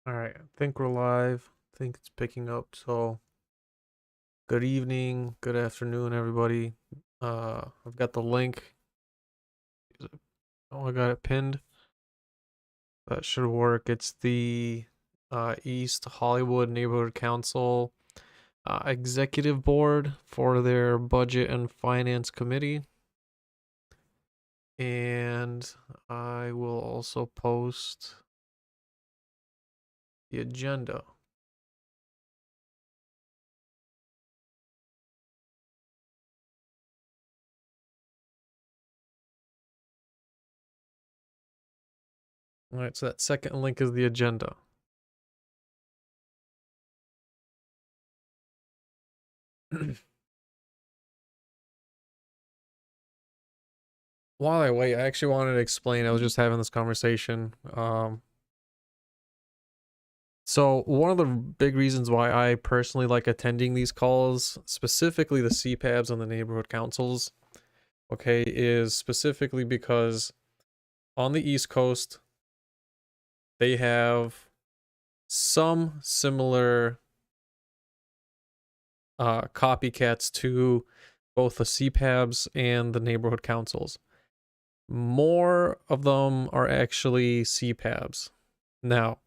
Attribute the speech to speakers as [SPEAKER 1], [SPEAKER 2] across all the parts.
[SPEAKER 1] All right, I think we're live. I think it's picking up. So, good evening, good afternoon, everybody. I've got the link. Oh, I got it pinned. That should work. It's the East Hollywood Neighborhood Council Executive Board for their Budget and Finance Committee. And I will also post the agenda. All right, so that second link is the agenda. While I wait, I actually wanted to explain. I was just having this conversation. So one of the big reasons why I personally like attending these calls, specifically the CPABs and the neighborhood councils, okay, is specifically because on the East Coast, they have some similar copycats to both the CPABs and the neighborhood councils. More of them are actually CPABs. Now,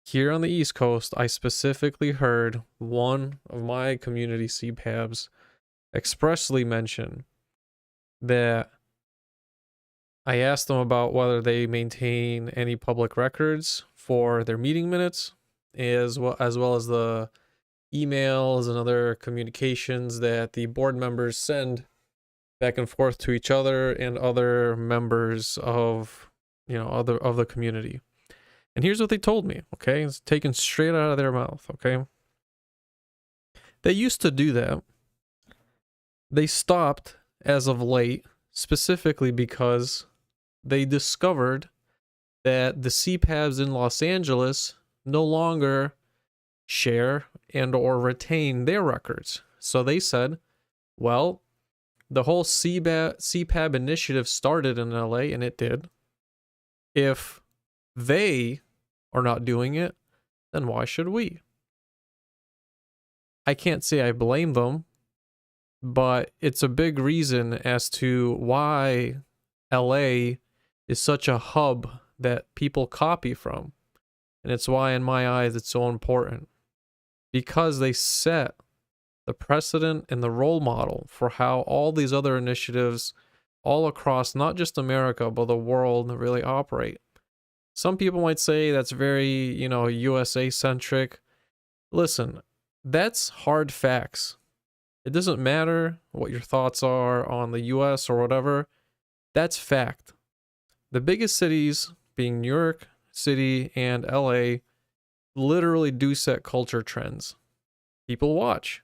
[SPEAKER 1] here on the East Coast, I specifically heard one of my community CPABs expressly mention that I asked them about whether they maintain any public records for their meeting minutes, as well as the emails and other communications that the board members send back and forth to each other and other members of other of the community. And here's what they told me, okay? It's taken straight out of their mouth, okay? They used to do that. They stopped as of late, specifically because they discovered that the CPABs in Los Angeles no longer share and or retain their records. So they said, well, the whole CPAB initiative started in LA, and it did. If they are not doing it, then why should we? I can't say I blame them, but it's a big reason as to why LA is such a hub that people copy from. And it's why, in my eyes, it's so important because they set the precedent and the role model for how all these other initiatives all across not just America, but the world really operate. Some people might say that's very, USA centric. Listen, that's hard facts. It doesn't matter what your thoughts are on the US or whatever. That's fact. The biggest cities, being New York City and LA, literally do set culture trends. People watch.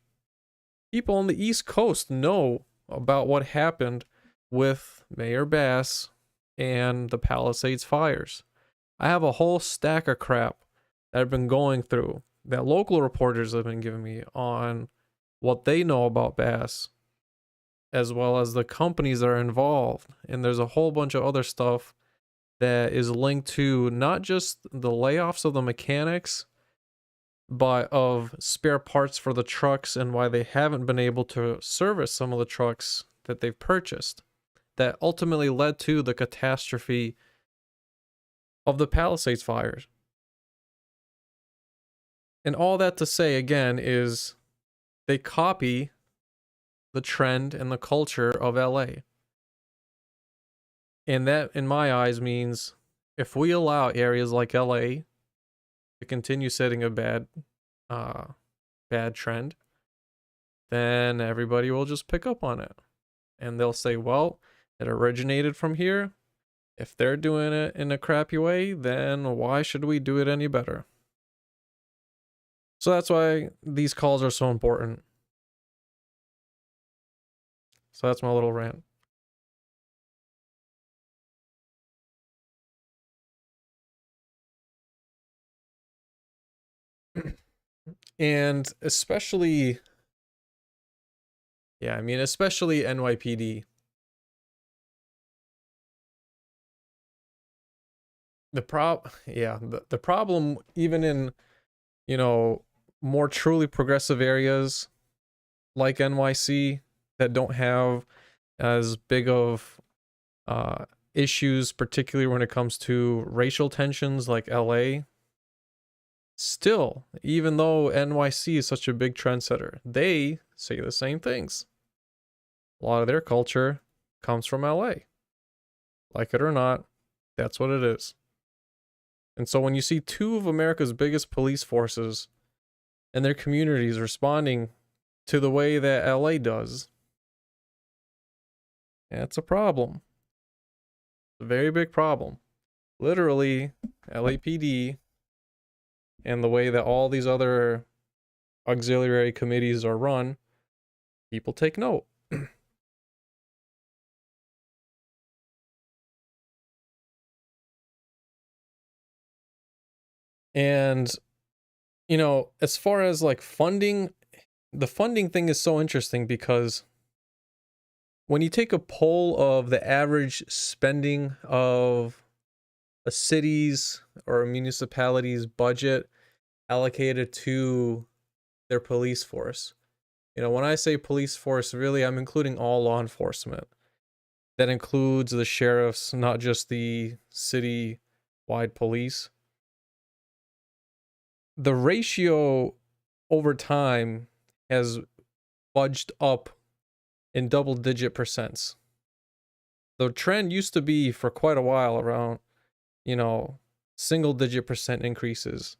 [SPEAKER 1] People on the East Coast know about what happened with Mayor Bass and the Palisades fires. I have a whole stack of crap that I've been going through that local reporters have been giving me on what they know about Bass, as well as the companies that are involved. And there's a whole bunch of other stuff that is linked to not just the layoffs of the mechanics, but of spare parts for the trucks and why they haven't been able to service some of the trucks that they've purchased. That ultimately led to the catastrophe of the Palisades fires. And all that to say, again, is they copy the trend and the culture of LA. And that, in my eyes, means if we allow areas like LA to continue setting a bad trend, then everybody will just pick up on it. And they'll say, well, it originated from here. If they're doing it in a crappy way, then why should we do it any better? So that's why these calls are so important. So that's my little rant. And especially, yeah, I mean, especially NYPD. the problem even in, you know, more truly progressive areas like NYC that don't have as big of uh issues, particularly when it comes to racial tensions like LA. Still, even though NYC is such a big trendsetter, they say the same things. A lot of their culture comes from LA. Like it or not, that's what it is. And so when you see two of America's biggest police forces and their communities responding to the way that LA does, that's a problem. It's a very big problem. Literally, LAPD and the way that all these other auxiliary committees are run, people take note. And, you know, as far as like funding, the funding thing is so interesting because when you take a poll of the average spending of a city's or a municipality's budget allocated to their police force, you know, when I say police force, really, I'm including all law enforcement. That includes the sheriffs, not just the city-wide police. The ratio over time has budged up in double-digit percents. The trend used to be for quite a while around, you know, single-digit percent increases.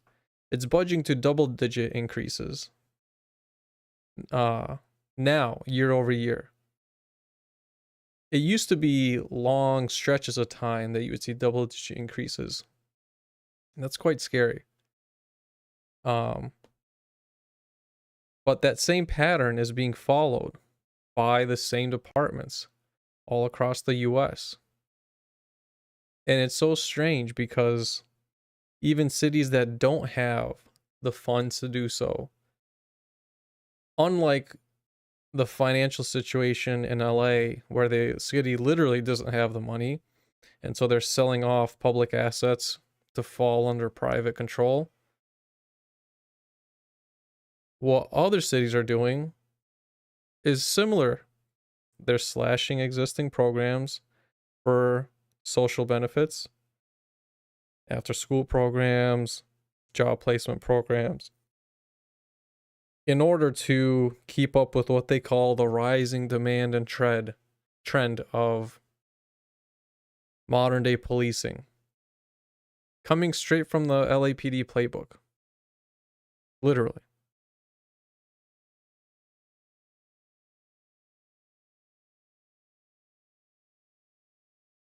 [SPEAKER 1] It's budging to double-digit increases. Now, year over year. It used to be long stretches of time that you would see double-digit increases. And that's quite scary. But that same pattern is being followed by the same departments all across the US. And it's so strange because even cities that don't have the funds to do so, unlike the financial situation in LA, where the city literally doesn't have the money, and so they're selling off public assets to fall under private control. What other cities are doing is similar. They're slashing existing programs for social benefits, after school programs, job placement programs, in order to keep up with what they call the rising demand and trend of modern day policing, coming straight from the LAPD playbook. Literally.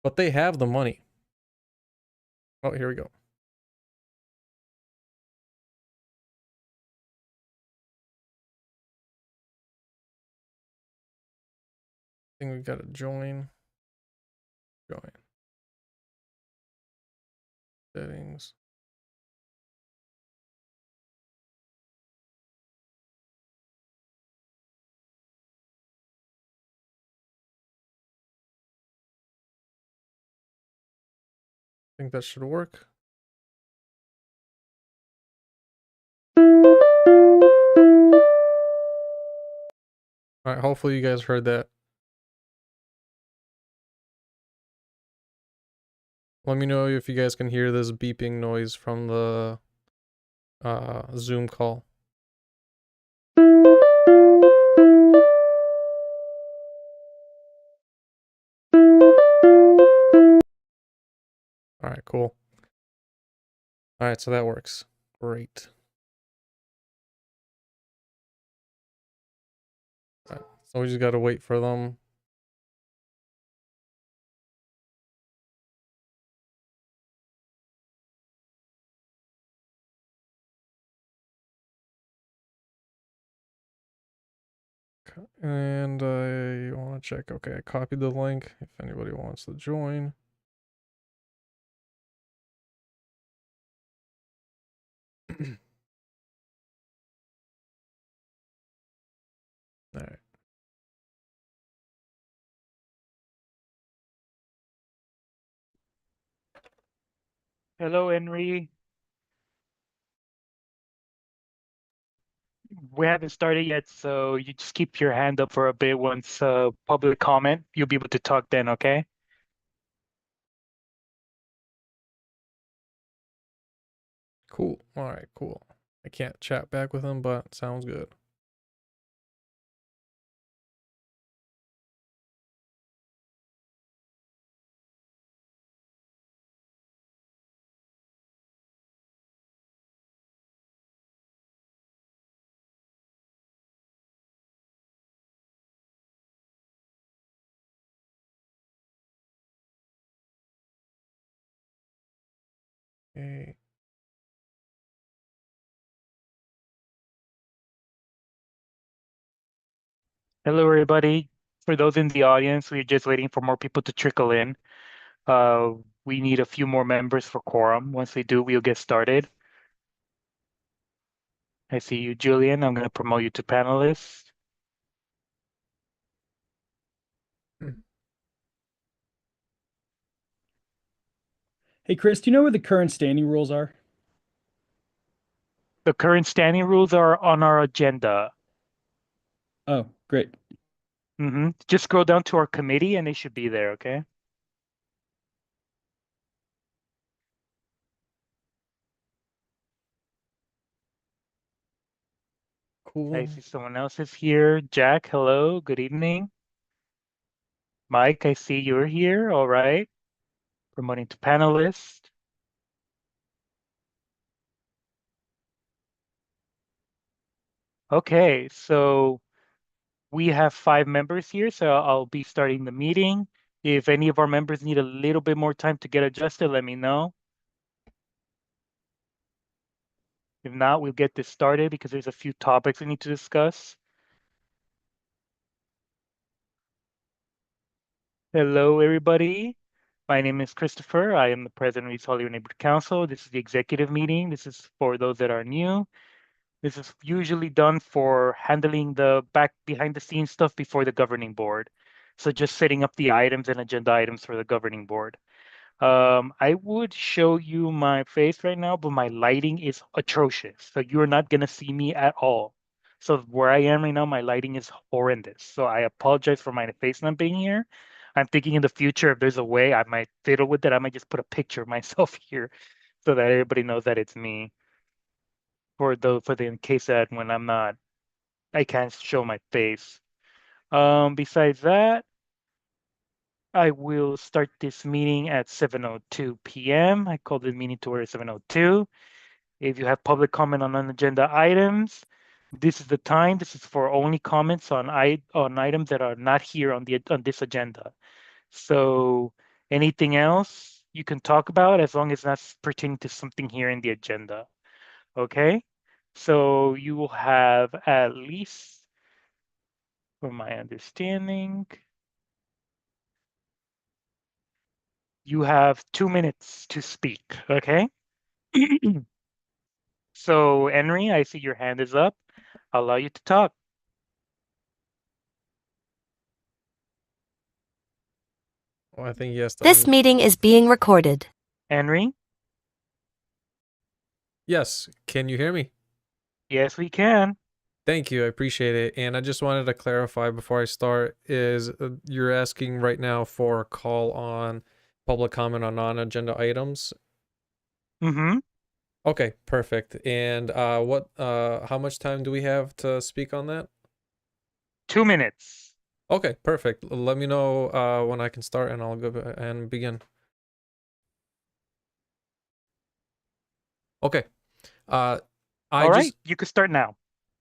[SPEAKER 1] But they have the money. Oh, here we go. I think we gotta join. Join. Settings. I think that should work. All right, hopefully you guys heard that. Let me know if you guys can hear this beeping noise from the Zoom call. All right, cool. All right, so that works. Great. All right, so we just got to wait for them. And I want to check. Okay, I copied the link if anybody wants to join. All right.
[SPEAKER 2] Hello, Henry. We haven't started yet, so you just keep your hand up for a bit. Once public comment, you'll be able to talk then, okay?
[SPEAKER 1] Cool. All right, cool. I can't chat back with him, but sounds good. Okay.
[SPEAKER 2] Hello, everybody. For those in the audience, we're just waiting for more people to trickle in. Uh, we need a few more members for quorum. Once we do, we'll get started. I see you, Julian. I'm going to promote you to panelist.
[SPEAKER 3] Hey, Chris, do you know where the current standing rules are?
[SPEAKER 2] The current standing rules are on our agenda.
[SPEAKER 3] Oh, great.
[SPEAKER 2] Just scroll down to our committee and they should be there, okay? I
[SPEAKER 1] Cool.
[SPEAKER 2] see someone else is here. Jack, hello. Good evening. Mike, I see you're here. All right. Promoting to panelist. Okay, so we have 5 members here, so I'll be starting the meeting. If any of our members need a little bit more time to get adjusted, let me know. If not, we'll get this started because there's a few topics we need to discuss. Hello, everybody. My name is Christopher. I am the president of East Hollywood Neighborhood Council. This is the executive meeting. This is for those that are new. This is usually done for handling the back behind the scenes stuff before the governing board. So just setting up the items and agenda items for the governing board. I would show you my face right now, but my lighting is atrocious. So you're not gonna see me at all. So where I am right now, my lighting is horrendous. So I apologize for my face not being here. I'm thinking in the future, if there's a way I might fiddle with it, I might just put a picture of myself here so that everybody knows that it's me for the in case that when I'm not, I can't show my face. Besides that, I will start this meeting at 7:02 p.m. I call the meeting to order 7:02. If you have public comment on agenda items, this is the time. This is for only comments on items that are not here on this agenda. So anything else you can talk about as long as that's pertaining to something here in the agenda. Okay? So you will have at least, from my understanding, you have 2 minutes to speak. Okay? So, Henry, I see your hand is up. I'll allow you to talk.
[SPEAKER 1] Well, I think he has to
[SPEAKER 4] This meeting is being recorded.
[SPEAKER 2] Henry?
[SPEAKER 1] Yes, can you hear me?
[SPEAKER 2] Yes, we can.
[SPEAKER 1] Thank you, I appreciate it. And I just wanted to clarify before I start is you're asking right now for a call on public comment on non-agenda items.
[SPEAKER 2] Mm-hmm.
[SPEAKER 1] Okay, perfect. And how much time do we have to speak on that?
[SPEAKER 2] 2 minutes.
[SPEAKER 1] Okay, perfect. Let me know when I can start and I'll go and begin. Okay. Uh I
[SPEAKER 2] All
[SPEAKER 1] just
[SPEAKER 2] right, you can start now.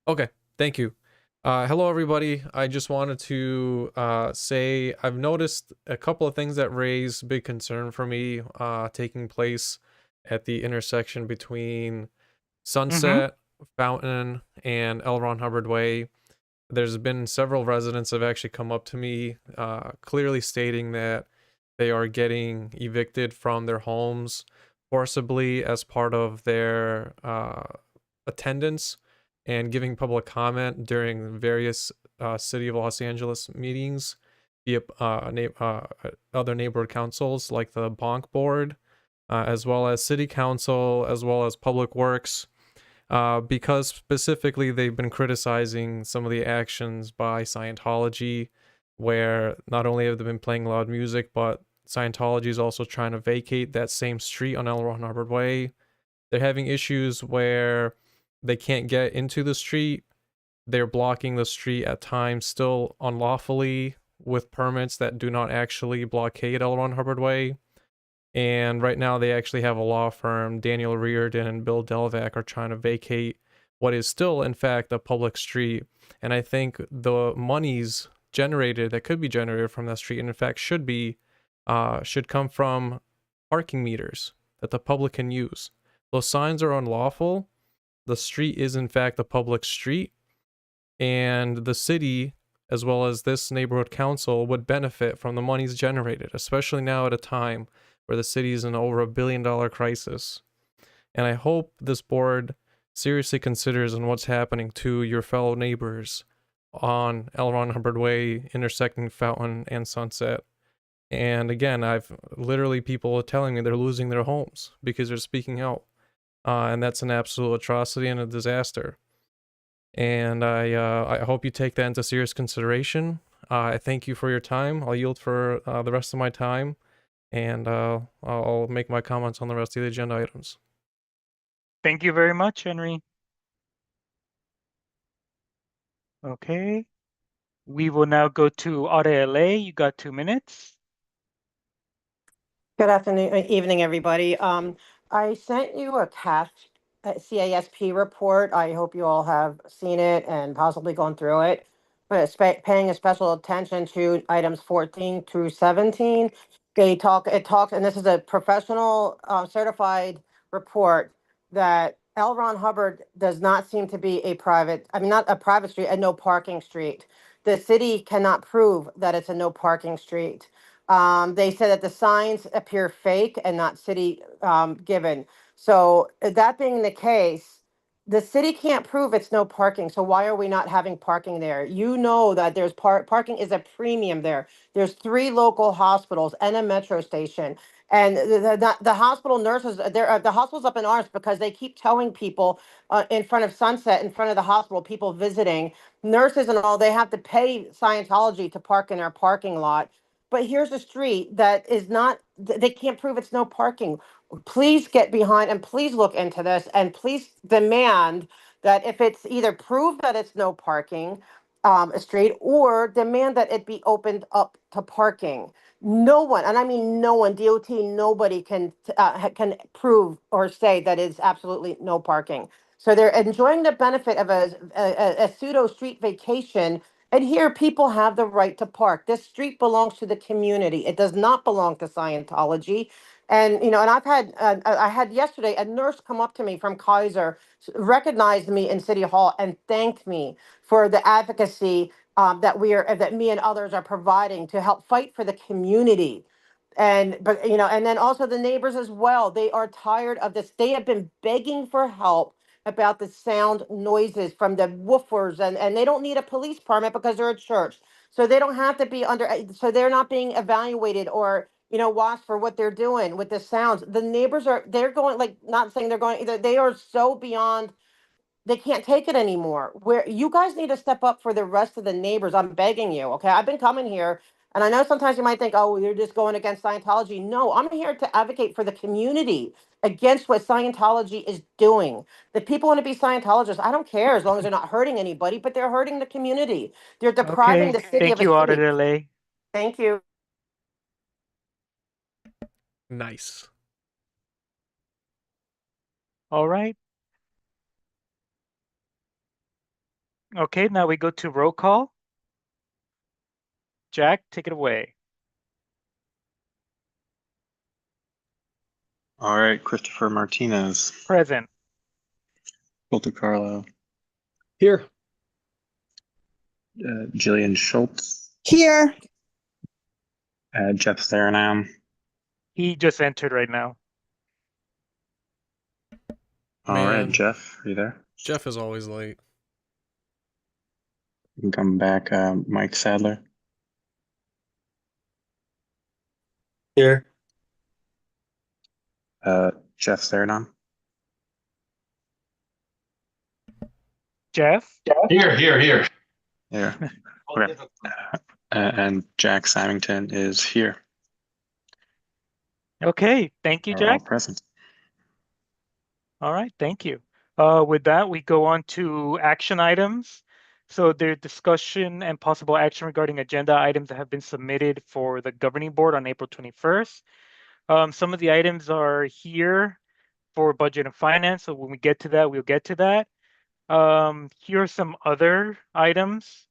[SPEAKER 1] Okay, thank you. Hello, everybody. I just wanted to say I've noticed a couple of things that raise big concern for me taking place at the intersection between
[SPEAKER 2] Mm-hmm.
[SPEAKER 1] Sunset, Fountain, and L. Ron Hubbard Way. There's been several residents have actually come up to me clearly stating that they are getting evicted from their homes forcibly as part of their attendance and giving public comment during various City of Los Angeles meetings via other neighborhood councils like the Bonk Board. as well as city council, as well as public works, because specifically they've been criticizing some of the actions by Scientology, where not only have they been playing loud music, but Scientology is also trying to vacate that same street on L. Ron Hubbard Way. They're having issues where they can't get into the street. They're blocking the street at times still unlawfully with permits that do not actually blockade L. Ron Hubbard Way. And right now they actually have a law firm, Daniel Reardon and Bill Delvac, are trying to vacate what is still, in fact, a public street. And I think the monies generated that could be generated from that street, and in fact should come from parking meters that the public can use. Those signs are unlawful. The street is in fact a public street, and the city, as well as this neighborhood council, would benefit from the monies generated, especially now at a time where the city is in over $1 billion crisis. And I hope this board seriously considers on what's happening to your fellow neighbors on L. Ron Hubbard Way, intersecting Fountain and Sunset. And again, I've literally people telling me they're losing their homes because they're speaking out. And that's an absolute atrocity and a disaster. And I hope you take that into serious consideration. I thank you for your time. I'll yield for the rest of my time, and I'll make my comments on the rest of the agenda items.
[SPEAKER 2] Thank you very much, Henry. Okay. We will now go to Audit LA. You got 2 minutes.
[SPEAKER 5] Good afternoon, evening, everybody. I sent you a CASP report. I hope you all have seen it and possibly gone through it. But it's paying a special attention to items 14 through 17. It talks, and this is a professional certified report that L. Ron Hubbard does not seem to be not a private street, a no parking street. The city cannot prove that it's a no parking street. They said that the signs appear fake and not city given. So that being the case, the city can't prove it's no parking. So why are we not having parking there? You know that there's parking is a premium there. There's 3 local hospitals and a metro station. And the hospital nurses, the hospital's up in arms because they keep telling people in front of Sunset, in front of the hospital, people visiting, nurses and all, they have to pay Scientology to park in their parking lot. But here's a street that is not, they can't prove it's no parking. Please get behind and please look into this and please demand that if it's either prove that it's no parking a street, or demand that it be opened up to parking. No one, and I mean no one, DOT, nobody can prove or say that it's absolutely no parking. So they're enjoying the benefit of a pseudo street vacation. And here, people have the right to park. This street belongs to the community. It does not belong to Scientology. And and I had yesterday a nurse come up to me from Kaiser, recognized me in City Hall, and thanked me for the advocacy that me and others are providing to help fight for the community. And then also the neighbors as well. They are tired of this. They have been begging for help about the sound noises from the woofers, and they don't need a police permit because they're a church. So they don't have to be so they're not being evaluated or, watched for what they're doing with the sounds. The neighbors they're going, like, not saying they're going either. They are so beyond, they can't take it anymore. Where you guys need to step up for the rest of the neighbors. I'm begging you. Okay. I've been coming here, and I know sometimes you might think, oh, you're just going against Scientology. No, I'm here to advocate for the community against what Scientology is doing. The people want to be Scientologists. I don't care as long as they're not hurting anybody, but they're hurting the community. They're depriving
[SPEAKER 2] Okay.
[SPEAKER 5] the city
[SPEAKER 2] Thank
[SPEAKER 5] of a
[SPEAKER 2] you, Audit
[SPEAKER 5] street.
[SPEAKER 2] LA.
[SPEAKER 5] Thank you.
[SPEAKER 1] Nice.
[SPEAKER 2] All right. Okay, now we go to roll call. Jack, take it away.
[SPEAKER 6] All right, Christopher Martinez,
[SPEAKER 2] Present.
[SPEAKER 6] Walter Carlo,
[SPEAKER 3] Here.
[SPEAKER 6] Jillian Schultz,
[SPEAKER 7] Here.
[SPEAKER 6] Jeff Saranam.
[SPEAKER 2] He just entered right now.
[SPEAKER 6] All right,
[SPEAKER 1] Man.
[SPEAKER 6] Jeff, are you there?
[SPEAKER 1] Jeff is always late.
[SPEAKER 6] You can come back, Mike Sadler.
[SPEAKER 8] Here.
[SPEAKER 6] Jeff Zerdon.
[SPEAKER 2] Jeff?
[SPEAKER 7] Here.
[SPEAKER 6] Here. Okay. And Jack Symington is here.
[SPEAKER 2] Okay, thank you,
[SPEAKER 6] Are all
[SPEAKER 2] Jack.
[SPEAKER 6] present.
[SPEAKER 2] All right, thank you. With that, we go on to action items. So there's discussion and possible action regarding agenda items that have been submitted for the governing board on April 21st. Some of the items are here for budget and finance. So when we get to that, we'll get to that. Here are some other items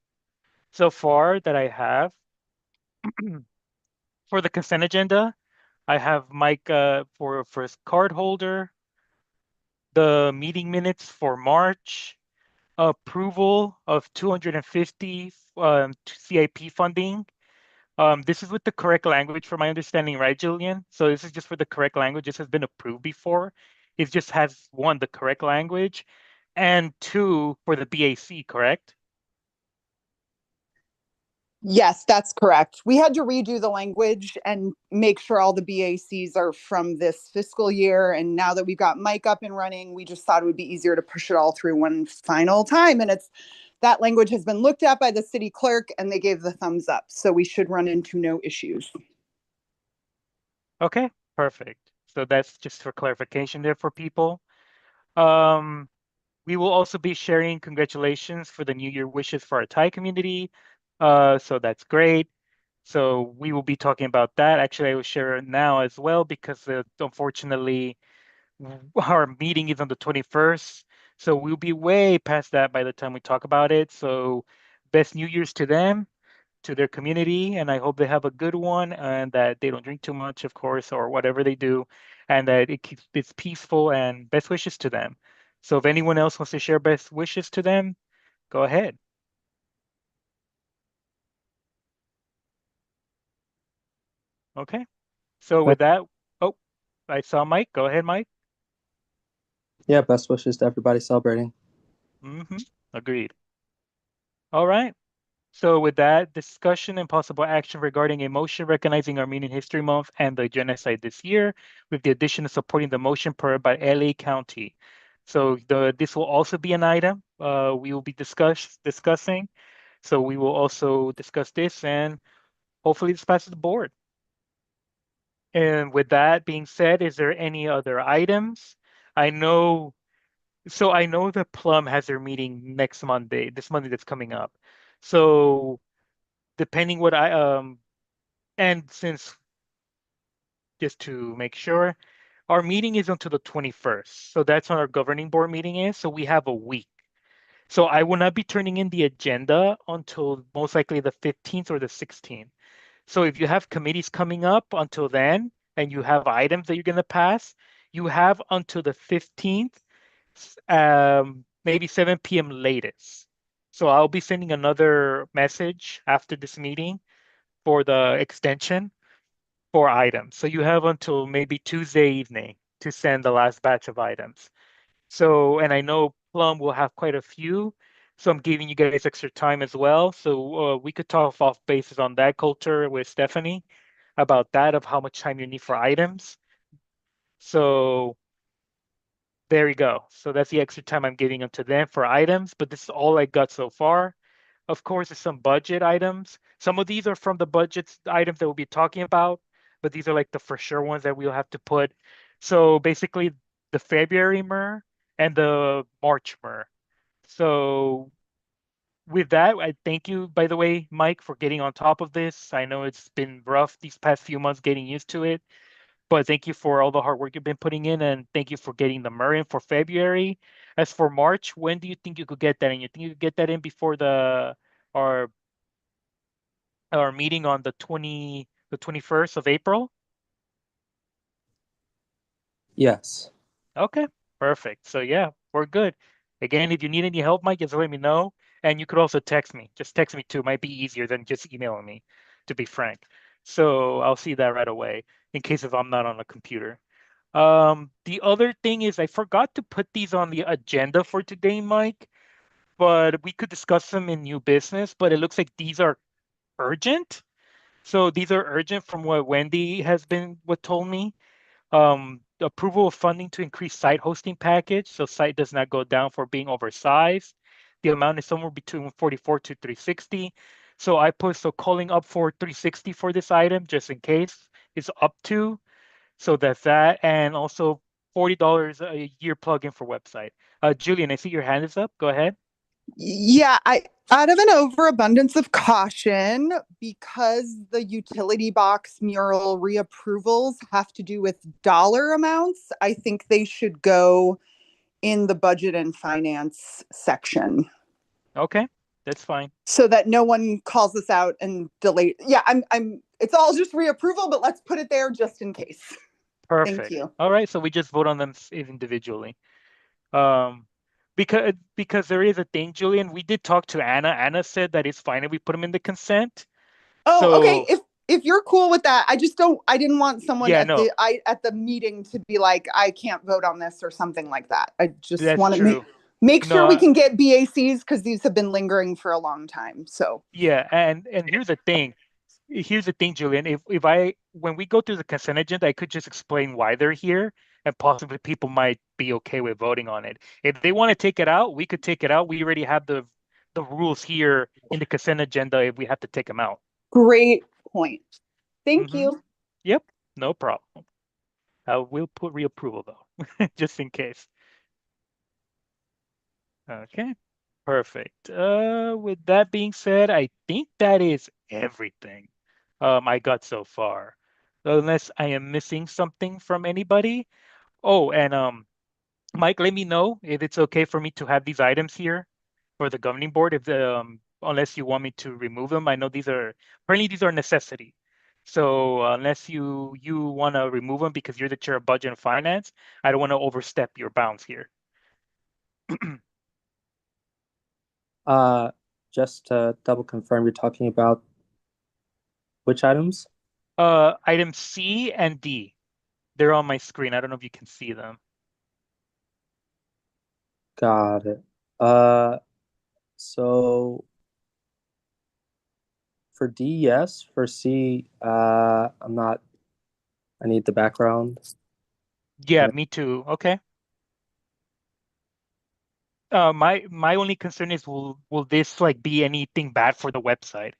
[SPEAKER 2] so far that I have. For the consent agenda, I have Mike for first card holder, the meeting minutes for March, approval of 250 CIP funding. This is with the correct language for my understanding, right, Jillian? So this is just for the correct language. This has been approved before. It just has one, the correct language, and two, for the BAC, correct?
[SPEAKER 8] Yes, that's correct. We had to redo the language and make sure all the BACs are from this fiscal year. And now that we've got Mike up and running, we just thought it would be easier to push it all through one final time. And that language has been looked at by the city clerk and they gave the thumbs up. So we should run into no issues.
[SPEAKER 2] Okay, perfect. So that's just for clarification there for people. We will also be sharing congratulations for the New Year wishes for our Thai community. So that's great. So we will be talking about that. Actually, I will share it now as well because unfortunately our meeting is on the 21st. So we'll be way past that by the time we talk about it. So best New Year's to them, to their community, and I hope they have a good one and that they don't drink too much, of course, or whatever they do, and that it's peaceful, and best wishes to them. So if anyone else wants to share best wishes to them, go ahead. Okay. So with that, oh, I saw Mike. Go ahead, Mike.
[SPEAKER 9] Yeah, best wishes to everybody celebrating.
[SPEAKER 2] Agreed. All right. So with that, discussion and possible action regarding a motion recognizing Armenian History Month and the genocide this year, with the addition of supporting the motion per by LA County. So this will also be an item we will be discussing. So we will also discuss this and hopefully this passes the board. And with that being said, is there any other items? I know that Plum has their meeting next Monday, this Monday that's coming up. So depending what and since just to make sure, our meeting is until the 21st. So that's when our governing board meeting is. So we have a week. So I will not be turning in the agenda until most likely the 15th or the 16th. So if you have committees coming up until then, and you have items that you're going to pass, you have until the 15th, maybe 7 p.m. latest. So I'll be sending another message after this meeting for the extension for items. So you have until maybe Tuesday evening to send the last batch of items. So, and I know Plum will have quite a few, so I'm giving you guys extra time as well. So we could talk off basis on that culture with Stephanie about that, of how much time you need for items. So there you go. So that's the extra time I'm giving them to them for items, but this is all I got so far. Of course, there's some budget items. Some of these are from the budget items that we'll be talking about, but these are like the for sure ones that we'll have to put. So basically, the February MER and the March MER. So with that, I thank you, by the way, Mike, for getting on top of this. I know it's been rough these past few months getting used to it, but thank you for all the hard work you've been putting in, and thank you for getting the MER in for February. As for March, when do you think you could get that in? You think you could get that in before our our meeting on the 21st of April?
[SPEAKER 9] Yes.
[SPEAKER 2] Okay, perfect. So yeah, we're good. Again, if you need any help, Mike, just let me know. And you could also text me. Just text me too. Might be easier than just emailing me, to be frank. So I'll see that right away in case if I'm not on a computer. The other thing is I forgot to put these on the agenda for today, Mike, but we could discuss them in new business, but it looks like these are urgent. So these are urgent from what Wendy has been what told me. approval of funding to increase site hosting package, so site does not go down for being oversized. The amount is somewhere between 44 to 360. So I put, so calling up for 360 for this item, just in case, is up to. So that's that. And also $40 a year plugin for website. Julian, I see your hand is up. Go ahead.
[SPEAKER 8] Yeah, I out of an overabundance of caution, because the utility box mural reapprovals have to do with dollar amounts, I think they should go in the budget and finance section
[SPEAKER 2] Okay, that's fine.
[SPEAKER 8] so that no one calls us out and delay. Yeah, I'm it's all just reapproval, but let's put it there just in case. Thank
[SPEAKER 2] Perfect.
[SPEAKER 8] you.
[SPEAKER 2] All right, so we just vote on them individually. Because there is a thing, Julian. We did talk to Anna. Anna said that it's fine if we put them in the consent.
[SPEAKER 8] Oh, okay.
[SPEAKER 2] So
[SPEAKER 8] If you're cool with that, I didn't want someone
[SPEAKER 2] yeah,
[SPEAKER 8] at
[SPEAKER 2] no,
[SPEAKER 8] the meeting to be like, I can't vote on this or something like that. I just
[SPEAKER 2] that's
[SPEAKER 8] want to
[SPEAKER 2] true.
[SPEAKER 8] make
[SPEAKER 2] No,
[SPEAKER 8] sure we can get BACs because these have been lingering for a long time. So
[SPEAKER 2] yeah, and here's the thing. Here's the thing, Julian. If I when we go through the consent agenda, I could just explain why they're here, and possibly people might be okay with voting on it. If they want to take it out, we could take it out. We already have the rules here in the consent agenda if we have to take them out.
[SPEAKER 8] great point. Thank
[SPEAKER 2] Mm-hmm.
[SPEAKER 8] you.
[SPEAKER 2] Yep, no problem. We'll put reapproval though, just in case. Okay, perfect. With that being said, I think that is everything I got so far. Unless I am missing something from anybody. Oh, and Mike, let me know if it's okay for me to have these items here for the governing board. If the unless you want me to remove them, I know these are apparently these are necessity. So unless you want to remove them because you're the chair of budget and finance, I don't want to overstep your bounds here.
[SPEAKER 9] Just to double confirm, you're talking about which items?
[SPEAKER 2] Item C and D. They're on my screen. I don't know if you can see them.
[SPEAKER 9] Got it. Uh, so for D, yes. For C, I'm not. I need the background.
[SPEAKER 2] Yeah, me too. Okay. My only concern is will this like be anything bad for the website?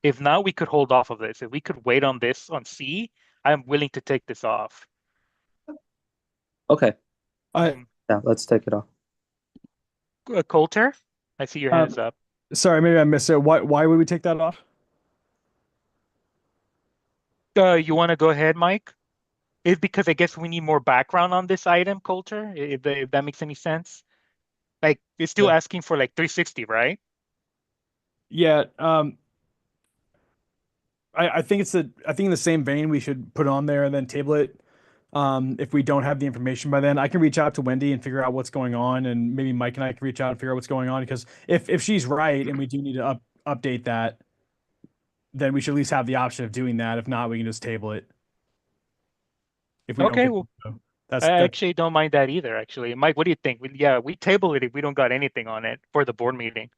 [SPEAKER 2] If not, we could hold off of this. If we could wait on this on C, I'm willing to take this off.
[SPEAKER 9] Okay.
[SPEAKER 2] Mhm.
[SPEAKER 9] Yeah, let's take it off.
[SPEAKER 2] Coulter, I see your hand is up.
[SPEAKER 3] Sorry, maybe I missed it. Why would we take that off?
[SPEAKER 2] You want to go ahead, Mike? It's because I guess we need more background on this item, Coulter, if that makes any sense. Like, it's still
[SPEAKER 3] Yeah.
[SPEAKER 2] asking for like 360, right?
[SPEAKER 3] Yeah. I think I think in the same vein we should put it on there and then table it. If we don't have the information by then, I can reach out to Wendy and figure out what's going on, and maybe Mike and I can reach out and figure out what's going on. Because if she's right and we do need to update that, then we should at least have the option of doing that. If not, we can just table it. If we don't
[SPEAKER 2] Okay,
[SPEAKER 3] get
[SPEAKER 2] well,
[SPEAKER 3] that's
[SPEAKER 2] I actually don't mind that either, actually. Mike, what do you think? Yeah, we table it if we don't got anything on it for the board meeting.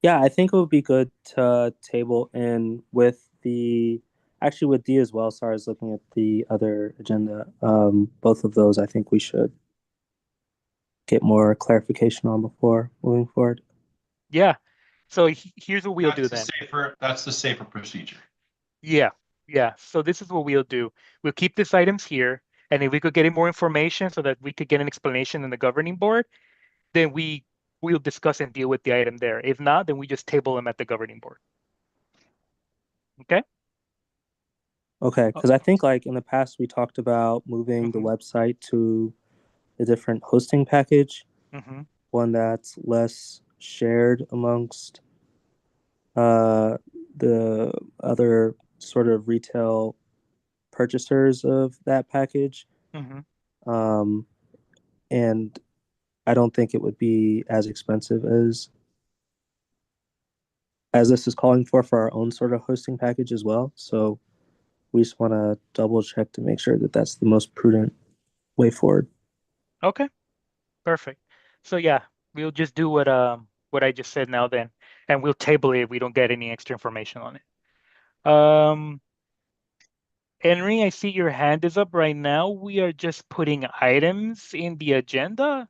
[SPEAKER 9] Yeah, I think it would be good to table in with actually with D as well. Sorry, I was looking at the other agenda. Both of those I think we should get more clarification on before moving forward.
[SPEAKER 2] Yeah. So here's what we'll do then.
[SPEAKER 7] That's the safer procedure.
[SPEAKER 2] Yeah. Yeah. So this is what we'll do. We'll keep these items here. And if we could get more information so that we could get an explanation in the governing board, then we'll discuss and deal with the item there. If not, then we just table them at the governing board. Okay?
[SPEAKER 9] Okay, because I think like in the past we talked about moving the website to a different hosting package, one that's less shared amongst the other sort of retail purchasers of that package. And I don't think it would be as expensive as this is calling for our own sort of hosting package as well. So we just want to double check to make sure that that's the most prudent way forward.
[SPEAKER 2] Okay. Perfect. So yeah, we'll just do what I just said now then, and we'll table it if we don't get any extra information on it. Henry, I see your hand is up right now. We are just putting items in the agenda.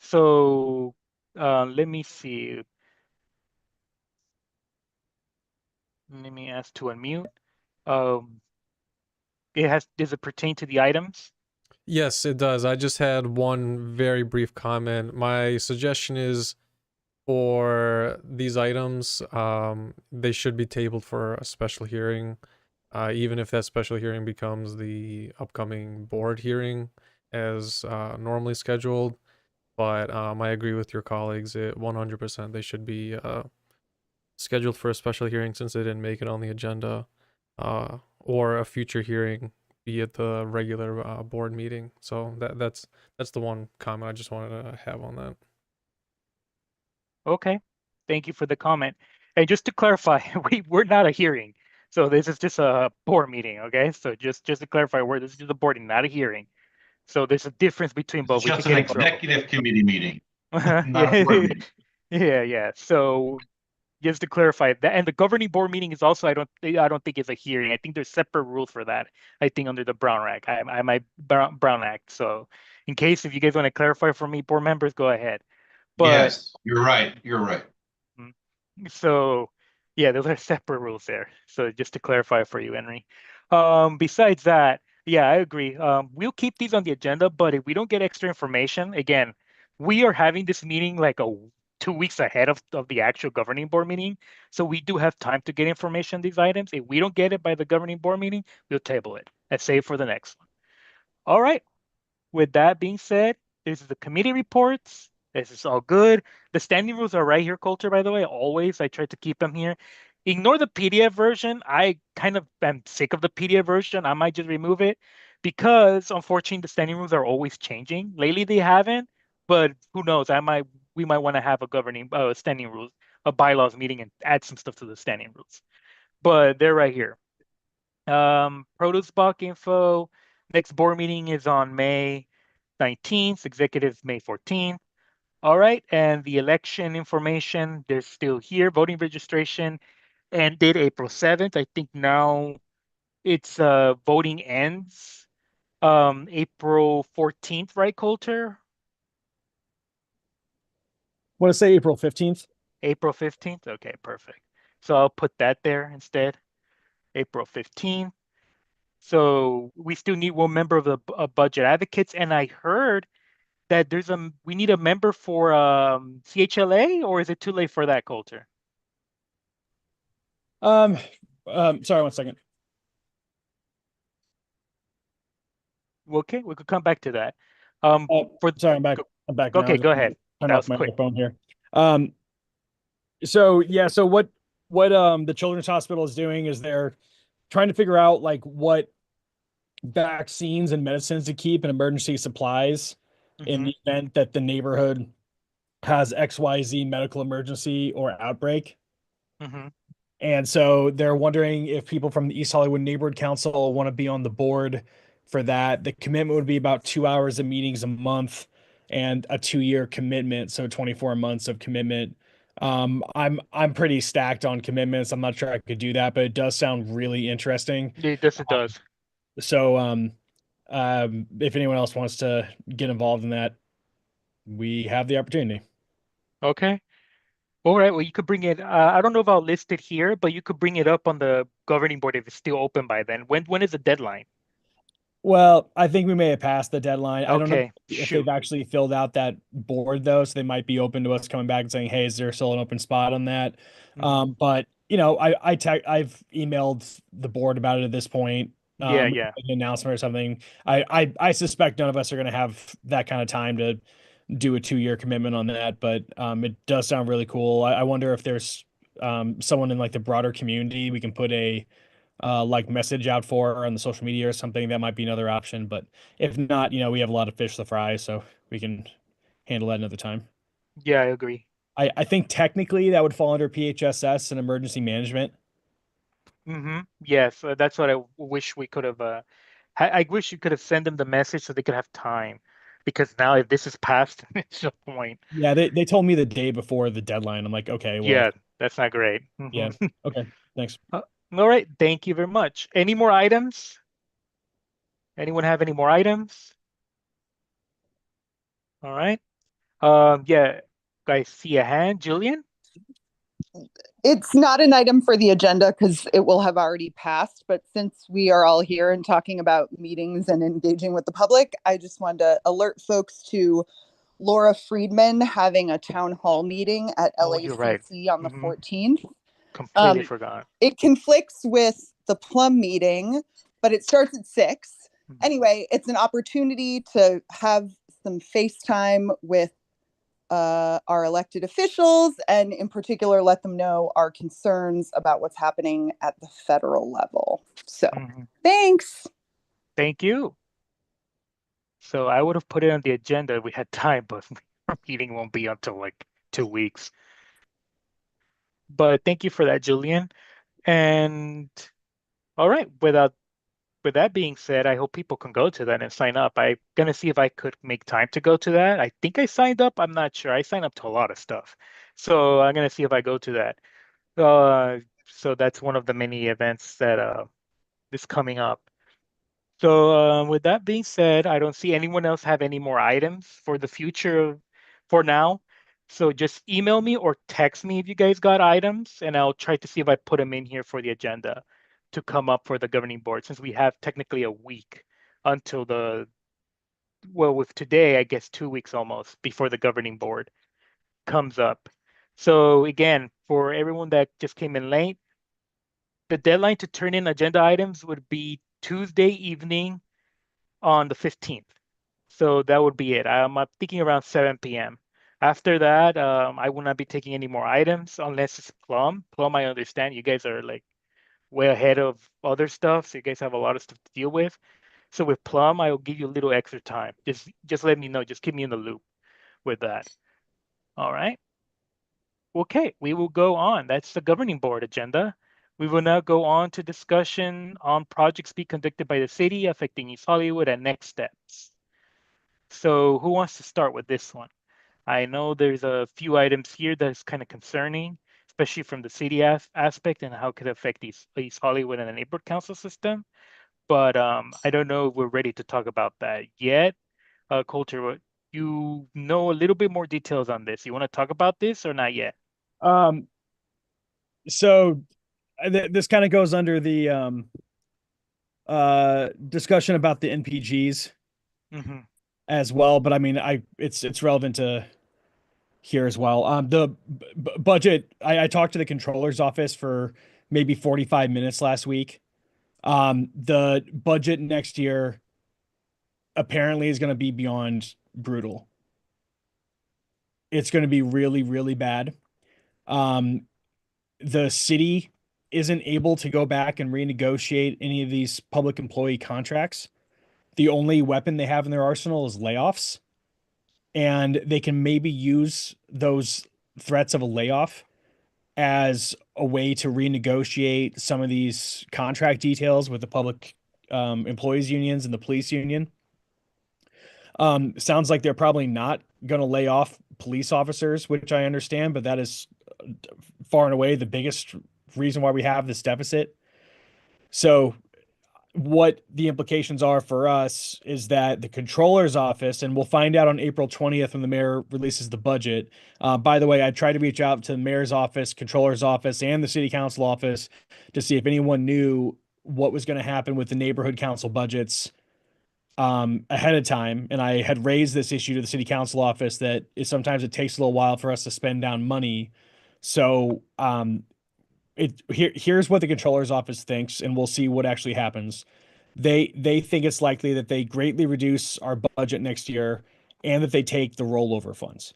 [SPEAKER 2] So let me see. Let me ask to unmute. Um, does it pertain to the items?
[SPEAKER 1] Yes, it does. I just had one very brief comment. My suggestion is for these items, they should be tabled for a special hearing, even if that special hearing becomes the upcoming board hearing as normally scheduled. But I agree with your colleagues. 100% they should be scheduled for a special hearing since they didn't make it on the agenda, or a future hearing, be it the regular board meeting. So that's the one comment I just wanted to have on that.
[SPEAKER 2] Okay, thank you for the comment. And just to clarify, we're not a hearing. So this is just a board meeting, okay? So just to clarify, this is just a board meeting, not a hearing. So there's a difference between
[SPEAKER 7] It's
[SPEAKER 2] both. We could
[SPEAKER 7] just an
[SPEAKER 2] get in trouble.
[SPEAKER 7] executive committee meeting, not a board
[SPEAKER 2] Yeah,
[SPEAKER 7] meeting.
[SPEAKER 2] yeah. So just to clarify that, and the governing board meeting is also I don't think it's a hearing. I think there's separate rules for that. I think under the Brown Act, I might Brown Act. So in case if you guys want to clarify for me, board members, go ahead. But
[SPEAKER 7] Yes, you're right. You're right.
[SPEAKER 2] mm, so yeah, those are separate rules there. So just to clarify for you, Henry. Besides that, yeah, I agree. We'll keep these on the agenda, but if we don't get extra information, again, we are having this meeting like 2 weeks ahead of the actual governing board meeting. So we do have time to get information on these items. If we don't get it by the governing board meeting, we'll table it and save for the next one. All right. With that being said, this is the committee reports. This is all good. The standing rules are right here, Coulter, by the way. Always, I try to keep them here. Ignore the PDF version. I kind of am sick of the PDF version. I might just remove it because unfortunately the standing rules are always changing. Lately they haven't, but who knows? We might want to have a governing standing rules, a bylaws meeting and add some stuff to the standing rules. But they're right here. Produce bulk info. Next board meeting is on May 19th, executive May 14th. All right, and the election information, they're still here. Voting registration ended April 7th. I think now it's voting ends April 14th, right, Coulter?
[SPEAKER 3] Want to say April 15th?
[SPEAKER 2] April 15th? Okay, perfect. So I'll put that there instead. April 15th. So we still need one member of the budget advocates, and I heard that we need a member for CHLA, or is it too late for that, Coulter?
[SPEAKER 3] Sorry, one second.
[SPEAKER 2] Okay, we could come back to that.
[SPEAKER 3] Sorry, I'm back. I'm back now.
[SPEAKER 2] Okay, go ahead.
[SPEAKER 3] Turn
[SPEAKER 2] That
[SPEAKER 3] off
[SPEAKER 2] was
[SPEAKER 3] my
[SPEAKER 2] quick.
[SPEAKER 3] phone here. So yeah, so what the Children's Hospital is doing is they're trying to figure out like what vaccines and medicines to keep and emergency supplies in the event that the neighborhood has XYZ medical emergency or outbreak.
[SPEAKER 2] Mm-hmm.
[SPEAKER 3] And so they're wondering if people from the East Hollywood Neighborhood Council want to be on the board for that. The commitment would be about 2 hours of meetings a month and a 2-year commitment, so 24 months of commitment. I'm pretty stacked on commitments. I'm not sure I could do that, but it does sound really interesting.
[SPEAKER 2] It does.
[SPEAKER 3] So if anyone else wants to get involved in that, we have the opportunity.
[SPEAKER 2] Okay. All right. Well, you could bring it. I don't know if I'll list it here, but you could bring it up on the governing board if it's still open by then. When is the deadline?
[SPEAKER 3] Well, I think we may have passed the deadline. I don't know
[SPEAKER 2] Okay.
[SPEAKER 3] if
[SPEAKER 2] Shoot.
[SPEAKER 3] they've actually filled out that board though, so they might be open to us coming back and saying, "Hey, is there still an open spot on that?" But you know, I've emailed the board about it at this point.
[SPEAKER 2] Yeah.
[SPEAKER 3] An announcement or something. I suspect none of us are going to have that kind of time to do a 2-year commitment on that, but it does sound really cool. I wonder if there's someone in like the broader community we can put a like message out for on the social media or something. That might be another option, but if not, you know, we have a lot of fish to fry, so we can handle that another time.
[SPEAKER 2] Yeah, I agree.
[SPEAKER 3] I think technically that would fall under PHSS and emergency management.
[SPEAKER 2] Yes, that's what I wish we could have. I wish you could have sent them the message so they could have time, because now if this is passed, it's no point.
[SPEAKER 3] Yeah, they told me the day before the deadline. I'm like, okay, well,
[SPEAKER 2] Yeah, that's not great.
[SPEAKER 3] yeah, okay, thanks.
[SPEAKER 2] All right, thank you very much. Any more items? Anyone have any more items? All right. Yeah, guys, see a hand. Julian?
[SPEAKER 8] It's not an item for the agenda because it will have already passed, but since we are all here and talking about meetings and engaging with the public, I just wanted to alert folks to Laura Friedman having a town hall meeting at
[SPEAKER 2] Oh, you're right.
[SPEAKER 8] LACC on the
[SPEAKER 2] Mhm.
[SPEAKER 8] 14th.
[SPEAKER 2] Completely forgot.
[SPEAKER 8] It conflicts with the Plum meeting, but it starts at 6.
[SPEAKER 2] Mhm.
[SPEAKER 8] Anyway, it's an opportunity to have some FaceTime with our elected officials, and in particular, let them know our concerns about what's happening at the federal level. So, thanks.
[SPEAKER 2] Thank you. So I would have put it on the agenda if we had time, but our meeting won't be until like 2 weeks. But thank you for that, Julian. And all right, with that being said, I hope people can go to that and sign up. I'm gonna see if I could make time to go to that. I think I signed up. I'm not sure. I signed up to a lot of stuff. So I'm gonna see if I go to that. So that's one of the many events that is coming up. So with that being said, I don't see anyone else have any more items for the future for now. So just email me or text me if you guys got items, and I'll try to see if I put them in here for the agenda to come up for the governing board, since we have technically a week until well, with today, I guess 2 weeks almost before the governing board comes up. So again, for everyone that just came in late, the deadline to turn in agenda items would be Tuesday evening on the 15th. So that would be it. I'm thinking around 7 p.m. After that, I will not be taking any more items unless it's Plum. Plum, I understand you guys are like way ahead of other stuff, so you guys have a lot of stuff to deal with. So with Plum, I will give you a little extra time. Just let me know. Just keep me in the loop with that. All right. Okay, we will go on. That's the governing board agenda. We will now go on to discussion on projects being conducted by the city affecting East Hollywood and next steps. So who wants to start with this one? I know there's a few items here that's kind of concerning, especially from the city aspect and how it could affect East Hollywood and the neighborhood council system. But I don't know if we're ready to talk about that yet. Coulter, you know a little bit more details on this. You want to talk about this or not yet?
[SPEAKER 3] So this kind of goes under the discussion about the NPGs as well, but I mean, it's relevant to here as well. The budget, I talked to the controller's office for maybe 45 minutes last week. The budget next year apparently is going to be beyond brutal. It's going to be really, really bad. The city isn't able to go back and renegotiate any of these public employee contracts. The only weapon they have in their arsenal is layoffs, and they can maybe use those threats of a layoff as a way to renegotiate some of these contract details with the public employees unions and the police union. Sounds like they're probably not going to lay off police officers, which I understand, but that is far and away the biggest reason why we have this deficit. So what the implications are for us is that the controller's office, and we'll find out on April 20th when the mayor releases the budget. By the way, I tried to reach out to the mayor's office, controller's office, and the city council office to see if anyone knew what was going to happen with the neighborhood council budgets ahead of time. And I had raised this issue to the city council office that sometimes it takes a little while for us to spend down money. So here's what the controller's office thinks, and we'll see what actually happens. They think it's likely that they greatly reduce our budget next year and that they take the rollover funds.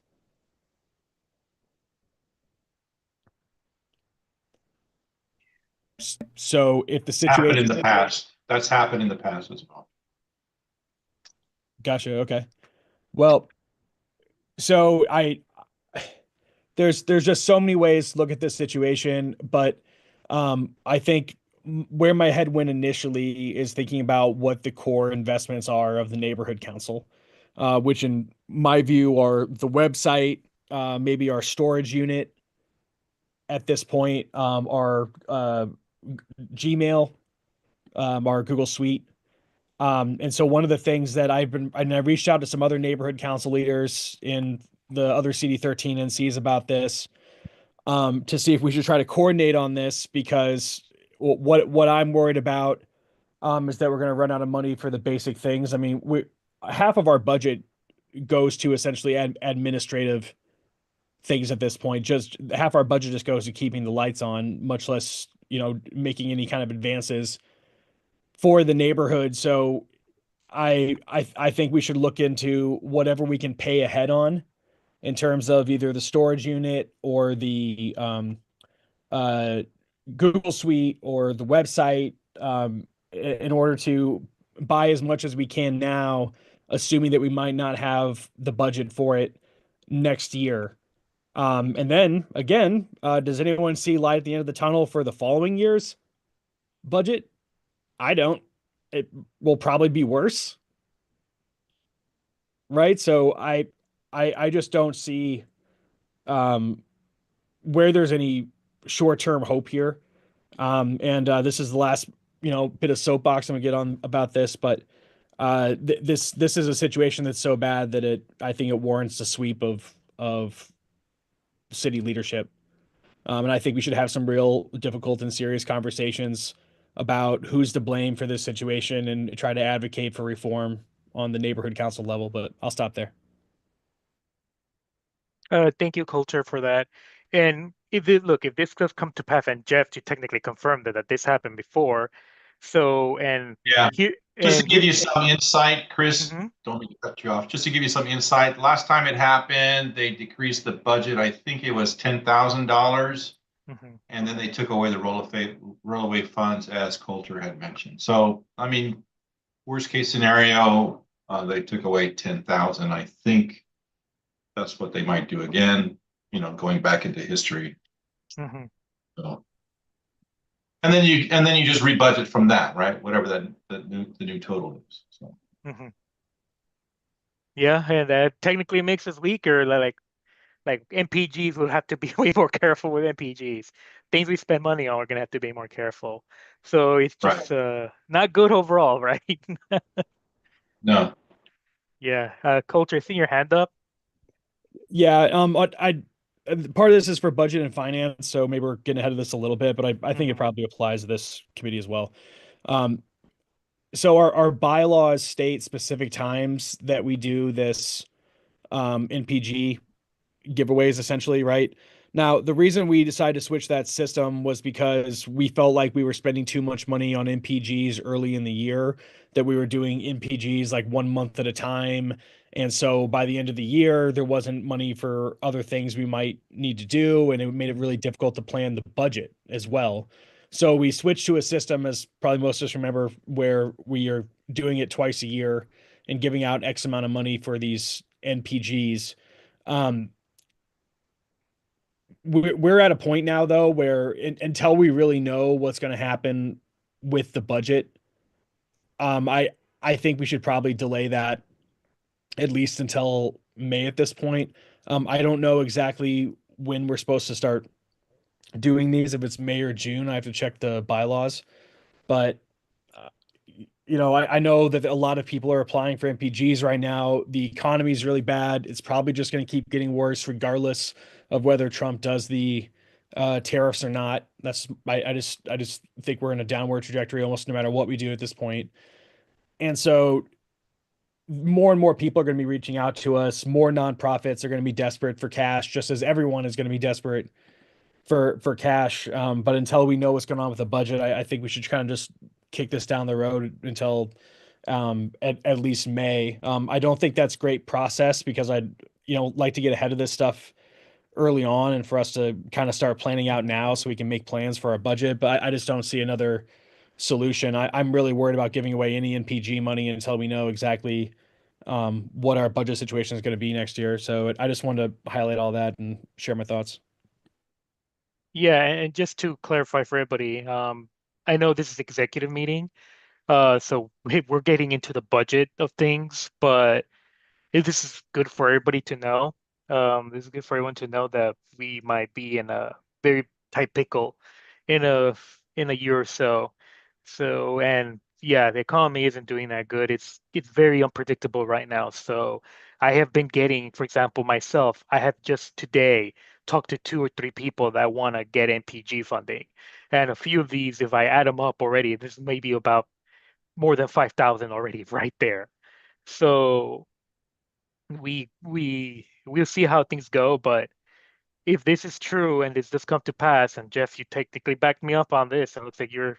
[SPEAKER 3] So if the
[SPEAKER 7] Happened
[SPEAKER 3] situation
[SPEAKER 7] in the past. That's happened in the past as well.
[SPEAKER 3] Gotcha. Okay. Well, so there's just so many ways to look at this situation, but I think where my head went initially is thinking about what the core investments are of the neighborhood council, which in my view are the website, maybe our storage unit at this point, our Gmail, our Google Suite, And so one of the things that I reached out to some other neighborhood council leaders in the other CD13 NCs about this, to see if we should try to coordinate on this, because what I'm worried about, is that we're going to run out of money for the basic things. I mean, half of our budget goes to essentially administrative things at this point. Just half our budget just goes to keeping the lights on, much less, making any kind of advances for the neighborhood. So I think we should look into whatever we can pay ahead on in terms of either the storage unit or the uh, Google Suite or the website, in order to buy as much as we can now, assuming that we might not have the budget for it next year. And then again, does anyone see light at the end of the tunnel for the following year's budget? I don't. It will probably be worse, right? So I just don't see um, where there's any short-term hope here. And this is the last, bit of soapbox I'm gonna get on about this, but this is a situation that's so bad that I think it warrants a sweep of city leadership. And I think we should have some real difficult and serious conversations about who's to blame for this situation and try to advocate for reform on the neighborhood council level. But I'll stop there.
[SPEAKER 2] Thank you, Culture, for that. And if this does come to pass, and Jeff, you technically confirmed that this happened before. So, and
[SPEAKER 7] Yeah.
[SPEAKER 2] here,
[SPEAKER 7] Just to
[SPEAKER 2] and
[SPEAKER 7] give you some insight, Chris,
[SPEAKER 2] Mhm.
[SPEAKER 7] don't mean to cut you off. Just to give you some insight, last time it happened, they decreased the budget. I think it was $10,000,
[SPEAKER 2] Mhm.
[SPEAKER 7] and then they took away the rollaway funds, as Coulter had mentioned. So, I mean, worst case scenario, they took away 10,000. I think that's what they might do again. Going back into history.
[SPEAKER 2] Mhm.
[SPEAKER 7] So, and then you just rebudget from that, right? Whatever the new total is. So.
[SPEAKER 2] Mhm. Yeah, and that technically makes us weaker. Like MPGs will have to be way more careful with MPGs. Things we spend money on, we're gonna have to be more careful. So it's
[SPEAKER 7] Right.
[SPEAKER 2] just not good overall, right?
[SPEAKER 7] No.
[SPEAKER 2] Yeah. Culture, I see your hand up.
[SPEAKER 3] Yeah, part of this is for budget and finance, so maybe we're getting ahead of this a little bit, but I think it
[SPEAKER 2] Mhm.
[SPEAKER 3] probably applies to this committee as well. Um, so our bylaws state specific times that we do this NPG giveaways, essentially, right? Now, the reason we decided to switch that system was because we felt like we were spending too much money on NPGs early in the year, that we were doing NPGs like 1 month at a time. And so by the end of the year, there wasn't money for other things we might need to do. And it made it really difficult to plan the budget as well. So we switched to a system, as probably most of us remember, where we are doing it twice a year and giving out X amount of money for these NPGs. Um, we're at a point now, though, where until we really know what's going to happen with the budget, I think we should probably delay that at least until May at this point. I don't know exactly when we're supposed to start doing these. If it's May or June, I have to check the bylaws. But uh, I know that a lot of people are applying for MPGs right now. The economy is really bad. It's probably just going to keep getting worse, regardless of whether Trump does the tariffs or not. I just think we're in a downward trajectory almost no matter what we do at this point. And so more and more people are going to be reaching out to us. More nonprofits are going to be desperate for cash, just as everyone is going to be desperate for cash. But until we know what's going on with the budget, I think we should kind of just kick this down the road until at least May. I don't think that's great process, because I'd like to get ahead of this stuff early on and for us to kind of start planning out now so we can make plans for our budget. But I just don't see another solution. I'm really worried about giving away any NPG money until we know exactly what our budget situation is going to be next year. So I just wanted to highlight all that and share my thoughts.
[SPEAKER 2] Yeah, and just to clarify for everybody, I know this is executive meeting, so we're getting into the budget of things, but this is good for everybody to know. This is good for everyone to know that we might be in a very tight pickle in a year or so. So, and yeah, the economy isn't doing that good. It's very unpredictable right now. So I have been getting, for example, myself, I have just today talked to 2 or 3 people that want to get NPG funding. And a few of these, if I add them up already, this may be about more than 5,000 already right there. So we'll see how things go, but if this is true and this does come to pass, and Jeff, you technically backed me up on this, and it looks like you're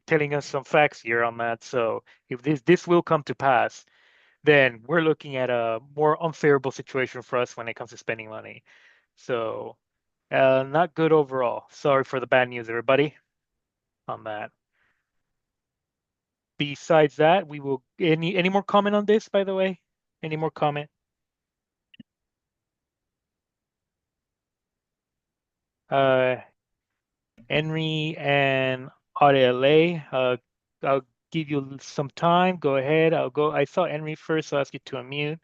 [SPEAKER 2] telling us some facts here on that. So if this will come to pass, then we're looking at a more unfavorable situation for us when it comes to spending money. So not good overall. Sorry for the bad news, everybody, on that. Besides that, we will any more comment on this, by the way? Any more comment? Henry and RLA, I'll give you some time. Go ahead. I saw Henry first, so I'll ask you to unmute.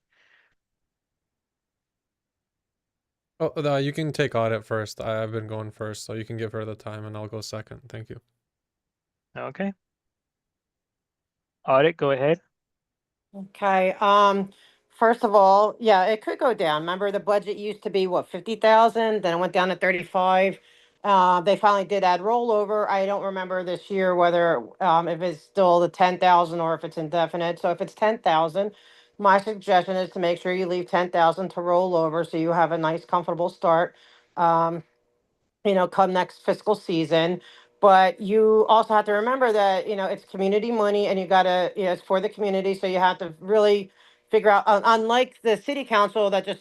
[SPEAKER 1] Oh, no, you can take audit first. I've been going first, so you can give her the time and I'll go second. Thank you.
[SPEAKER 2] Okay. Audit, go ahead.
[SPEAKER 5] Okay, first of all, yeah, it could go down. Remember, the budget used to be what, 50,000, then it went down to 35. They finally did add rollover. I don't remember this year whether, if it's still the 10,000 or if it's indefinite. So if it's 10,000, my suggestion is to make sure you leave 10,000 to roll over so you have a nice, comfortable start. Um, come next fiscal season. But you also have to remember that, it's community money and you gotta, it's for the community. So you have to really figure out, unlike the city council that just,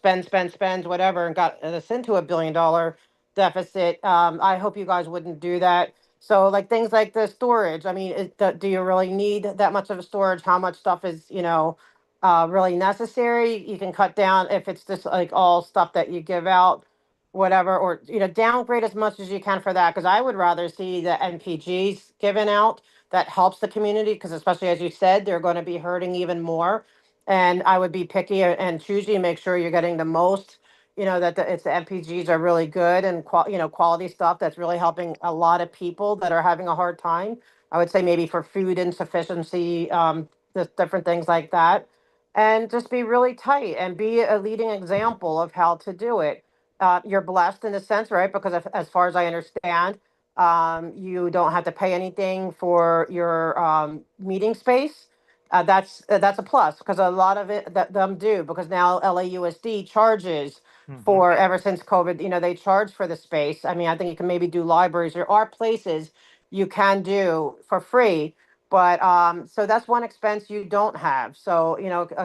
[SPEAKER 5] spends, whatever, and got us into $1 billion deficit. I hope you guys wouldn't do that. So like things like the storage, I mean, do you really need that much of a storage? How much stuff is, really necessary? You can cut down if it's just like all stuff that you give out, whatever, or downgrade as much as you can for that, because I would rather see the NPGs given out. That helps the community, because especially as you said, they're going to be hurting even more. And I would be picky and choosy and make sure you're getting the most, that the NPGs are really good and quality stuff that's really helping a lot of people that are having a hard time. I would say maybe for food insufficiency, just different things like that. And just be really tight and be a leading example of how to do it. You're blessed in a sense, right? Because as far as I understand, you don't have to pay anything for your meeting space. That's a plus, because a lot of it that them do, because now LAUSD charges for, ever since COVID, they charge for the space. I mean, I think you can maybe do libraries. There are places you can do for free, but so that's one expense you don't have. So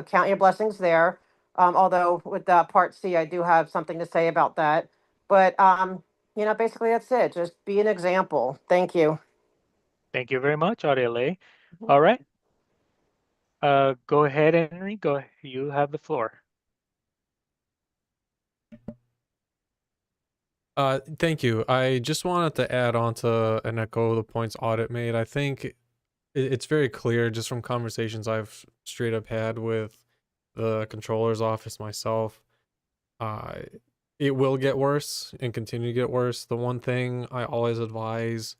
[SPEAKER 5] count your blessings there. Although with Part C, I do have something to say about that. But basically that's it. Just be an example. Thank you.
[SPEAKER 2] Thank you very much, RLA. All right. Go ahead, Henry. Go. You have the floor.
[SPEAKER 1] Thank you. I just wanted to add on to and echo the points audit made. I think it's very clear just from conversations I've straight up had with the controller's office myself. It will get worse and continue to get worse. The one thing I always advise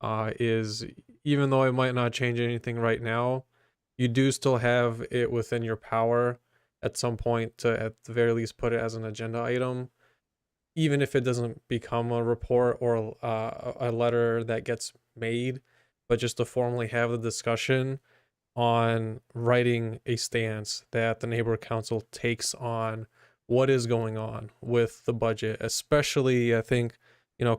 [SPEAKER 1] is, even though it might not change anything right now, you do still have it within your power at some point to at the very least put it as an agenda item, even if it doesn't become a report or a letter that gets made, but just to formally have the discussion on writing a stance that the neighborhood council takes on what is going on with the budget. Especially, I think,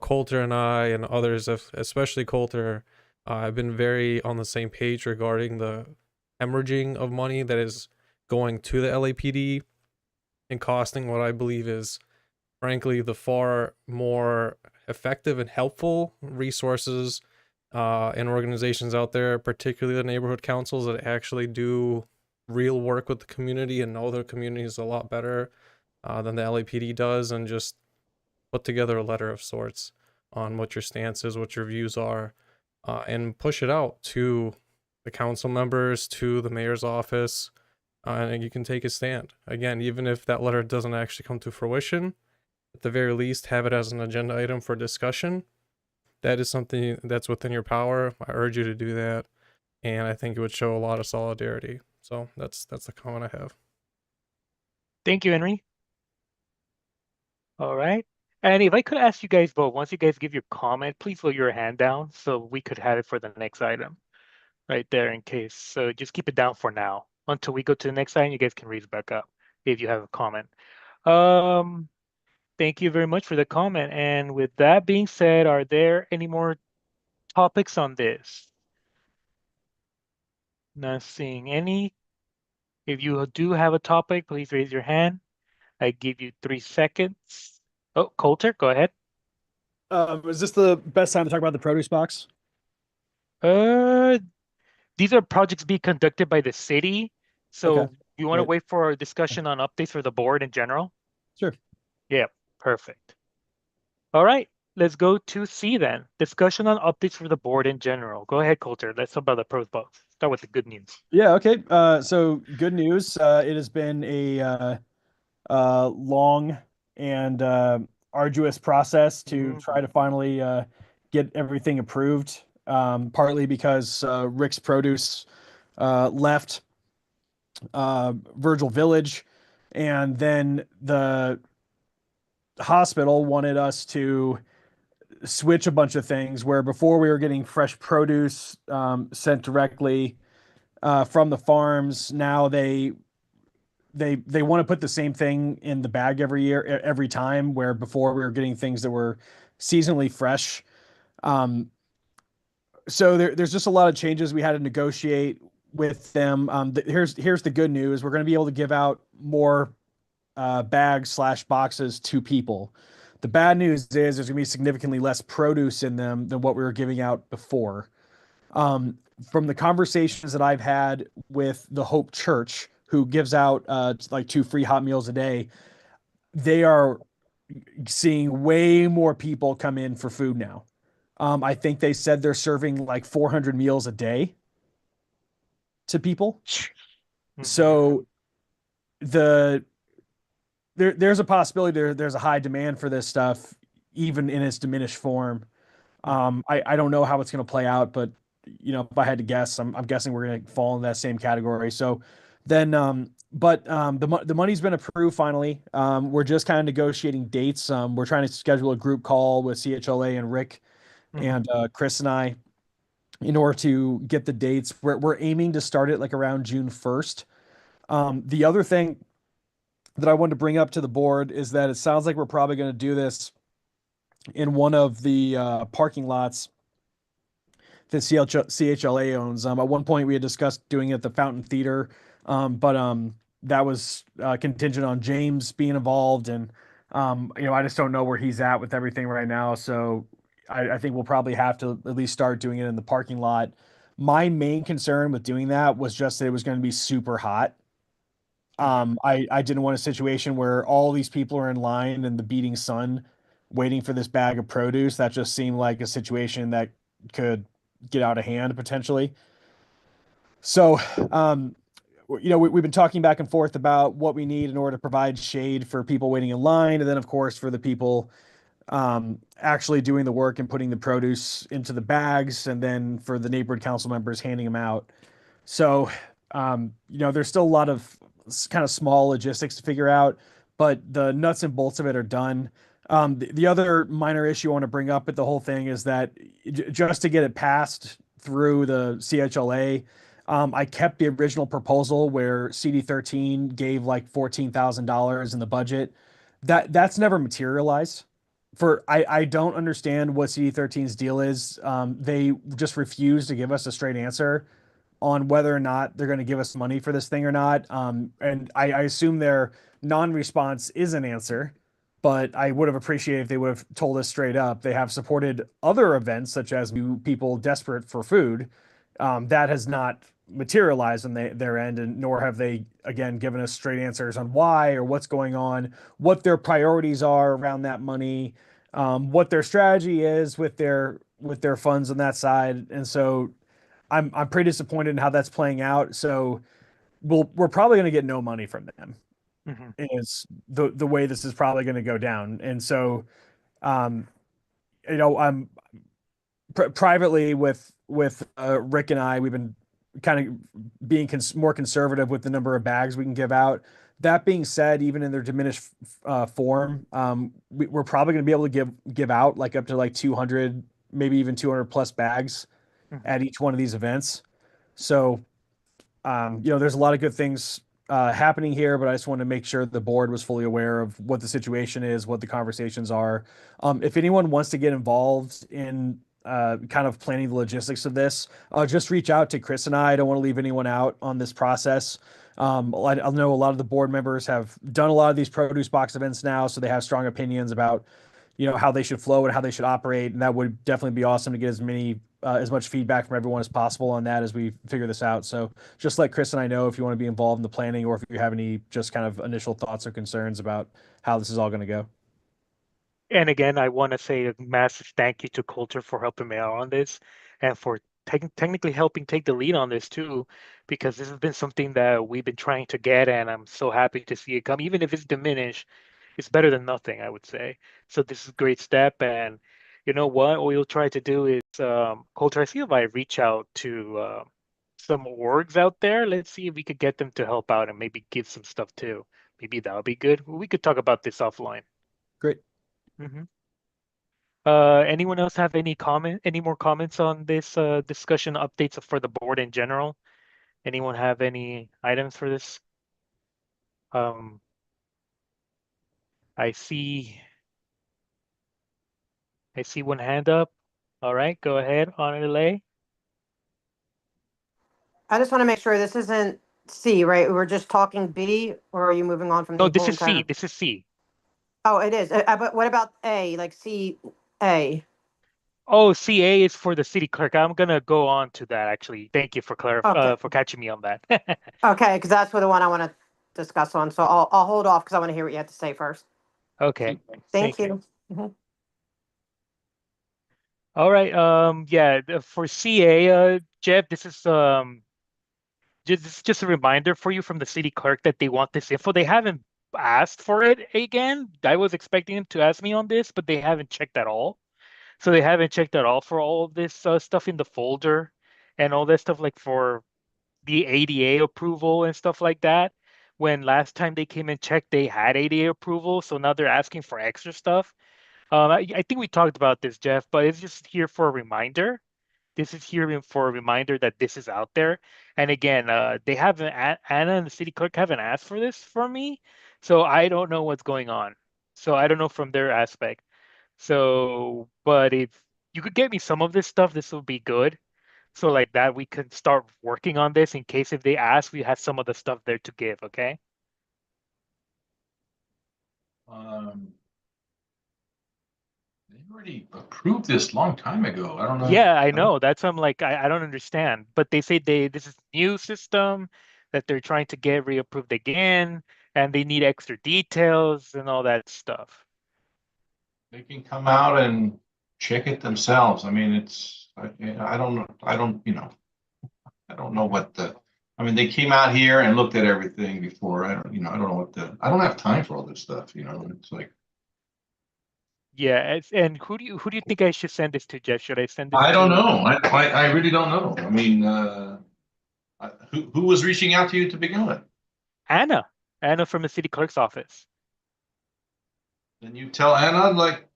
[SPEAKER 1] Coulter and I and others, especially Coulter, have been very on the same page regarding the hemorrhaging of money that is going to the LAPD and costing what I believe is, frankly, the far more effective and helpful resources and organizations out there, particularly the neighborhood councils that actually do real work with the community and know their communities a lot better than the LAPD does, and just put together a letter of sorts on what your stance is, what your views are, and push it out to the council members, to the mayor's office, and you can take a stand. Again, even if that letter doesn't actually come to fruition, at the very least, have it as an agenda item for discussion. That is something that's within your power. I urge you to do that. and I think it would show a lot of solidarity. So that's the comment I have.
[SPEAKER 2] Thank you, Henry. All right. And if I could ask you guys both, once you guys give your comment, please put your hand down so we could have it for the next item right there in case. So just keep it down for now. Until we go to the next item, you guys can raise it back up if you have a comment. Um, Thank you very much for the comment. And with that being said, are there any more topics on this? Not seeing any. If you do have a topic, please raise your hand. I give you 3 seconds. Oh, Coulter, go ahead.
[SPEAKER 3] Is this the best time to talk about the produce box?
[SPEAKER 2] These are projects being conducted by the city. So
[SPEAKER 3] Okay,
[SPEAKER 2] you want to
[SPEAKER 3] great.
[SPEAKER 2] wait for a discussion on updates for the board in general?
[SPEAKER 3] Sure.
[SPEAKER 2] Yeah, perfect. All right, let's go to C then. Discussion on updates for the board in general. Go ahead, Coulter. Let's talk about the pros box. Start with the good news.
[SPEAKER 3] Yeah, okay. So good news. It has been a long and arduous process to try to finally get everything approved. Partly because Rick's Produce left Virgil Village, and then the hospital wanted us to switch a bunch of things where before we were getting fresh produce sent directly from the farms. Now they want to put the same thing in the bag every year, every time, where before we were getting things that were seasonally fresh. So there's just a lot of changes we had to negotiate with them. Here's the good news: we're going to be able to give out more bags slash boxes to people. The bad news is there's going to be significantly less produce in them than what we were giving out before. From the conversations that I've had with the Hope Church, who gives out like 2 free hot meals a day, they are seeing way more people come in for food now. I think they said they're serving like 400 meals a day to people. So there's a possibility there's a high demand for this stuff, even in its diminished form. I don't know how it's going to play out, but if I had to guess, I'm guessing we're going to fall in that same category. So then, the money's been approved finally. We're just kind of negotiating dates. We're trying to schedule a group call with CHLA and Rick and Chris and I in order to get the dates. We're aiming to start it like around June 1st. The other thing that I wanted to bring up to the board is that it sounds like we're probably going to do this in one of the parking lots that CHLA owns. At one point, we had discussed doing it at the Fountain Theater, but that was contingent on James being involved, and I just don't know where he's at with everything right now. So I think we'll probably have to at least start doing it in the parking lot. My main concern with doing that was just that it was going to be super hot. I didn't want a situation where all these people are in line in the beating sun waiting for this bag of produce. That just seemed like a situation that could get out of hand potentially. So, we've been talking back and forth about what we need in order to provide shade for people waiting in line. And then, of course, for the people actually doing the work and putting the produce into the bags. And then for the neighborhood council members handing them out. So, there's still a lot of kind of small logistics to figure out, but the nuts and bolts of it are done. The other minor issue I want to bring up with the whole thing is that just to get it passed through the CHLA, I kept the original proposal where CD13 gave like $14,000 in the budget. That's never materialized. I don't understand what CD13's deal is. They just refuse to give us a straight answer on whether or not they're going to give us money for this thing or not. And I assume their non-response is an answer, but I would have appreciated if they would have told us straight up. They have supported other events, such as people desperate for food. That has not materialized on their end, and nor have they, again, given us straight answers on why or what's going on, what their priorities are around that money, what their strategy is with their funds on that side. And so I'm pretty disappointed in how that's playing out. So we're probably going to get no money from them. Is the way this is probably going to go down. And so, I'm privately with Rick and I, we've been kind of being more conservative with the number of bags we can give out. That being said, even in their diminished form, we're probably going to be able to give out like up to like 200, maybe even 200 plus bags at each one of these events. So, there's a lot of good things happening here, but I just want to make sure the board was fully aware of what the situation is, what the conversations are. If anyone wants to get involved in kind of planning the logistics of this, just reach out to Chris and I. I don't want to leave anyone out on this process. I know a lot of the board members have done a lot of these produce box events now, so they have strong opinions about how they should flow and how they should operate, and that would definitely be awesome to get as much feedback from everyone as possible on that as we figure this out. So just let Chris and I know if you want to be involved in the planning, or if you have any just kind of initial thoughts or concerns about how this is all going to go.
[SPEAKER 2] And again, I want to say a massive thank you to Coulter for helping me out on this, and for technically helping take the lead on this too, because this has been something that we've been trying to get, and I'm so happy to see it come. Even if it's diminished, it's better than nothing, I would say. So this is a great step, and you know what we'll try to do is, Coulter, I see if I reach out to some orgs out there. Let's see if we could get them to help out and maybe give some stuff too. Maybe that would be good. We could talk about this offline.
[SPEAKER 3] Great.
[SPEAKER 2] Mm-hmm. Anyone else have any more comments on this discussion updates for the board in general? Anyone have any items for this? Um, I see one hand up. All right, go ahead, Honorable.
[SPEAKER 5] I just want to make sure this isn't C, right? We were just talking B, or are you moving on from
[SPEAKER 2] No,
[SPEAKER 5] the
[SPEAKER 2] this
[SPEAKER 5] whole
[SPEAKER 2] is C.
[SPEAKER 5] entire?
[SPEAKER 2] This is C.
[SPEAKER 5] Oh, it is. But what about A, like CA?
[SPEAKER 2] Oh, CA is for the city clerk. I'm gonna go on to that actually. Thank you for
[SPEAKER 5] Okay.
[SPEAKER 2] for catching me on that.
[SPEAKER 5] Okay, because that's the one I want to discuss on. So I'll hold off because I want to hear what you have to say first.
[SPEAKER 2] Okay.
[SPEAKER 5] Thank you. Mhm.
[SPEAKER 2] All right. Yeah, for CA, Jeff, this is just a reminder for you from the city clerk that they want this info. They haven't asked for it again. I was expecting them to ask me on this, but they haven't checked at all. So they haven't checked at all for all of this stuff in the folder and all that stuff, like for the ADA approval and stuff like that. When last time they came and checked, they had ADA approval, so now they're asking for extra stuff. I think we talked about this, Jeff, but it's just here for a reminder. This is here for a reminder that this is out there. And again, they haven't, Anna and the city clerk haven't asked for this from me, so I don't know what's going on. So I don't know from their aspect. So, but if you could get me some of this stuff, this would be good. So like that, we could start working on this in case if they ask, we have some of the stuff there to give. Okay.
[SPEAKER 7] They already approved this long time ago. I don't know.
[SPEAKER 2] Yeah, I know. That's I'm like, I don't understand. But they say this is new system that they're trying to get reapproved again, and they need extra details and all that stuff.
[SPEAKER 7] They can come out and check it themselves. I mean, I don't know. I don't know what I mean, they came out here and looked at everything before. I don't know I don't have time for all this stuff, it's like.
[SPEAKER 2] Yeah, and who do you think I should send this to, Jeff? Should I send this
[SPEAKER 7] I don't
[SPEAKER 2] to
[SPEAKER 7] know. I really don't know. I mean, who was reaching out to you to begin with?
[SPEAKER 2] Anna? Anna from the city clerk's office.
[SPEAKER 7] Then you tell Anna, like,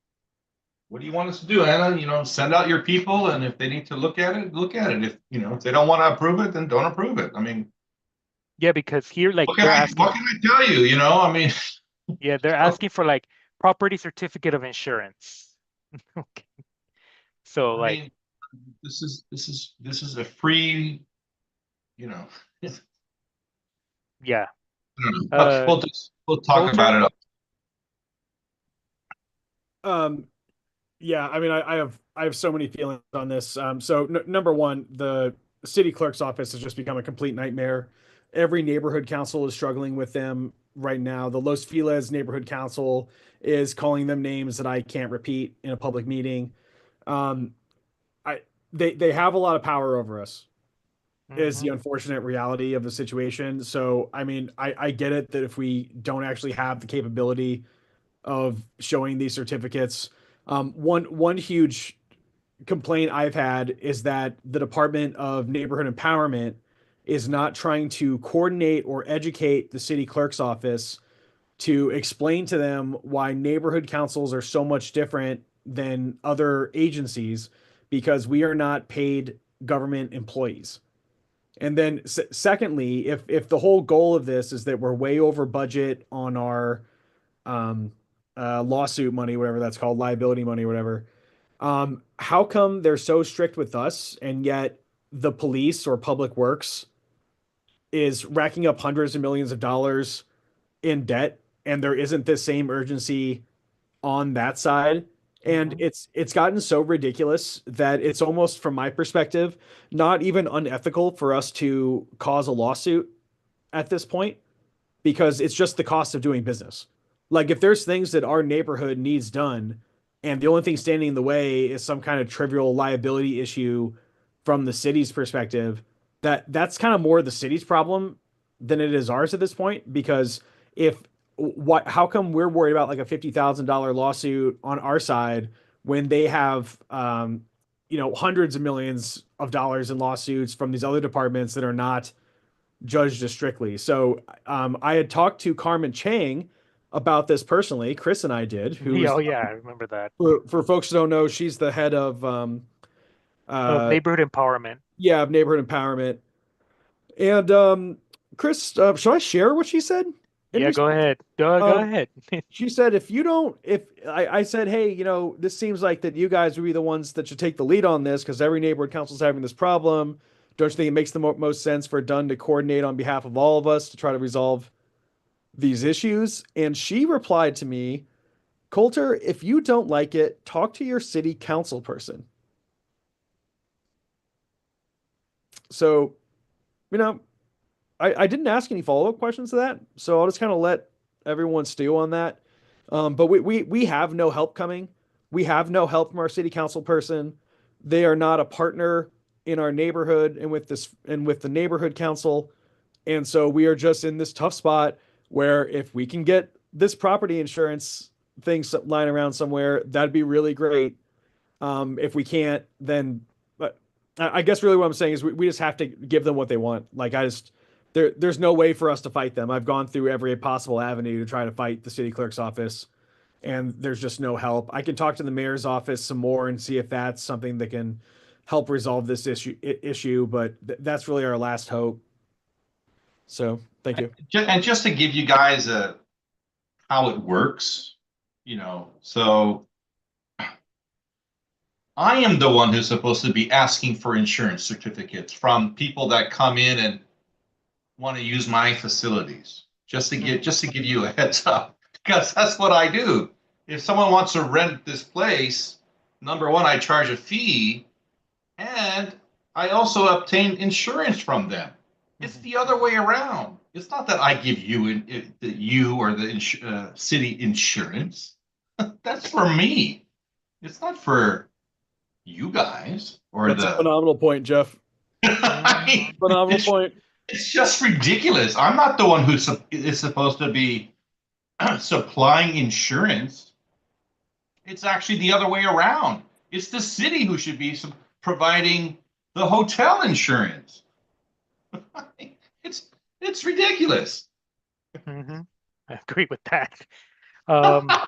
[SPEAKER 7] what do you want us to do, Anna? Send out your people, and if they need to look at it, look at it. If they don't want to approve it, then don't approve it. I mean,
[SPEAKER 2] Yeah, because here, like,
[SPEAKER 7] what
[SPEAKER 2] they're
[SPEAKER 7] can
[SPEAKER 2] asking.
[SPEAKER 7] I tell you? I mean,
[SPEAKER 2] Yeah, they're asking for like property certificate of insurance. Okay. So
[SPEAKER 7] I
[SPEAKER 2] like,
[SPEAKER 7] mean, this is a free, I
[SPEAKER 2] yeah.
[SPEAKER 7] don't know. We'll talk
[SPEAKER 2] Coulter?
[SPEAKER 7] about it.
[SPEAKER 3] Yeah, I mean, I have so many feelings on this. So number one, the city clerk's office has just become a complete nightmare. Every neighborhood council is struggling with them right now. The Los Feliz neighborhood council is calling them names that I can't repeat in a public meeting. Um, I they have a lot of power over us, is the unfortunate reality of the situation. So I mean, I get it that if we don't actually have the capability of showing these certificates. One huge complaint I've had is that the Department of Neighborhood Empowerment is not trying to coordinate or educate the city clerk's office to explain to them why neighborhood councils are so much different than other agencies because we are not paid government employees. And then secondly, if the whole goal of this is that we're way over budget on our um, lawsuit money, whatever that's called, liability money, whatever, how come they're so strict with us and yet the police or public works is racking up hundreds of millions of dollars in debt and there isn't the same urgency on that side? And it's gotten so ridiculous that it's almost, from my perspective, not even unethical for us to cause a lawsuit at this point because it's just the cost of doing business. Like if there's things that our neighborhood needs done and the only thing standing in the way is some kind of trivial liability issue from the city's perspective, that's kind of more the city's problem than it is ours at this point. Because if what how come we're worried about like a $50,000 lawsuit on our side when they have hundreds of millions of dollars in lawsuits from these other departments that are not judged as strictly. So I had talked to Carmen Chang about this personally. Chris and I did. Who's
[SPEAKER 2] Oh yeah, I remember that.
[SPEAKER 3] For folks who don't know, she's the head of
[SPEAKER 2] Neighborhood empowerment.
[SPEAKER 3] yeah, of neighborhood empowerment. And Chris, should I share what she said?
[SPEAKER 2] Yeah, go ahead. Go ahead.
[SPEAKER 3] She said, I said, hey, this seems like that you guys would be the ones that should take the lead on this because every neighborhood council is having this problem. Don't you think it makes the most sense for Dunn to coordinate on behalf of all of us to try to resolve these issues? And she replied to me, Coulter, if you don't like it, talk to your city council person. So, I didn't ask any follow-up questions to that, so I'll just kind of let everyone stew on that. But we have no help coming. We have no help from our city council person. They are not a partner in our neighborhood and with the neighborhood council. And so we are just in this tough spot where if we can get this property insurance thing lying around somewhere, that'd be really great. If we can't, then but I guess really what I'm saying is we just have to give them what they want. Like there's no way for us to fight them. I've gone through every possible avenue to try to fight the city clerk's office, and there's just no help. I can talk to the mayor's office some more and see if that's something that can help resolve this issue, but that's really our last hope. So thank you.
[SPEAKER 7] And just to give you guys how it works, so I am the one who's supposed to be asking for insurance certificates from people that come in and want to use my facilities. Just to give you a heads up, because that's what I do. If someone wants to rent this place, number one, I charge a fee, and I also obtain insurance from them. It's the other way around. It's not that I give you or the city insurance. That's for me. It's not for you guys or
[SPEAKER 3] That's a phenomenal point, Jeff. Phenomenal point.
[SPEAKER 7] It's just ridiculous. I'm not the one who is supposed to be supplying insurance. It's actually the other way around. It's the city who should be providing the hotel insurance. It's ridiculous.
[SPEAKER 2] I agree with that.
[SPEAKER 7] Number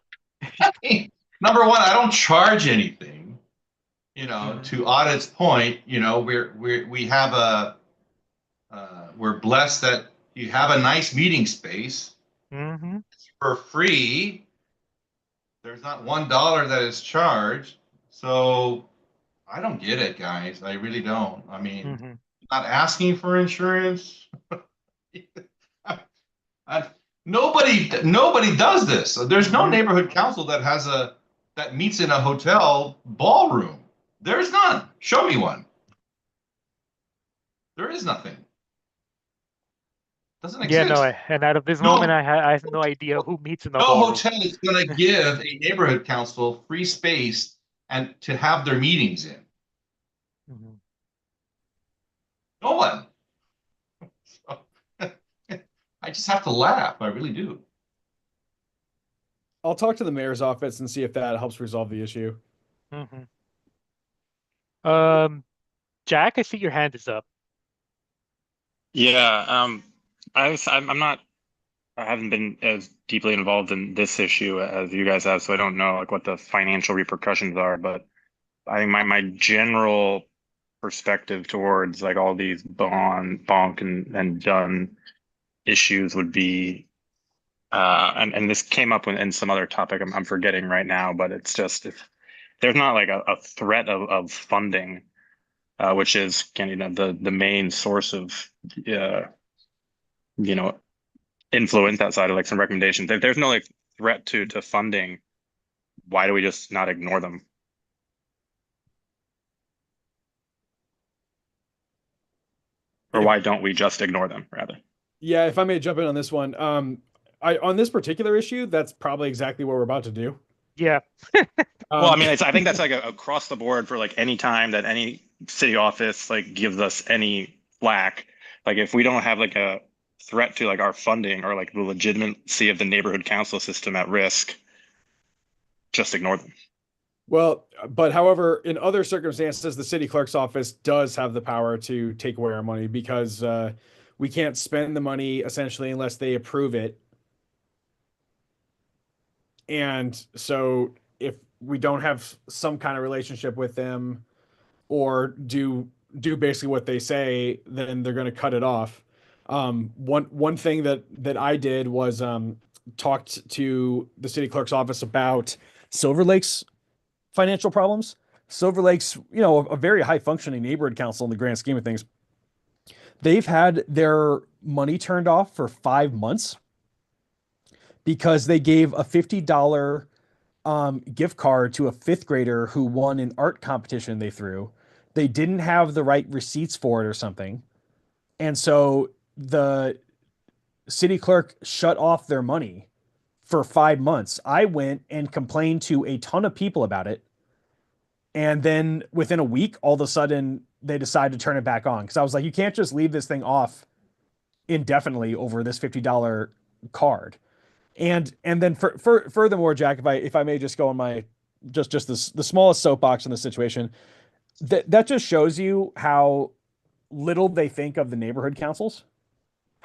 [SPEAKER 7] one, I don't charge anything. To Audit's point, we have we're blessed that you have a nice meeting space. It's for free. There's not $1 that is charged. So I don't get it, guys. I really don't. I mean, not asking for insurance. Nobody does this. There's no neighborhood council that meets in a hotel ballroom. There's none. Show me one. There is nothing. Doesn't exist.
[SPEAKER 2] Yeah, no, and at this moment, I have no idea who meets in the ballroom.
[SPEAKER 7] No hotel is going to give a neighborhood council free space and to have their meetings in. No one. So, I just have to laugh. I really do.
[SPEAKER 3] I'll talk to the mayor's office and see if that helps resolve the issue.
[SPEAKER 2] Jack, I see your hand is up.
[SPEAKER 6] Yeah, I'm not, I haven't been as deeply involved in this issue as you guys have, so I don't know like what the financial repercussions are. But I think my general perspective towards like all these bonk and done issues would be, and this came up in some other topic I'm forgetting right now, but it's just if there's not like a threat of funding, which is the main source of you know influence outside of like some recommendations. If there's no like threat to funding, why do we just not ignore them? Or
[SPEAKER 3] If,
[SPEAKER 6] why don't we just ignore them rather?
[SPEAKER 3] yeah, if I may jump in on this one, on this particular issue, that's probably exactly what we're about to do.
[SPEAKER 2] Yeah.
[SPEAKER 6] Well, I
[SPEAKER 3] Um,
[SPEAKER 6] mean, I think that's like across the board for like any time that any city office like gives us any flack. Like if we don't have like a threat to like our funding or like the legitimacy of the neighborhood council system at risk, just ignore them.
[SPEAKER 3] well, but however, in other circumstances, the city clerk's office does have the power to take away our money because we can't spend the money essentially unless they approve it. And so if we don't have some kind of relationship with them or do basically what they say, then they're going to cut it off. One thing that I did was talked to the city clerk's office about Silver Lake's financial problems. Silver Lake's, a very high functioning neighborhood council in the grand scheme of things. They've had their money turned off for 5 months because they gave a $50 gift card to a fifth grader who won an art competition they threw. They didn't have the right receipts for it or something. And so the city clerk shut off their money for 5 months. I went and complained to a ton of people about it. And then within a week, all of a sudden, they decided to turn it back on. Because I was like, you can't just leave this thing off indefinitely over this $50 card. And then furthermore, Jack, if I may just go on my just the smallest soapbox in the situation, that just shows you how little they think of the neighborhood councils.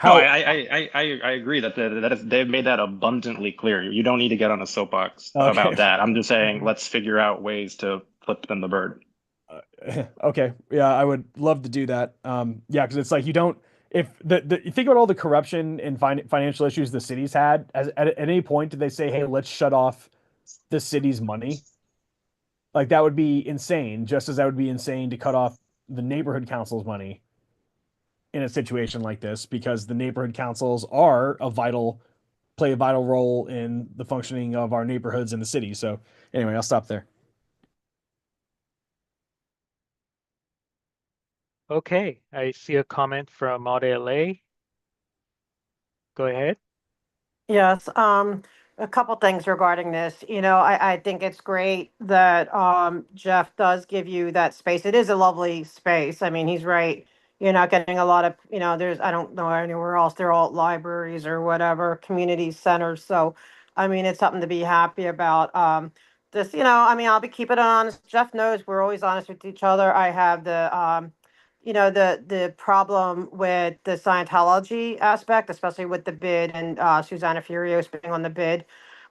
[SPEAKER 6] No,
[SPEAKER 3] How
[SPEAKER 6] I agree they've made that abundantly clear. You don't need to get on a soapbox
[SPEAKER 3] okay.
[SPEAKER 6] about that. I'm just saying let's figure out ways to flip them the bird.
[SPEAKER 3] Okay, yeah, I would love to do that. Yeah, because it's like you don't if you think about all the corruption and financial issues the city's had. At any point did they say, "Hey, let's shut off the city's money"? Like that would be insane. Just as that would be insane to cut off the neighborhood council's money in a situation like this, because the neighborhood councils are play a vital role in the functioning of our neighborhoods in the city. So anyway, I'll stop there.
[SPEAKER 2] Okay. I see a comment from Aude LA. Go ahead.
[SPEAKER 5] Yes, a couple things regarding this. I think it's great that Jeff does give you that space. It is a lovely space. I mean, he's right. You're not getting a lot of, I don't know anywhere else. They're all libraries or whatever, community centers. So, I mean, it's something to be happy about. This, I mean, I'll be keeping it honest. Jeff knows we're always honest with each other. I have the problem with the Scientology aspect, especially with the bid and Susanna Furios being on the bid.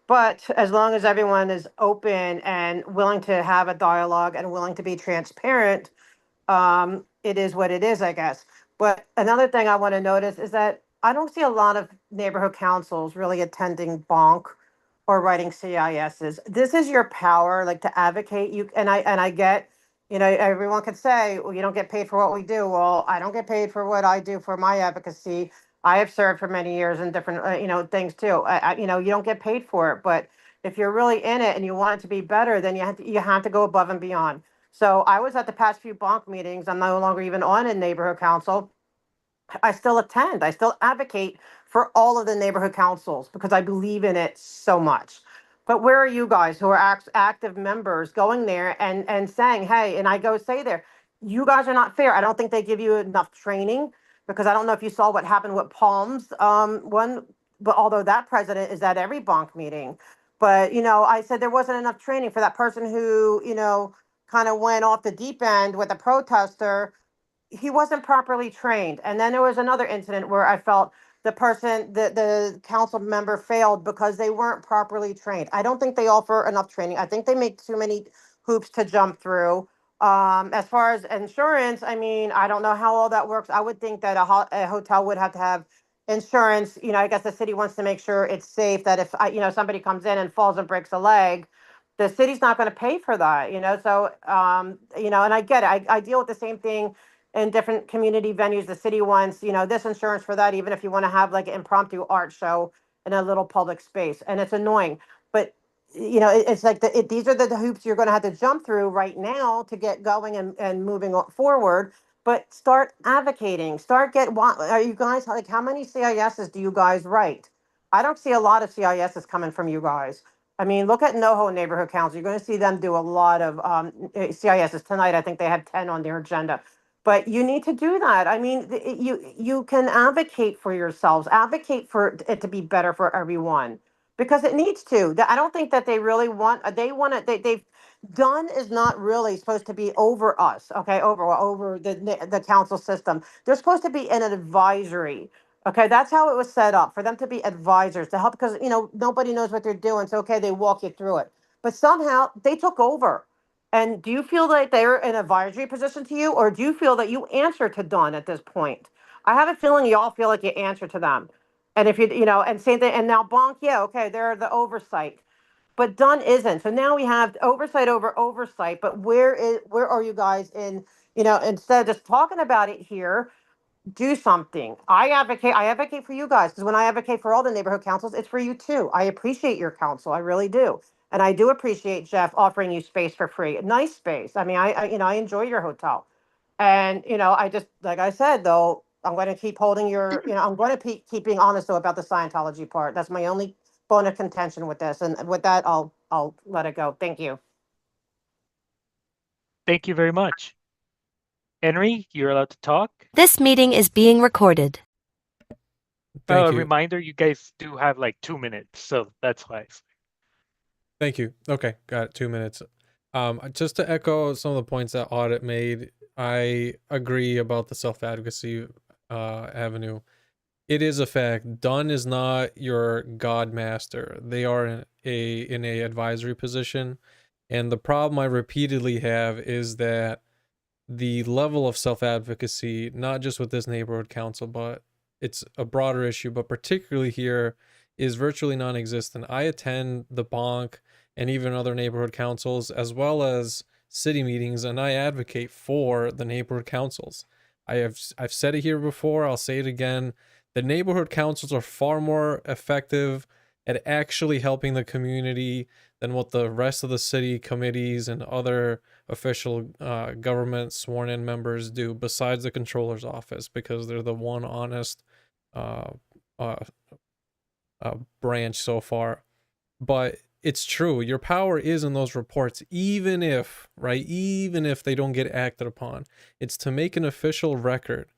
[SPEAKER 5] But as long as everyone is open and willing to have a dialogue and willing to be transparent, it is what it is, I guess. But another thing I want to notice is that I don't see a lot of neighborhood councils really attending bonk or writing CISs. This is your power, like to advocate. And I get, everyone could say, well, you don't get paid for what we do. Well, I don't get paid for what I do for my advocacy. I have served for many years in different, things too. You don't get paid for it, but if you're really in it and you want it to be better, then you have to go above and beyond. So I was at the past few bonk meetings. I'm no longer even on a neighborhood council. I still attend. I still advocate for all of the neighborhood councils because I believe in it so much. But where are you guys who are active members going there and saying, hey, and I go say there, you guys are not fair. I don't think they give you enough training because I don't know if you saw what happened with Palms one, but although that president is at every bonk meeting. But, I said there wasn't enough training for that person who, kind of went off the deep end with a protester he wasn't properly trained. And then there was another incident where I felt the council member failed because they weren't properly trained. I don't think they offer enough training. I think they make too many hoops to jump through. As far as insurance, I mean, I don't know how all that works. I would think that a hotel would have to have insurance. You know, I guess the city wants to make sure it's safe, that if somebody comes in and falls and breaks a leg, the city's not going to pay for that, so and I get it. I deal with the same thing in different community venues. The city wants, this insurance for that, even if you want to have like an impromptu art show in a little public space, and it's annoying. But it's like these are the hoops you're going to have to jump through right now to get going and moving forward. But start advocating. Are you guys, like, how many CISs do you guys write? I don't see a lot of CISs coming from you guys. I mean, look at NoHo Neighborhood Council. You're going to see them do a lot of CISs tonight. I think they had 10 on their agenda. But you need to do that. I mean, you can advocate for yourselves, advocate for it to be better for everyone, because it needs to. I don't think that they really they want to, they've done is not really supposed to be over us, okay, over the council system. They're supposed to be an advisory. Okay, that's how it was set up, for them to be advisors to help, because nobody knows what they're doing. So okay, they walk you through it, but somehow they took over. And do you feel like they're in an advisory position to you, or do you feel that you answer to Dawn at this point? I have a feeling you all feel like you answer to them. And if and same thing, and now Bonk, yeah, okay, they're the oversight, but Dunn isn't. So now we have oversight over oversight. But where are you guys in? Instead of just talking about it here, do something. I advocate for you guys, because when I advocate for all the neighborhood councils, it's for you too. I appreciate your council. I really do. And I do appreciate Jeff offering you space for free. Nice space. I mean, I enjoy your hotel. And, I just, like I said, though, I'm going to keep holding I'm going to keep being honest, though, about the Scientology part. That's my only bone of contention with this. And with that, I'll let it go. Thank you.
[SPEAKER 2] Thank you very much. Henry, you're allowed to talk.
[SPEAKER 4] This meeting is being recorded.
[SPEAKER 1] Thank you.
[SPEAKER 2] Reminder, you guys do have like 2 minutes, so that's why.
[SPEAKER 1] Thank you. Okay, got it. 2 minutes. Just to echo some of the points that Audit made, I agree about the self-advocacy avenue. It is a fact. Dunn is not your god master. They are in a advisory position, and the problem I repeatedly have is that the level of self-advocacy, not just with this neighborhood council, but it's a broader issue, but particularly here, is virtually non-existent. I attend the Bonk and even other neighborhood councils, as well as city meetings, and I advocate for the neighborhood councils. I've said it here before, I'll say it again. The neighborhood councils are far more effective at actually helping the community than what the rest of the city committees and other official government sworn-in members do, besides the controller's office, because they're the one honest branch so far. But it's true, your power is in those reports, even if they don't get acted upon. It's to make an official record,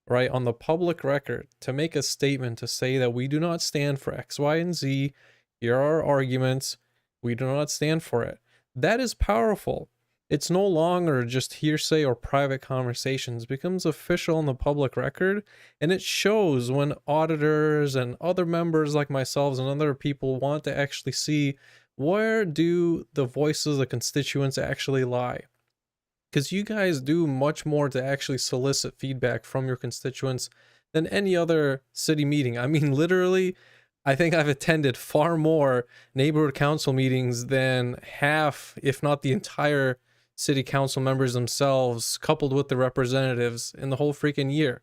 [SPEAKER 1] right, on the public record, to make a statement to say that we do not stand for X, Y, and Z. Here are our arguments. We do not stand for it. That is powerful. It's no longer just hearsay or private conversations. It becomes official on the public record, and it shows when auditors and other members like myself and other people want to actually see, where do the voices of the constituents actually lie? Because you guys do much more to actually solicit feedback from your constituents than any other city meeting. I mean, literally, I think I've attended far more neighborhood council meetings than half, if not the entire city council members themselves, coupled with the representatives, in the whole freaking year.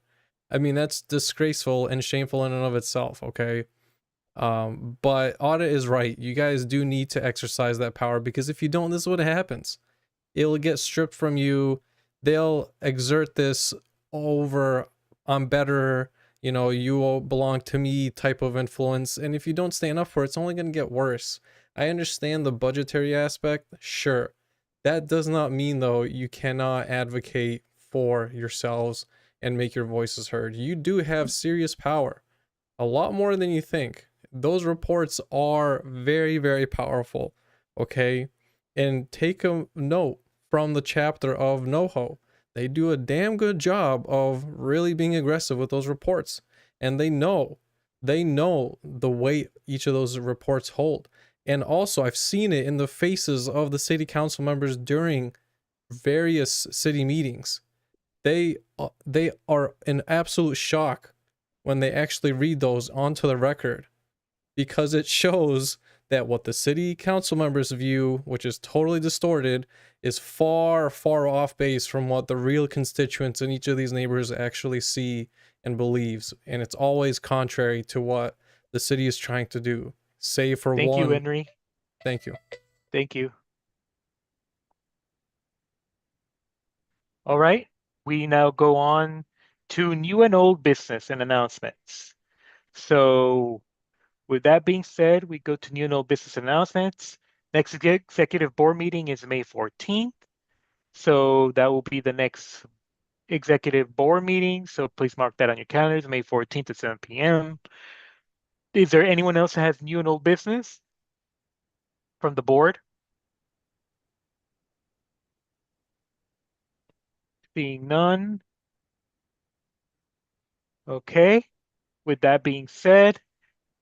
[SPEAKER 1] I mean, that's disgraceful and shameful in and of itself, okay? But Audit is right. You guys do need to exercise that power, because if you don't, this is what happens. It'll get stripped from you. They'll exert this over, I'm better, you all belong to me type of influence. And if you don't stand up for it, it's only going to get worse. I understand the budgetary aspect, sure. That does not mean, though, you cannot advocate for yourselves and make your voices heard. You do have serious power, a lot more than you think. Those reports are very, very powerful, okay? And take a note from the chapter of NoHo. They do a damn good job of really being aggressive with those reports. And they know the weight each of those reports hold. And also, I've seen it in the faces of the city council members during various city meetings. They are in absolute shock when they actually read those onto the record, because it shows that what the city council members view, which is totally distorted, is far, far off base from what the real constituents in each of these neighborhoods actually see and believes. And it's always contrary to what the city is trying to do. Save for
[SPEAKER 2] Thank
[SPEAKER 1] one.
[SPEAKER 2] you, Henry.
[SPEAKER 1] Thank you.
[SPEAKER 2] Thank you. All right. We now go on to new and old business and announcements. So with that being said, we go to new and old business announcements. Next executive board meeting is May 14th. So that will be the next executive board meeting. So please mark that on your calendars, May 14th at 7 p.m. Is there anyone else that has new and old business from the board? Seeing none. Okay. With that being said,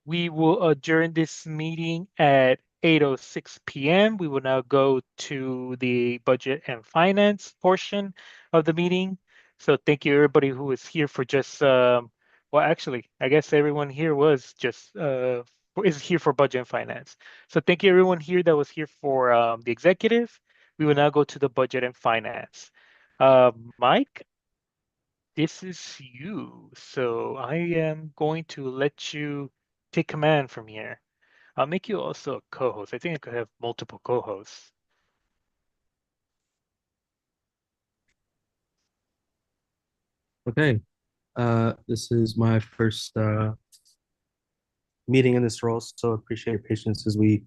[SPEAKER 2] we will adjourn this meeting at 8:06 p.m. We will now go to the budget and finance portion of the meeting. So thank you everybody who is here for just well, actually, I guess everyone here was just is here for budget and finance. So thank you everyone here that was here for the executive. We will now go to the budget and finance. Mike, this is you. So I am going to let you take command from here. I'll make you also a co-host. I think I could have multiple co-hosts.
[SPEAKER 9] Okay. This is my first meeting in this role, so appreciate your patience as we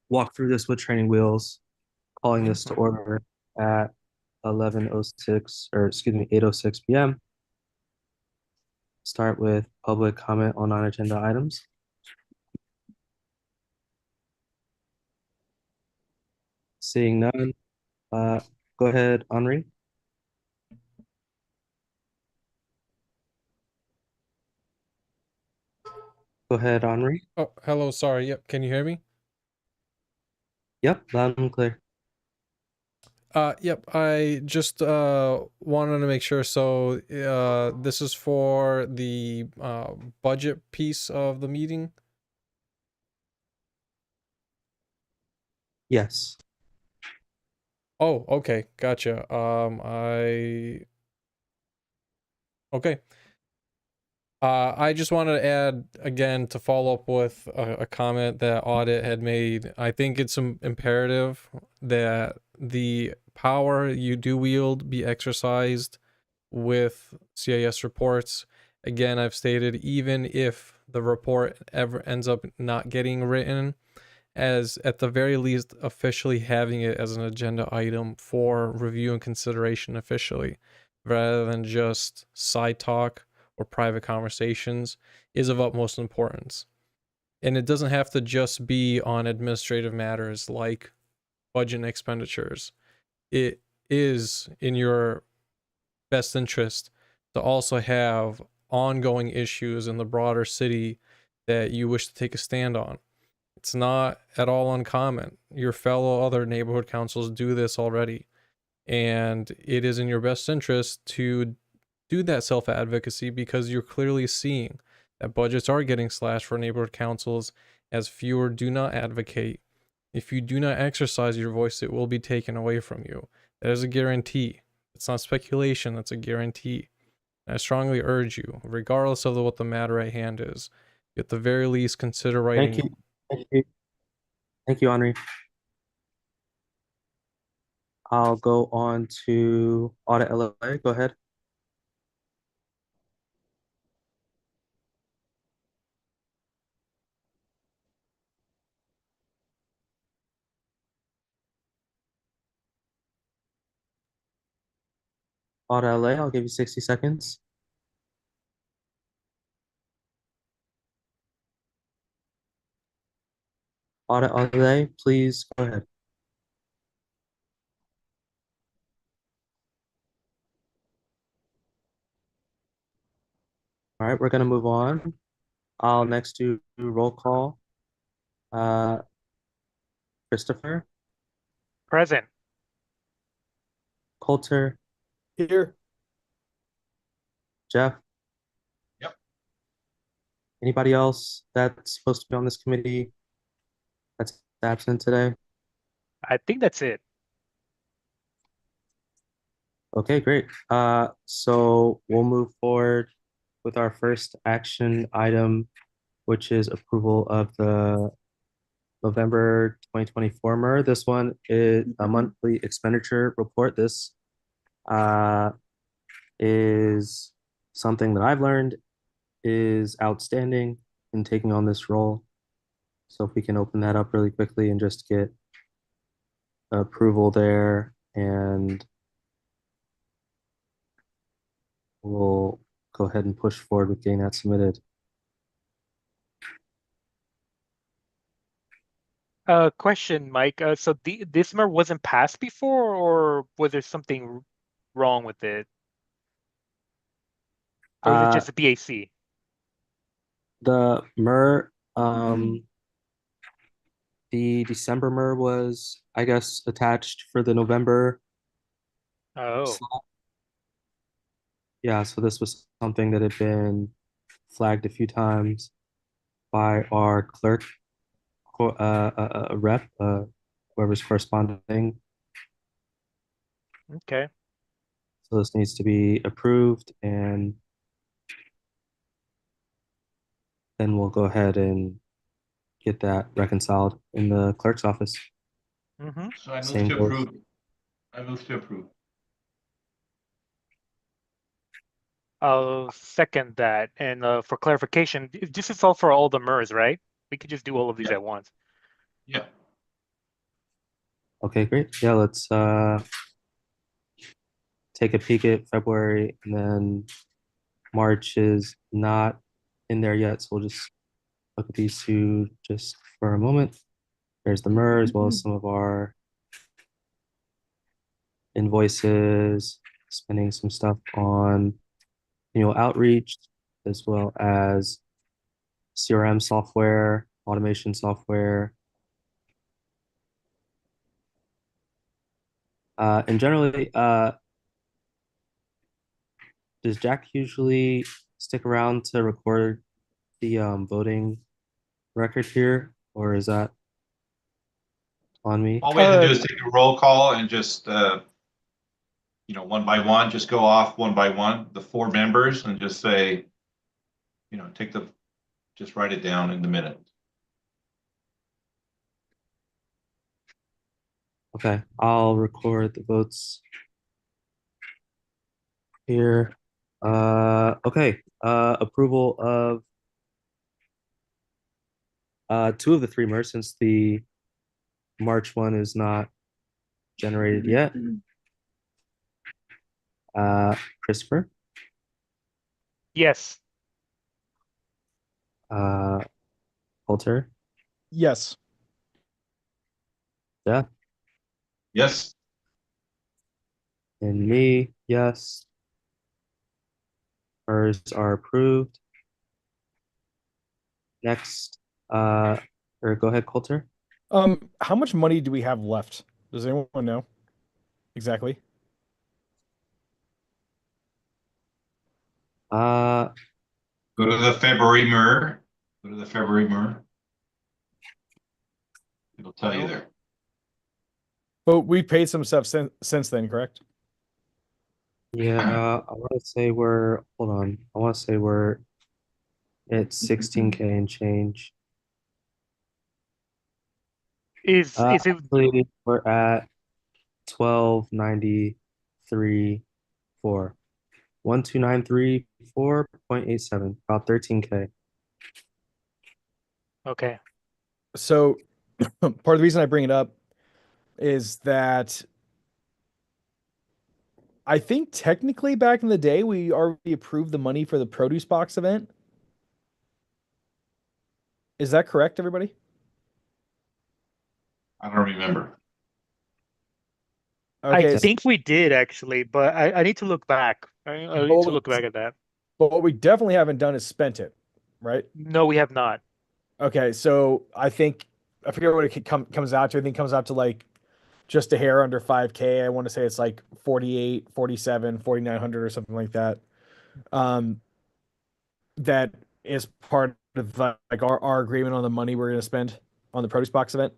[SPEAKER 9] walk through this with training wheels, calling this to order at 11:06, or excuse me, 8:06 p.m. Start with public comment on non-agenda items. Seeing none, go ahead, Henri. Go ahead, Henri.
[SPEAKER 1] Oh, hello. Sorry. Yep. Can you hear me?
[SPEAKER 9] Yep, loud and clear.
[SPEAKER 1] Yep. I just wanted to make sure. So, this is for the budget piece of the meeting.
[SPEAKER 9] Yes.
[SPEAKER 1] Oh, okay. Gotcha. Okay. I just wanted to add again to follow up with a comment that Audit had made. I think it's imperative that the power you do wield be exercised with CIS reports. Again, I've stated, even if the report ever ends up not getting written, as at the very least officially having it as an agenda item for review and consideration officially, rather than just side talk or private conversations, is of utmost importance. And it doesn't have to just be on administrative matters like budget and expenditures. It is in your best interest to also have ongoing issues in the broader city that you wish to take a stand on. It's not at all uncommon. Your fellow other neighborhood councils do this already. And it is in your best interest to do that self-advocacy, because you're clearly seeing that budgets are getting slashed for neighborhood councils as fewer do not advocate. If you do not exercise your voice, it will be taken away from you. That is a guarantee. It's not speculation, that's a guarantee. And I strongly urge you, regardless of what the matter at hand is, at the very least consider writing.
[SPEAKER 9] Thank you. Thank you. Thank you, Henri. I'll go on to Audit LA. Go ahead. Audit LA, I'll give you 60 seconds. Audit LA, please go ahead. All right, we're gonna move on. I'll next do roll call. Christopher,
[SPEAKER 2] Present.
[SPEAKER 9] Coulter,
[SPEAKER 3] Here.
[SPEAKER 9] Jeff.
[SPEAKER 7] Yep.
[SPEAKER 9] Anybody else that's supposed to be on this committee that's absent today?
[SPEAKER 2] I think that's it.
[SPEAKER 9] Okay, great. So we'll move forward with our first action item, which is approval of the November 2024 MER. This one is a monthly expenditure report. This is something that I've learned is outstanding in taking on this role. So if we can open that up really quickly and just get approval there, and we'll go ahead and push forward with getting that submitted.
[SPEAKER 2] Question, Mike. So this MER wasn't passed before, or was there something wrong with it? Or is it just a BAC?
[SPEAKER 9] The MER, the December MER was, I guess, attached for the November.
[SPEAKER 2] Oh,
[SPEAKER 9] Yeah, so this was something that had been flagged a few times by our clerk, rep, whoever's corresponding.
[SPEAKER 2] okay.
[SPEAKER 9] So this needs to be approved, and then we'll go ahead and get that reconciled in the clerk's office.
[SPEAKER 2] Mm-hmm.
[SPEAKER 7] So I move
[SPEAKER 9] Same
[SPEAKER 7] to
[SPEAKER 9] goes.
[SPEAKER 7] approve. I move to approve.
[SPEAKER 2] I'll second that. And for clarification, this is all for all the MERS, right? We could just do all of these
[SPEAKER 7] Yeah.
[SPEAKER 2] at once.
[SPEAKER 7] Yeah.
[SPEAKER 9] Okay, great. Yeah, let's take a peek at February, and then March is not in there yet, so we'll just look at these two just for a moment. There's the MER as well as some of our invoices, spending some stuff on annual outreach, as well as CRM software, automation software. And generally, does Jack usually stick around to record the voting record here, or is that on me?
[SPEAKER 7] All we have to do is take a roll call and just, one by one, just go off one by one, the 4 members, and just say, just write it down in the minute.
[SPEAKER 9] Okay, I'll record the votes here. Okay, approval of 2 of the 3 MERs, since the March one is not generated yet. Christopher,
[SPEAKER 2] Yes.
[SPEAKER 9] Coulter,
[SPEAKER 3] Yes.
[SPEAKER 9] Jeff,
[SPEAKER 7] Yes.
[SPEAKER 9] and me, yes. MERs are approved. Next, or go ahead, Coulter.
[SPEAKER 3] How much money do we have left? Does anyone know exactly?
[SPEAKER 9] Uh,
[SPEAKER 7] Go to the February MER. Go to the February MER. It'll tell you there.
[SPEAKER 3] But we paid some stuff since then, correct?
[SPEAKER 9] yeah, I want to say we're, hold on. I want to say we're at 16K and change.
[SPEAKER 2] Is it
[SPEAKER 9] Actually, we're at 1293.4. 12934.87, about 13K.
[SPEAKER 2] okay?
[SPEAKER 3] So part of the reason I bring it up is that I think technically back in the day we already approved the money for the produce box event. Is that correct, everybody?
[SPEAKER 7] I don't remember.
[SPEAKER 3] Okay,
[SPEAKER 2] I think we did actually, but I need to look back. I need to look back at that.
[SPEAKER 3] But what we definitely haven't done is spent it, right?
[SPEAKER 2] No, we have not.
[SPEAKER 3] Okay, so I forget what it comes out to. I think it comes out to like just a hair under 5K. I want to say it's like 48, 47, 4,900 or something like that. Um, that is part of like our agreement on the money we're going to spend on the produce box event.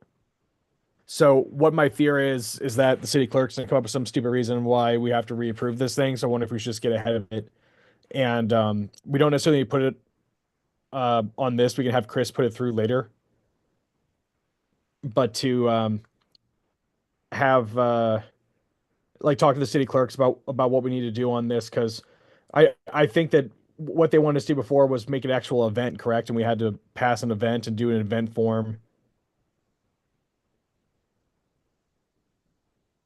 [SPEAKER 3] So what my fear is that the city clerk's going to come up with some stupid reason why we have to reapprove this thing. So I wonder if we should just get ahead of it. And we don't necessarily put it on this. We can have Chris put it through later. But to have like talk to the city clerks about what we need to do on this, because I think that what they wanted us to do before was make an actual event, correct? And we had to pass an event and do an event form.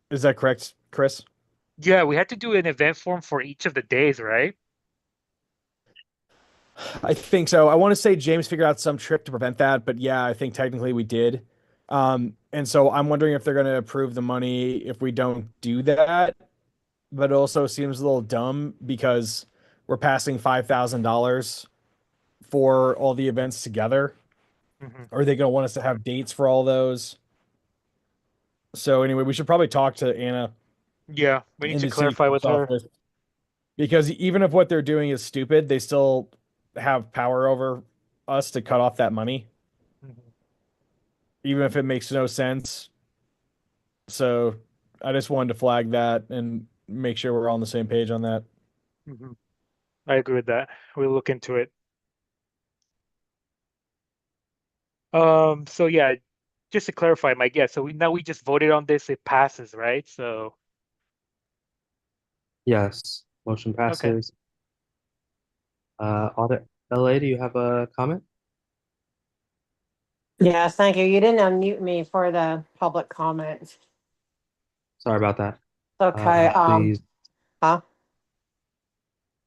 [SPEAKER 3] Is that correct, Chris?
[SPEAKER 2] Yeah, we had to do an event form for each of the days, right?
[SPEAKER 3] I think so. I want to say James figured out some trick to prevent that, but yeah, I think technically we did. And so I'm wondering if they're going to approve the money if we don't do that. But it also seems a little dumb because we're passing $5,000 for all the events together.
[SPEAKER 2] Mhm.
[SPEAKER 3] Are they going to want us to have dates for all those? So anyway, we should probably talk to Anna
[SPEAKER 2] Yeah, we need
[SPEAKER 3] in
[SPEAKER 2] to
[SPEAKER 3] the city
[SPEAKER 2] clarify with
[SPEAKER 3] clerk's
[SPEAKER 2] her.
[SPEAKER 3] office because even if what they're doing is stupid, they still have power over us to cut off that money,
[SPEAKER 2] Mhm.
[SPEAKER 3] even if it makes no sense. So I just wanted to flag that and make sure we're all on the same page on that.
[SPEAKER 2] Mhm. I agree with that. We'll look into it. So yeah, just to clarify, Mike, yeah, so we just voted on this, it passes, right? So
[SPEAKER 9] Yes, motion
[SPEAKER 2] okay.
[SPEAKER 9] passes. Audit LA, do you have a comment?
[SPEAKER 5] Yes, thank you. You didn't unmute me for the public comments.
[SPEAKER 9] Sorry about that.
[SPEAKER 5] Okay,
[SPEAKER 9] Please.
[SPEAKER 5] huh?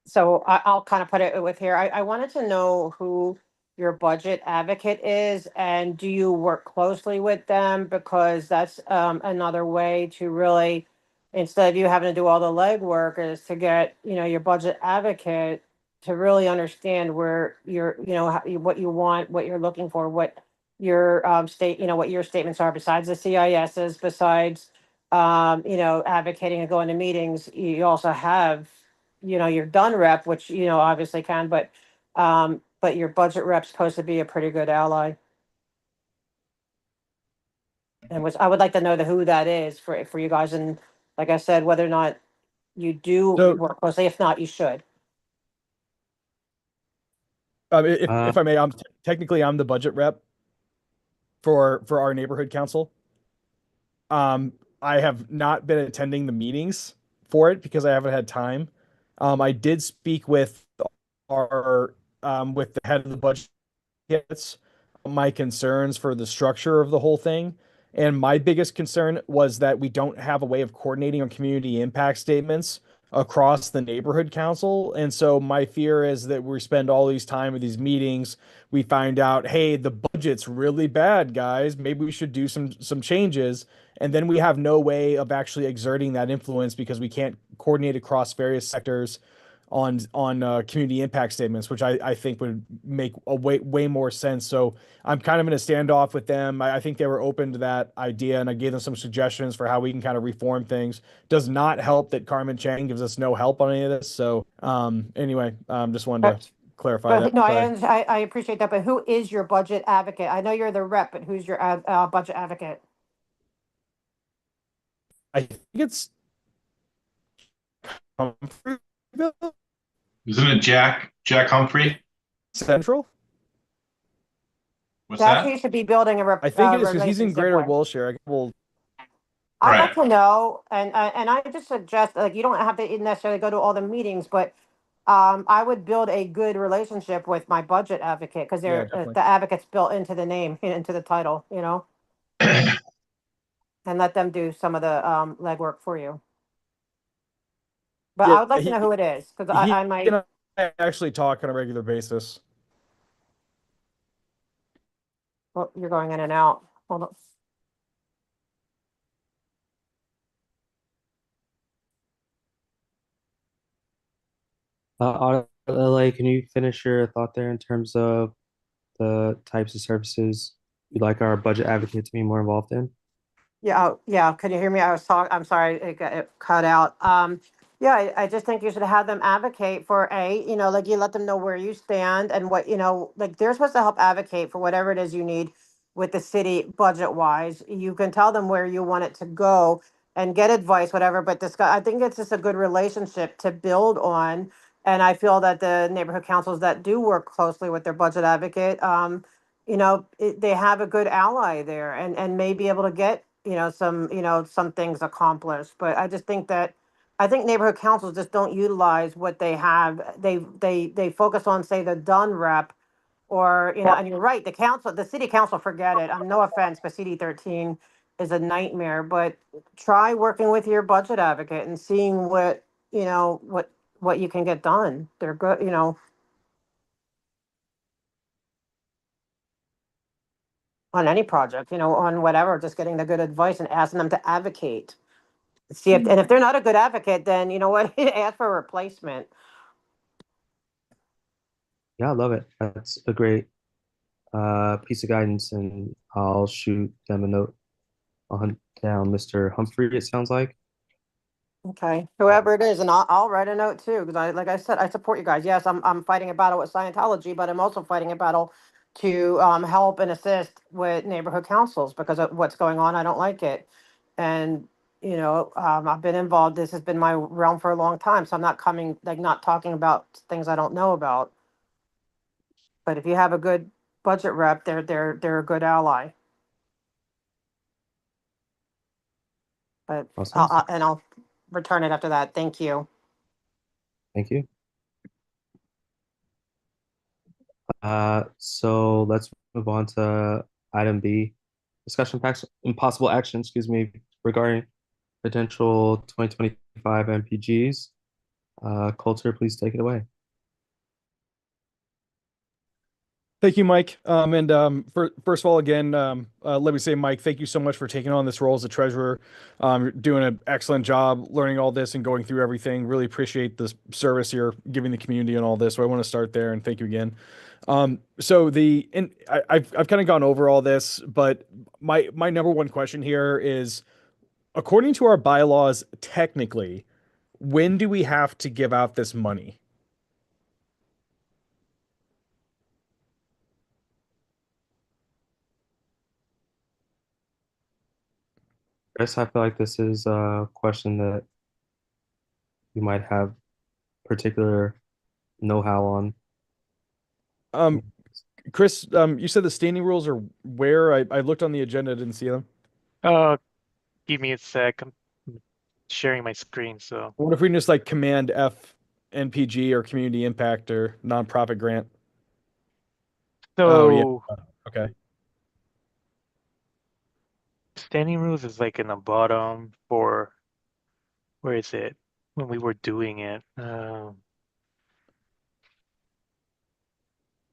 [SPEAKER 5] So I'll kind of put it with here. I wanted to know who your budget advocate is, and do you work closely with them? Because that's another way to really, instead of you having to do all the legwork, is to get, your budget advocate to really understand where you're, what you want, what you're looking for, what your what your statements are besides the CISs, besides advocating and going to meetings. You also have your done rep, which, obviously can, but your budget rep's supposed to be a pretty good ally. And which I would like to know who that is for you guys. And like I said, whether or not you do
[SPEAKER 3] So
[SPEAKER 5] work closely, if not, you should.
[SPEAKER 3] if I may, technically I'm the budget rep for our neighborhood council. I have not been attending the meetings for it because I haven't had time. I did speak with our with the head of the budget gets my concerns for the structure of the whole thing. And my biggest concern was that we don't have a way of coordinating on community impact statements across the neighborhood council. And so my fear is that we spend all these time with these meetings. We find out, hey, the budget's really bad, guys. Maybe we should do some changes. And then we have no way of actually exerting that influence because we can't coordinate across various sectors on community impact statements, which I think would make a way more sense. So I'm kind of in a standoff with them. I think they were open to that idea, and I gave them some suggestions for how we can kind of reform things. Does not help that Carmen Chang gives us no help on any of this. So anyway, just wanted to clarify
[SPEAKER 5] But
[SPEAKER 3] that.
[SPEAKER 5] no,
[SPEAKER 3] Sorry.
[SPEAKER 5] I appreciate that. But who is your budget advocate? I know you're the rep, but who's your budget advocate?
[SPEAKER 3] I think it's Humphrey
[SPEAKER 7] Isn't it Jack Humphrey?
[SPEAKER 3] Central.
[SPEAKER 7] What's
[SPEAKER 5] That
[SPEAKER 7] that?
[SPEAKER 5] he should be building a
[SPEAKER 3] I think it is because he's in
[SPEAKER 5] relationship
[SPEAKER 3] Greater
[SPEAKER 5] with.
[SPEAKER 3] Wilshire. Well,
[SPEAKER 5] I'd
[SPEAKER 7] Right.
[SPEAKER 5] like to know, and I just suggest, like, you don't have to necessarily go to all the meetings, but I would build a good relationship with my budget advocate because
[SPEAKER 3] yeah,
[SPEAKER 5] they're
[SPEAKER 3] definitely.
[SPEAKER 5] the advocate's built into the name, into the title, and let them do some of the legwork for you. But I
[SPEAKER 3] Yeah,
[SPEAKER 5] would like to know who it is because
[SPEAKER 3] he
[SPEAKER 5] I might.
[SPEAKER 3] and I actually talk on a regular basis.
[SPEAKER 5] Well, you're going in and out. Hold on.
[SPEAKER 9] Audit LA, can you finish your thought there in terms of the types of services you'd like our budget advocate to be more involved in?
[SPEAKER 5] Yeah, yeah. Can you hear me? I'm sorry, it cut out. Yeah, I just think you should have them advocate for like you let them know where you stand and what, like they're supposed to help advocate for whatever it is you need with the city budget wise. You can tell them where you want it to go and get advice, whatever, but discuss, I think it's just a good relationship to build on. And I feel that the neighborhood councils that do work closely with their budget advocate, they have a good ally there and may be able to get, some things accomplished. But I just think that, I think neighborhood councils just don't utilize what they have. They focus on, say, the done rep or, and you're right, the city council, forget it. No offense, but CD 13 is a nightmare, but try working with your budget advocate and seeing what you can get done. They're good, on any project, on whatever, just getting the good advice and asking them to advocate. See if they're not a good advocate, then you know what, ask for a replacement.
[SPEAKER 9] Yeah, I love it. That's a great piece of guidance, and I'll shoot them a note. I'll hunt down Mr. Humphrey, it sounds like.
[SPEAKER 5] Okay, whoever it is, and I'll write a note too, because like I said, I support you guys. Yes, I'm fighting a battle with Scientology, but I'm also fighting a battle to help and assist with neighborhood councils because of what's going on. I don't like it, and I've been involved. This has been my realm for a long time, so I'm not not talking about things I don't know about. But if you have a good budget rep, they're a good ally. But
[SPEAKER 9] Awesome.
[SPEAKER 5] I'll return it after that. Thank you.
[SPEAKER 9] Thank you. So let's move on to item B, discussion packs and possible action, regarding potential 2025 MPGs. Coulter, please take it away.
[SPEAKER 3] Thank you, Mike. First of all, again, let me say, Mike, thank you so much for taking on this role as a treasurer. You're doing an excellent job learning all this and going through everything. Really appreciate the service you're giving the community and all this. So I want to start there and thank you again. I've kind of gone over all this, but my number one question here is, according to our bylaws, technically, when do we have to give out this money?
[SPEAKER 9] Chris, I feel like this is a question that you might have particular know-how on.
[SPEAKER 3] Um, Chris, you said the standing rules are where? I looked on the agenda, didn't see them.
[SPEAKER 2] Give me a sec. I'm sharing my screen, so
[SPEAKER 3] What if we can just like command F NPG or community impact or nonprofit grant? Oh yeah.
[SPEAKER 2] so
[SPEAKER 3] Okay.
[SPEAKER 2] standing rules is like in the bottom for where is it when we were doing it.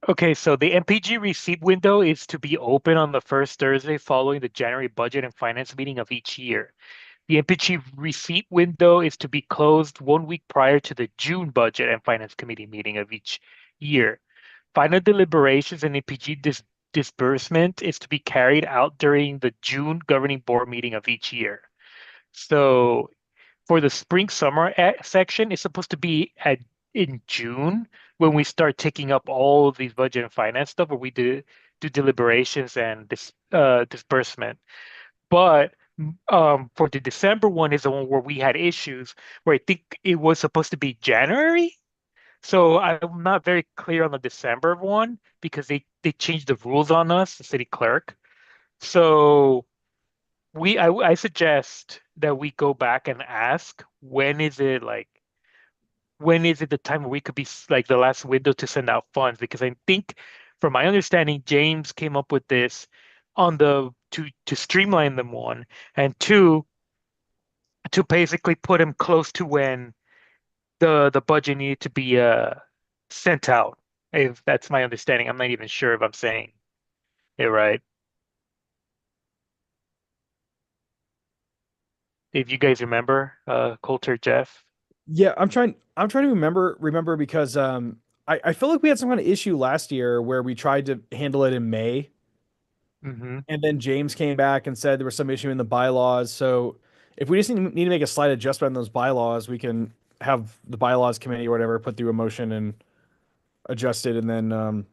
[SPEAKER 2] Okay, so the MPG receipt window is to be open on the first Thursday following the January budget and finance meeting of each year. The MPG receipt window is to be closed 1 week prior to the June budget and finance committee meeting of each year. Final deliberations and MPG disbursement is to be carried out during the June governing board meeting of each year. So for the spring summer section, it's supposed to be in June when we start taking up all of these budget and finance stuff where we do deliberations and disbursement. But for the December one is the one where we had issues where I think it was supposed to be January. So I'm not very clear on the December one because they changed the rules on us, the city clerk. So I suggest that we go back and ask when is it the time where we could be like the last window to send out funds? Because I think from my understanding, James came up with this on the to streamline them, one, and two, to basically put him close to when the budget needed to be sent out. If that's my understanding. I'm not even sure if I'm saying it right. If you guys remember, Coulter, Jeff.
[SPEAKER 3] Yeah, I'm trying to remember because I feel like we had some kind of issue last year where we tried to handle it in May,
[SPEAKER 2] Mm-hmm.
[SPEAKER 3] and then James came back and said there was some issue in the bylaws. So if we just need to make a slight adjustment on those bylaws, we can have the bylaws committee or whatever put through a motion and adjust it and then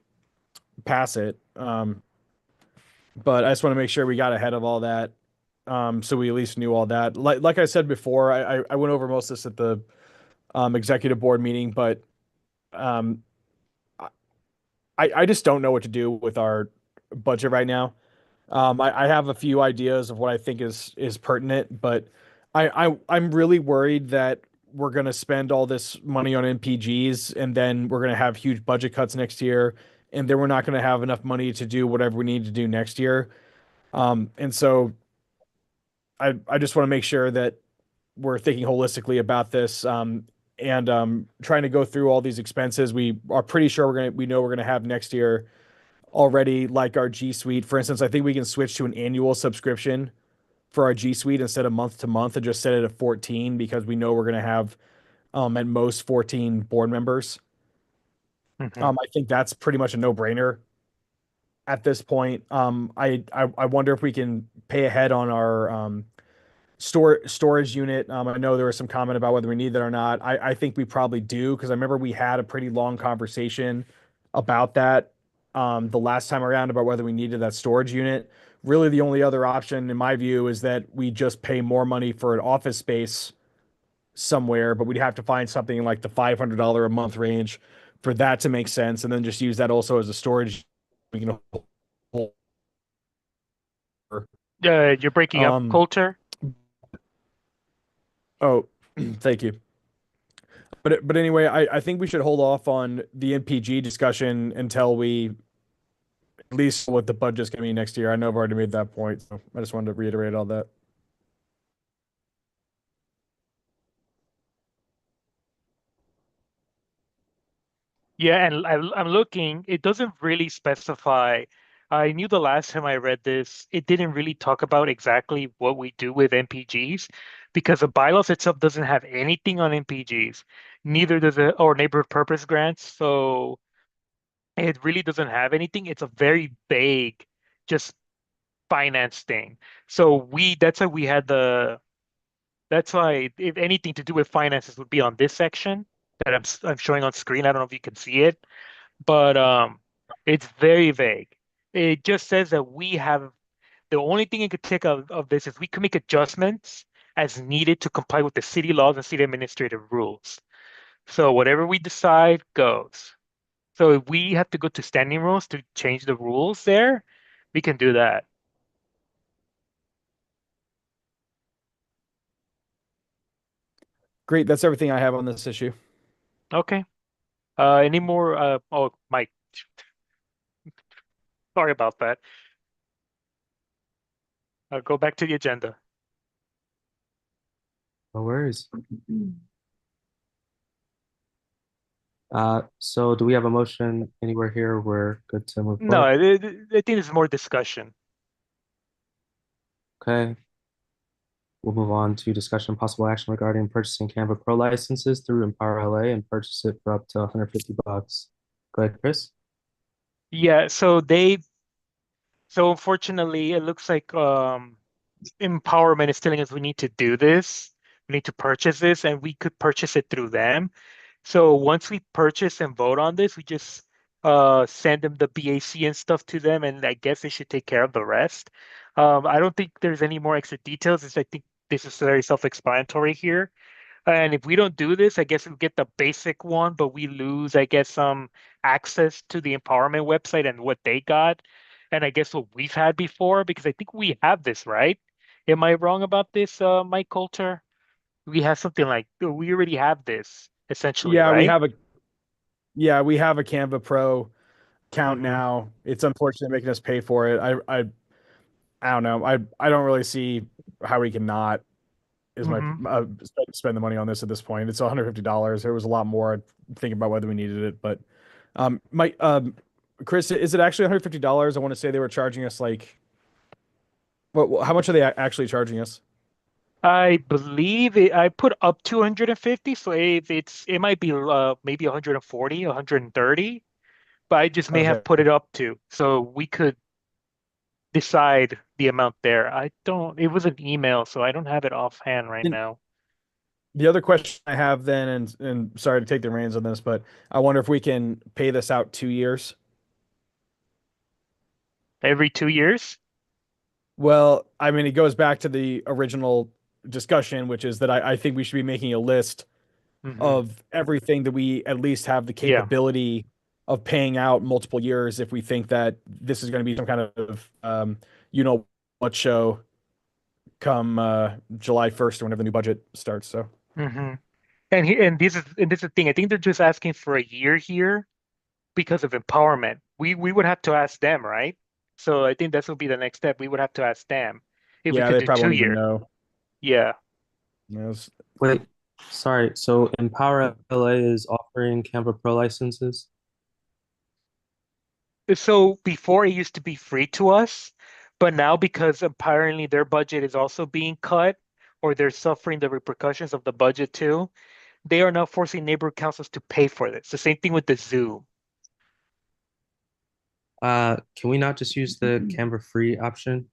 [SPEAKER 3] pass it. But I just want to make sure we got ahead of all that, so we at least knew all that. Like I said before, I went over most of this at the executive board meeting, but um, I just don't know what to do with our budget right now. I have a few ideas of what I think is pertinent, but I'm really worried that we're gonna spend all this money on NPGs and then we're gonna have huge budget cuts next year, and then we're not gonna have enough money to do whatever we need to do next year. And so I just want to make sure that we're thinking holistically about this, and trying to go through all these expenses we are pretty sure we know we're gonna have next year already, like our G Suite. For instance, I think we can switch to an annual subscription for our G Suite instead of month to month and just set it at 14 because we know we're going to have at most 14 board members.
[SPEAKER 2] Mm-hmm.
[SPEAKER 3] I think that's pretty much a no-brainer at this point. I wonder if we can pay ahead on our storage unit. I know there was some comment about whether we need that or not. I think we probably do because I remember we had a pretty long conversation about that the last time around about whether we needed that storage unit. Really, the only other option, in my view, is that we just pay more money for an office space somewhere, but we'd have to find something in like the $500 a month range for that to make sense, and then just use that also as a storage. We can hold.
[SPEAKER 2] You're breaking up,
[SPEAKER 3] Um.
[SPEAKER 2] Coulter.
[SPEAKER 3] Oh, thank you. But anyway, I think we should hold off on the NPG discussion until we at least what the budget's gonna be next year. I know I've already made that point, so I just wanted to reiterate all that.
[SPEAKER 2] Yeah, and I'm looking, it doesn't really specify. I knew the last time I read this, it didn't really talk about exactly what we do with NPGs because the bylaws itself doesn't have anything on NPGs, neither does it, or neighborhood purpose grants. So it really doesn't have anything. It's a very vague, just finance thing. So that's why that's why if anything to do with finances would be on this section that I'm showing on screen. I don't know if you can see it, but it's very vague. It just says that we have the only thing you could take of this is we can make adjustments as needed to comply with the city laws and city administrative rules. So whatever we decide goes. So if we have to go to standing rules to change the rules there, we can do that.
[SPEAKER 3] Great, that's everything I have on this issue.
[SPEAKER 2] Okay. Any more? Oh, Mike, sorry about that. Go back to the agenda.
[SPEAKER 9] No worries. So do we have a motion anywhere here? We're good to move
[SPEAKER 2] No,
[SPEAKER 9] forward.
[SPEAKER 2] I think it's more discussion.
[SPEAKER 9] Okay. We'll move on to discussion and possible action regarding purchasing Canva Pro licenses through Empower LA and purchase it for up to $150. Go ahead, Chris.
[SPEAKER 2] Yeah, so unfortunately it looks like empowerment is telling us we need to do this. We need to purchase this and we could purchase it through them. So once we purchase and vote on this, we just send them the BAC and stuff to them, and I guess they should take care of the rest. I don't think there's any more extra details. I think this is very self-explanatory here. And if we don't do this, I guess we get the basic one, but we lose, I guess, some access to the empowerment website and what they got. And I guess what we've had before, because I think we have this, right? Am I wrong about this, Mike Coulter? We have something like we already have this essentially,
[SPEAKER 3] Yeah, we
[SPEAKER 2] right?
[SPEAKER 3] have a we have a Canva Pro account
[SPEAKER 2] Mm-hmm.
[SPEAKER 3] now. It's unfortunate making us pay for it. I don't know. I don't really see how we can not is my
[SPEAKER 2] Mm-hmm.
[SPEAKER 3] spend the money on this at this point. It's $150. There was a lot more thinking about whether we needed it, but my Chris, is it actually $150? I want to say they were charging us like how much are they actually charging us?
[SPEAKER 2] I believe I put up to 150, so it might be maybe 140, 130, but I just may
[SPEAKER 3] Okay.
[SPEAKER 2] have put it up to, so we could decide the amount there. I don't, it was an email, so I don't have it offhand right
[SPEAKER 3] And
[SPEAKER 2] now.
[SPEAKER 3] the other question I have then, and sorry to take the reins on this, but I wonder if we can pay this out 2 years.
[SPEAKER 2] Every 2 years?
[SPEAKER 3] Well, I mean, it goes back to the original discussion, which is that I think we should be making a list
[SPEAKER 2] Hmm.
[SPEAKER 3] of everything that we at least have the
[SPEAKER 2] Yeah.
[SPEAKER 3] capability of paying out multiple years if we think that this is going to be some kind of you know what show come July 1st or whenever the new budget starts. So
[SPEAKER 2] Hmm. And this is the thing. I think they're just asking for a year here because of empowerment. We would have to ask them, right? So I think this will be the next step. We would have to ask them if we
[SPEAKER 3] yeah,
[SPEAKER 2] could
[SPEAKER 3] they
[SPEAKER 2] do
[SPEAKER 3] probably
[SPEAKER 2] two
[SPEAKER 3] won't even
[SPEAKER 2] year.
[SPEAKER 3] know.
[SPEAKER 2] Yeah.
[SPEAKER 3] You know, it's-
[SPEAKER 9] Wait, sorry. So Empower LA is offering Canva Pro licenses.
[SPEAKER 2] So before it used to be free to us, but now because apparently their budget is also being cut or they're suffering the repercussions of the budget too, they are now forcing neighborhood councils to pay for this. The same thing with the zoo.
[SPEAKER 9] Can we not just use the Canva free option?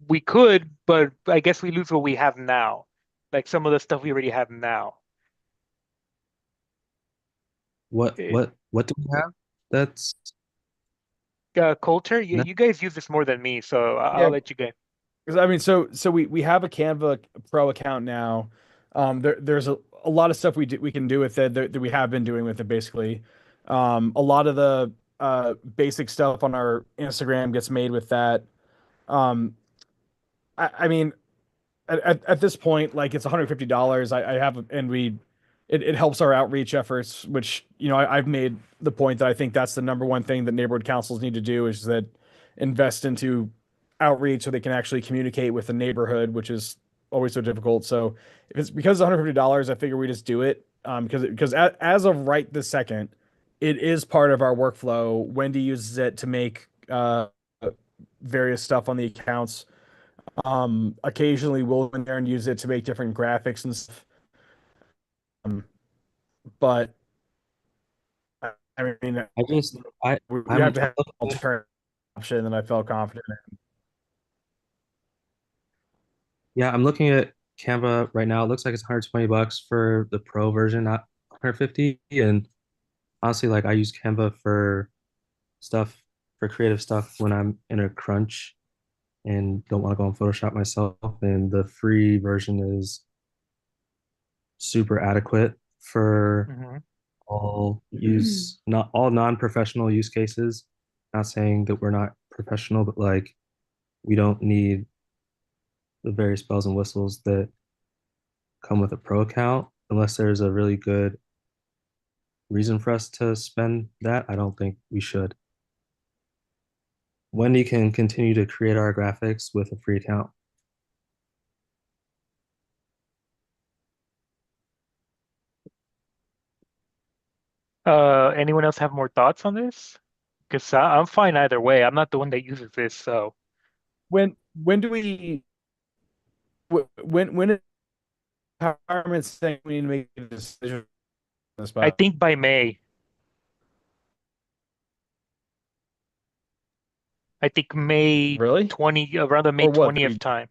[SPEAKER 2] We could, but I guess we lose what we have now. Like some of the stuff we already have now.
[SPEAKER 9] What
[SPEAKER 2] Eh,
[SPEAKER 9] what what do we have? That's
[SPEAKER 2] Coulter, you,
[SPEAKER 9] no,
[SPEAKER 2] you guys use this more than me, so I'll
[SPEAKER 3] yeah,
[SPEAKER 2] let you go.
[SPEAKER 3] 'cause I mean, so we have a Canva Pro account now. There's a lot of stuff we can do with it that we have been doing with it basically. A lot of the basic stuff on our Instagram gets made with that. Um, I mean, at this point, like it's $150. I have, and it helps our outreach efforts, which, I've made the point that I think that's the number one thing that neighborhood councils need to do is that invest into outreach so they can actually communicate with the neighborhood, which is always so difficult. So if it's because it's $150, I figure we just do it. Because as of right this second, it is part of our workflow. Wendy uses it to make various stuff on the accounts. Occasionally we'll go in there and use it to make different graphics and stuff. Um, but I mean,
[SPEAKER 9] I just
[SPEAKER 3] we have
[SPEAKER 9] I'm
[SPEAKER 3] to have an
[SPEAKER 9] looking at,
[SPEAKER 3] alternative option, and I felt confident in.
[SPEAKER 9] yeah, I'm looking at Canva right now. It looks like it's 120 bucks for the pro version, not 150. And honestly, like I use Canva for stuff for creative stuff when I'm in a crunch and don't want to go on Photoshop myself. And the free version is super adequate for
[SPEAKER 2] Hmm.
[SPEAKER 9] all use, not all non-professional use cases. Not saying that we're not professional, but like we don't need the various bells and whistles that come with a pro account unless there's a really good reason for us to spend that. I don't think we should. Wendy can continue to create our graphics with a free account.
[SPEAKER 2] Anyone else have more thoughts on this? Because I'm fine either way. I'm not the one that uses this, so
[SPEAKER 3] When do we when is empowerment saying we need to make a decision on this
[SPEAKER 2] I
[SPEAKER 3] by?
[SPEAKER 2] think by May. I think May
[SPEAKER 3] Really?
[SPEAKER 2] 20, around the May
[SPEAKER 3] Or what?
[SPEAKER 2] 20th time.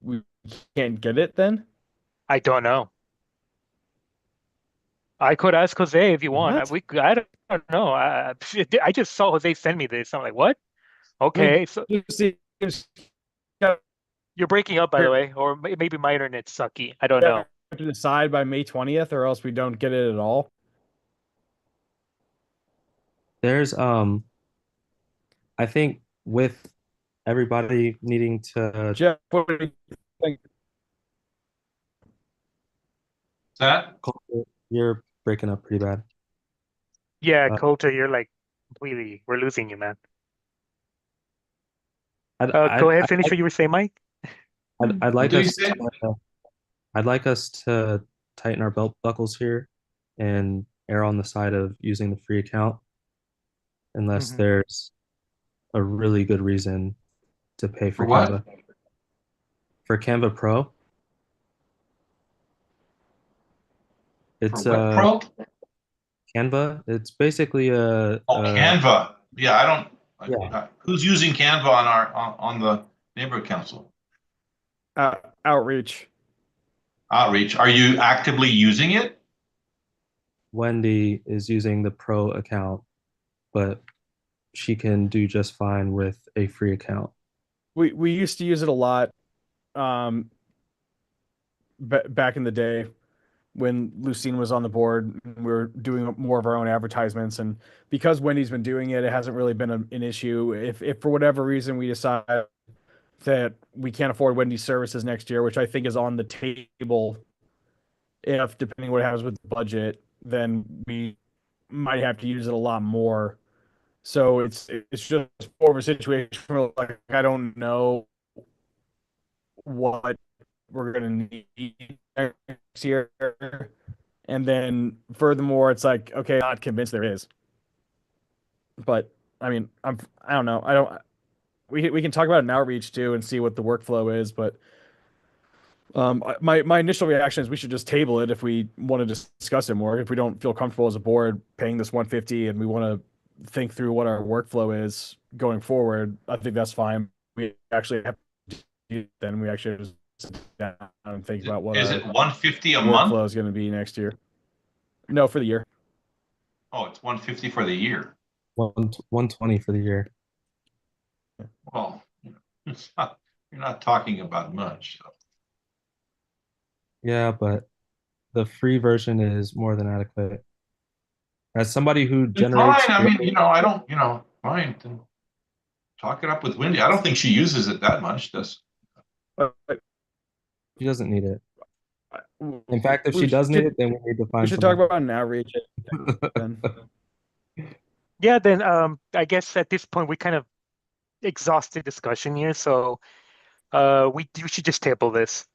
[SPEAKER 3] We can't get it then?
[SPEAKER 2] I don't know. I could ask Jose if you want.
[SPEAKER 3] What?
[SPEAKER 2] I don't know. I just saw Jose send me this. I'm like, what?
[SPEAKER 3] I mean,
[SPEAKER 2] Okay, so
[SPEAKER 3] just seems
[SPEAKER 2] you're breaking up, by the way, or maybe my internet's sucky. I don't know.
[SPEAKER 3] have to decide by May 20th, or else we don't get it at all.
[SPEAKER 9] There's I think with everybody needing to
[SPEAKER 3] Jeff, what do you think?
[SPEAKER 7] That,
[SPEAKER 9] you're breaking up pretty bad.
[SPEAKER 2] Yeah,
[SPEAKER 9] Uh,
[SPEAKER 2] Coulter, you're like completely, we're losing you, man.
[SPEAKER 9] I'd,
[SPEAKER 2] Go
[SPEAKER 9] I'd,
[SPEAKER 2] ahead,
[SPEAKER 9] I'd
[SPEAKER 2] finish
[SPEAKER 9] like
[SPEAKER 2] what you were saying, Mike.
[SPEAKER 9] I'd
[SPEAKER 7] what
[SPEAKER 9] like
[SPEAKER 7] do you
[SPEAKER 9] us
[SPEAKER 7] say?
[SPEAKER 9] I'd like us to tighten our belt buckles here and err on the side of using the free account unless
[SPEAKER 2] Hmm.
[SPEAKER 9] there's a really good reason to pay
[SPEAKER 7] For
[SPEAKER 9] for
[SPEAKER 7] what?
[SPEAKER 9] Canva. For Canva Pro, it's
[SPEAKER 7] For what pro?
[SPEAKER 9] Canva. It's basically a,
[SPEAKER 7] Oh, Canva. Yeah, I don't.
[SPEAKER 9] Yeah.
[SPEAKER 7] Who's using Canva on our on the neighborhood council?
[SPEAKER 3] Outreach.
[SPEAKER 7] Outreach. Are you actively using it?
[SPEAKER 9] Wendy is using the pro account, but she can do just fine with a free account.
[SPEAKER 3] We used to use it a lot, um, back in the day when Lucine was on the board. And we were doing more of our own advertisements, and because Wendy's been doing it, it hasn't really been an issue. If for whatever reason we decide that we can't afford Wendy's services next year, which I think is on the table, if depending what happens with the budget, then we might have to use it a lot more. So it's just more of a situation where like I don't know what we're gonna need next year. And then furthermore, it's like, okay, I'm not convinced there is. But I mean, I don't know. I don't we can talk about an outreach too and see what the workflow is, but my initial reaction is we should just table it if we want to discuss it more. If we don't feel comfortable as a board paying this 150 and we want to think through what our workflow is going forward, I think that's fine. We actually have to do then we actually have to sit down and think about what
[SPEAKER 7] Is
[SPEAKER 3] our
[SPEAKER 7] it 150 a
[SPEAKER 3] workflow
[SPEAKER 7] month?
[SPEAKER 3] is going to be next year. No, for the year.
[SPEAKER 7] Oh, it's 150 for the year.
[SPEAKER 9] 120 for the year.
[SPEAKER 7] Well, you're not talking about much. So.
[SPEAKER 9] Yeah, but the free version is more than adequate. As somebody who generates,
[SPEAKER 7] Fine. I mean, I don't, fine. Then talk it up with Wendy. I don't think she uses it that much. Does
[SPEAKER 9] she doesn't need it. In
[SPEAKER 3] In
[SPEAKER 9] fact, if she does need it, then we need to
[SPEAKER 3] we
[SPEAKER 9] find
[SPEAKER 3] should talk
[SPEAKER 9] someone.
[SPEAKER 3] about an outreach then.
[SPEAKER 2] Yeah, then I guess at this point we kind of exhausted discussion here, so we should just table this.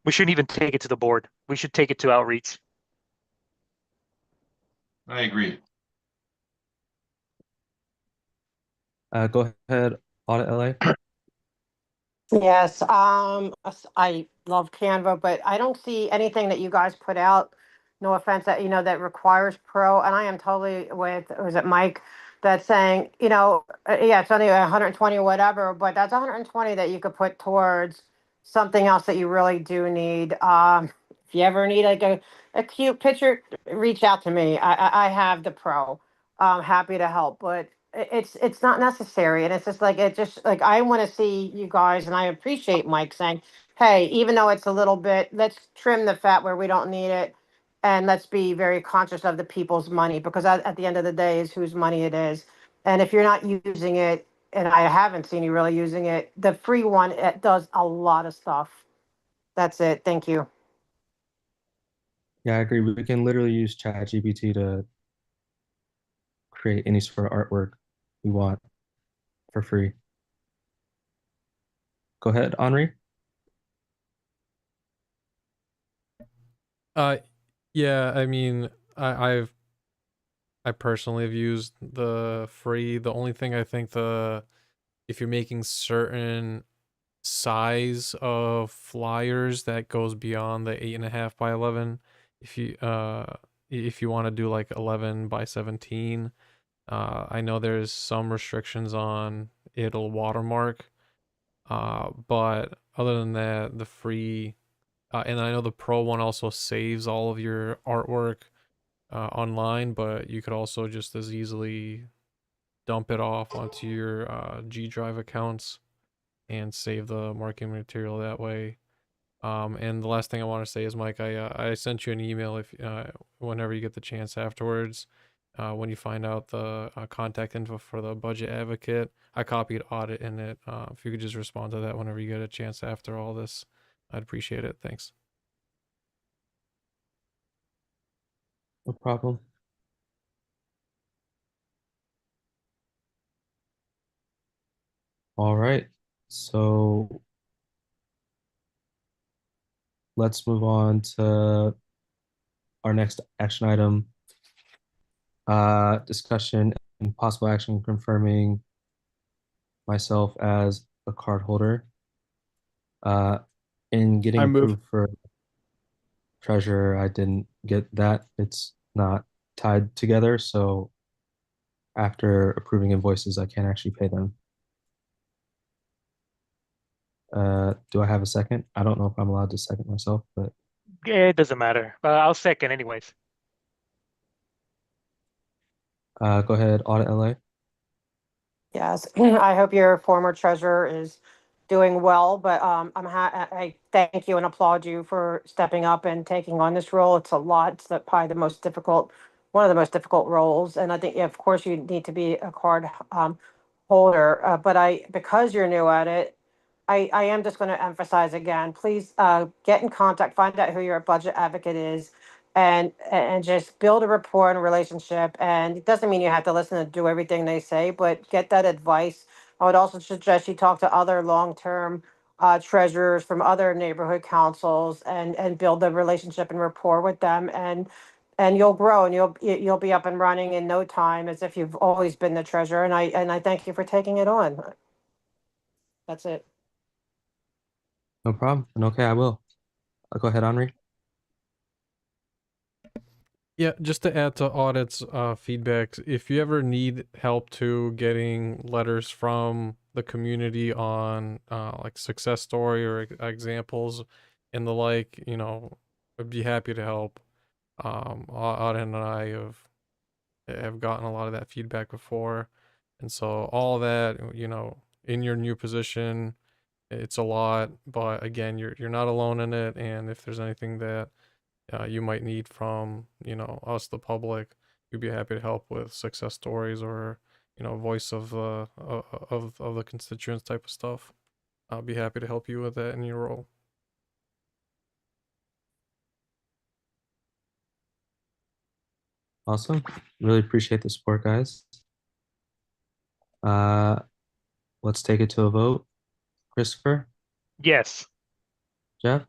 [SPEAKER 2] We shouldn't even take it to the board. We should take it to outreach.
[SPEAKER 7] I agree.
[SPEAKER 9] Go ahead, Audit LA.
[SPEAKER 5] Yes, I love Canva, but I don't see anything that you guys put out. No offense, that that requires pro, and I am totally with. Was it Mike that's saying, yeah, it's only 120 or whatever, but that's 120 that you could put towards something else that you really do need. If you ever need like a cute picture, reach out to me. I have the pro. I'm happy to help, but it's not necessary, and it's just like I want to see you guys, and I appreciate Mike saying, hey, even though it's a little bit, let's trim the fat where we don't need it, and let's be very conscious of the people's money, because at the end of the day is whose money it is. And if you're not using it, and I haven't seen you really using it, the free one, it does a lot of stuff. That's it. Thank you.
[SPEAKER 9] Yeah, I agree. We can literally use ChatGPT to create any sort of artwork we want for free. Go ahead, Henri.
[SPEAKER 1] Yeah, I mean, I personally have used the free. The only thing I think if you're making certain size of flyers that goes beyond the 8.5 by 11, if you want to do like 11 by 17, I know there's some restrictions on it'll watermark, but other than that, the free, and I know the pro one also saves all of your artwork online, but you could also just as easily dump it off onto your G Drive accounts and save the marketing material that way. And the last thing I want to say is, Mike, I sent you an email if whenever you get the chance afterwards, when you find out the contact info for the budget advocate, I copied Audit in it. If you could just respond to that whenever you get a chance after all this, I'd appreciate it. Thanks.
[SPEAKER 9] No problem. All right. So let's move on to our next action item. Discussion and possible action confirming myself as a card holder.
[SPEAKER 10] In getting
[SPEAKER 3] I move.
[SPEAKER 10] approved for treasurer, I didn't get that. It's not tied together, so after approving invoices, I can't actually pay them. Do I have a second? I don't know if I'm allowed to second myself, but
[SPEAKER 2] Yeah, it doesn't matter. I'll second anyways.
[SPEAKER 10] go ahead, audit LA.
[SPEAKER 5] Yes, I hope your former treasurer is doing well, but I thank you and applaud you for stepping up and taking on this role. It's a lot. It's probably the most difficult, one of the most difficult roles. And I think, of course, you need to be a card holder, but because you're new at it, I am just going to emphasize again, please get in contact, find out who your budget advocate is, and just build a rapport and a relationship. And it doesn't mean you have to listen and do everything they say, but get that advice. I would also suggest you talk to other long-term treasurers from other neighborhood councils and build a relationship and rapport with them. And you'll grow and you'll be up and running in no time as if you've always been the treasurer. And I thank you for taking it on. That's it.
[SPEAKER 10] No problem. And okay, I will. I'll go ahead, Henri.
[SPEAKER 1] Yeah, just to add to audit's feedbacks, if you ever need help to getting letters from the community on like success story or examples and the like, I'd be happy to help. Audit and I have gotten a lot of that feedback before, and so all that, in your new position, it's a lot, but again, you're not alone in it, and if there's anything that you might need from us, the public, we'd be happy to help with success stories or voice of the constituents type of stuff. I'll be happy to help you with that in your role.
[SPEAKER 10] Awesome. Really appreciate the support, guys. Let's take it to a vote. Christopher,
[SPEAKER 2] Yes.
[SPEAKER 10] Jeff,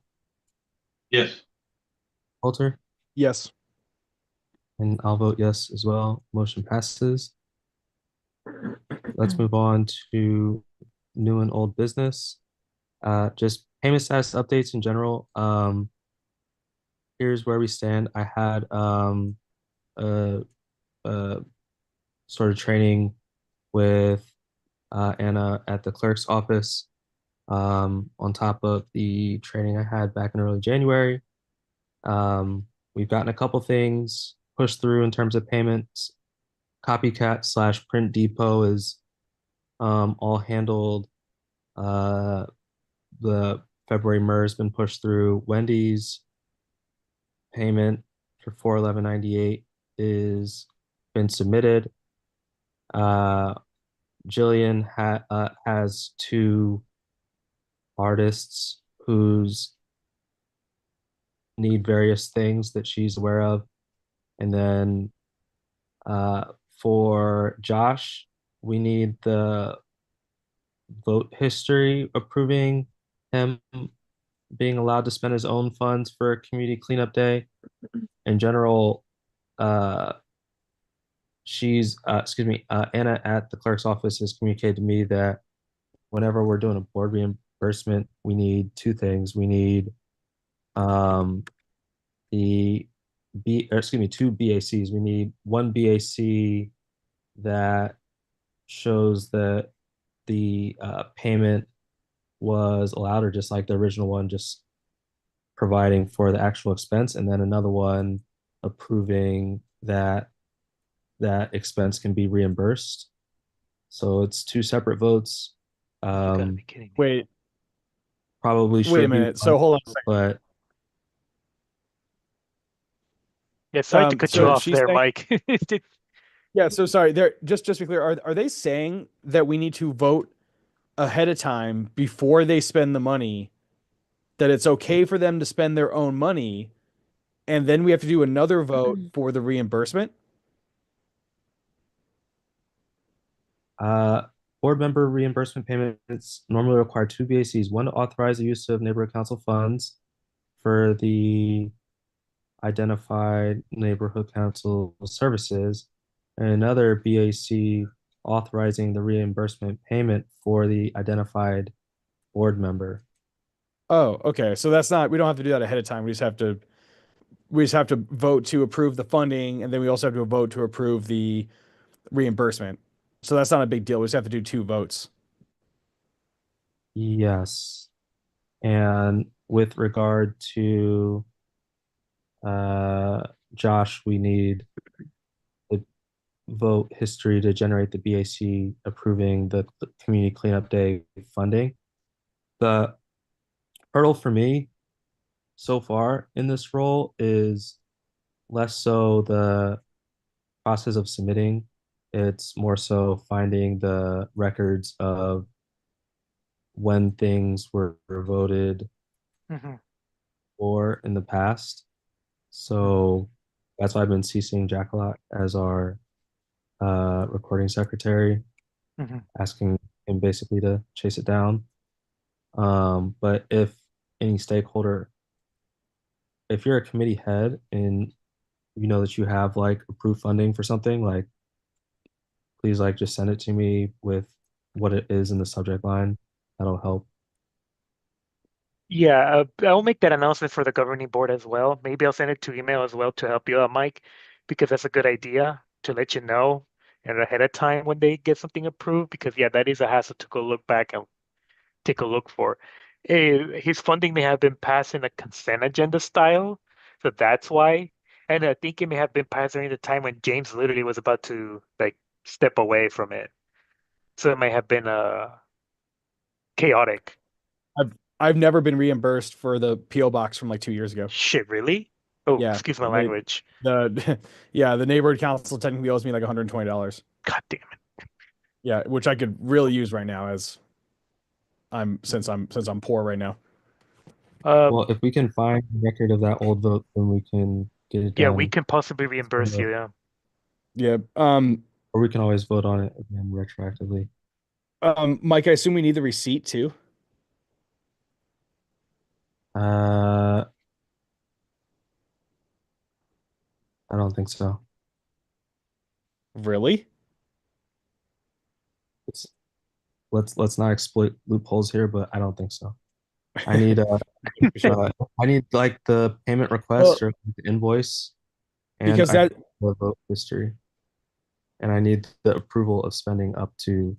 [SPEAKER 7] Yes.
[SPEAKER 10] Walter,
[SPEAKER 3] Yes.
[SPEAKER 10] and I'll vote yes as well. Motion passes. Let's move on to new and old business. Just payment status updates in general. Here's where we stand. I had a sort of training with Anna at the clerk's office, on top of the training I had back in early January. We've gotten a couple things pushed through in terms of payments. Copycat / Print Depot is all handled. The February MER has been pushed through. Wendy's payment for 411.98 is been submitted. Jillian has 2 artists whose need various things that she's aware of. And then for Josh, we need the vote history approving him being allowed to spend his own funds for a community cleanup day. In general, Anna at the clerk's office has communicated to me that whenever we're doing a board reimbursement, we need 2 things. We need 2 BACs. We need one BAC that shows that the payment was allowed, or just like the original one, just providing for the actual expense, and then another one approving that that expense can be reimbursed. So it's 2 separate votes.
[SPEAKER 2] You gotta be kidding me.
[SPEAKER 3] Wait.
[SPEAKER 10] Probably should
[SPEAKER 3] Wait a minute. So hold on a second.
[SPEAKER 10] but
[SPEAKER 2] Yeah, sorry to cut you
[SPEAKER 3] so
[SPEAKER 2] off
[SPEAKER 3] she's
[SPEAKER 2] there,
[SPEAKER 3] saying-
[SPEAKER 2] Mike.
[SPEAKER 3] Yeah, so sorry. They're just to be clear, are they saying that we need to vote ahead of time before they spend the money, that it's okay for them to spend their own money, and then we have to do another vote for the reimbursement?
[SPEAKER 10] Board member reimbursement payments normally require 2 BACs, one to authorize the use of neighborhood council funds for the identified neighborhood council services, and another BAC authorizing the reimbursement payment for the identified board member.
[SPEAKER 3] Oh, okay. So that's not, we don't have to do that ahead of time. We just have to vote to approve the funding, and then we also have to vote to approve the reimbursement. So that's not a big deal. We just have to do two votes.
[SPEAKER 10] Yes. And with regard to Josh, we need the vote history to generate the BAC approving the community cleanup day funding. The hurdle for me so far in this role is less so the process of submitting. It's more so finding the records of when things were voted
[SPEAKER 2] Hmm.
[SPEAKER 10] for in the past. So that's why I've been CCing Jack a lot as our recording secretary,
[SPEAKER 2] Hmm.
[SPEAKER 10] asking him basically to chase it down. But if any stakeholder, if you're a committee head and you know that you have like approved funding for something, like please like just send it to me with what it is in the subject line. That'll help.
[SPEAKER 2] Yeah, I'll make that announcement for the governing board as well. Maybe I'll send it to email as well to help you out, Mike, because that's a good idea to let you know and ahead of time when they get something approved. Because yeah, that is a hassle to go look back and take a look for. His funding may have been passed in a consent agenda style, so that's why. And I think it may have been passed during the time when James literally was about to like step away from it. So it may have been chaotic.
[SPEAKER 3] I've never been reimbursed for the PO box from like 2 years ago.
[SPEAKER 2] Shit, really? Oh,
[SPEAKER 3] Yeah,
[SPEAKER 2] excuse my
[SPEAKER 3] they
[SPEAKER 2] language.
[SPEAKER 3] the yeah, the neighborhood council technically owes me like $120.
[SPEAKER 2] God damn
[SPEAKER 3] Yeah, which I could really use right now as since I'm poor right now.
[SPEAKER 2] it.
[SPEAKER 10] Well, if we can find a record of that old vote, then we can get it
[SPEAKER 2] Yeah, we
[SPEAKER 10] done.
[SPEAKER 2] can possibly reimburse you. Yeah.
[SPEAKER 3] Yeah.
[SPEAKER 10] Or we can always vote on it again retroactively.
[SPEAKER 3] Mike, I assume we need the receipt too.
[SPEAKER 10] Uh, I don't think so.
[SPEAKER 3] Really?
[SPEAKER 10] It's, let's not exploit loopholes here, but I don't think so. I need
[SPEAKER 3] Sure.
[SPEAKER 10] I need like the payment request
[SPEAKER 3] Well,
[SPEAKER 10] or the invoice, and
[SPEAKER 3] because
[SPEAKER 10] I need
[SPEAKER 3] that
[SPEAKER 10] the vote history, and I need the approval of spending up to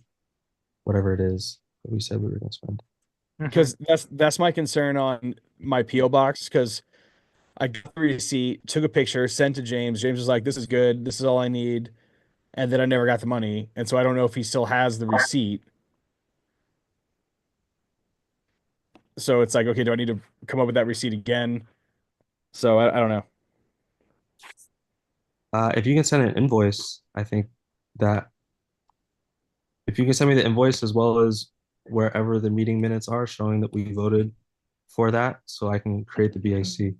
[SPEAKER 10] whatever it is that we said we were going to spend.
[SPEAKER 2] Hmm.
[SPEAKER 3] because that's my concern on my PO box because I got the receipt, took a picture, sent to James. James was like, "This is good. This is all I need," and then I never got the money, and so I don't know if he still has the receipt. So it's like, okay, do I need to come up with that receipt again? So I don't know.
[SPEAKER 10] If you can send an invoice, I think that if you can send me the invoice as well as wherever the meeting minutes are showing that we voted for that, so I can create the BAC.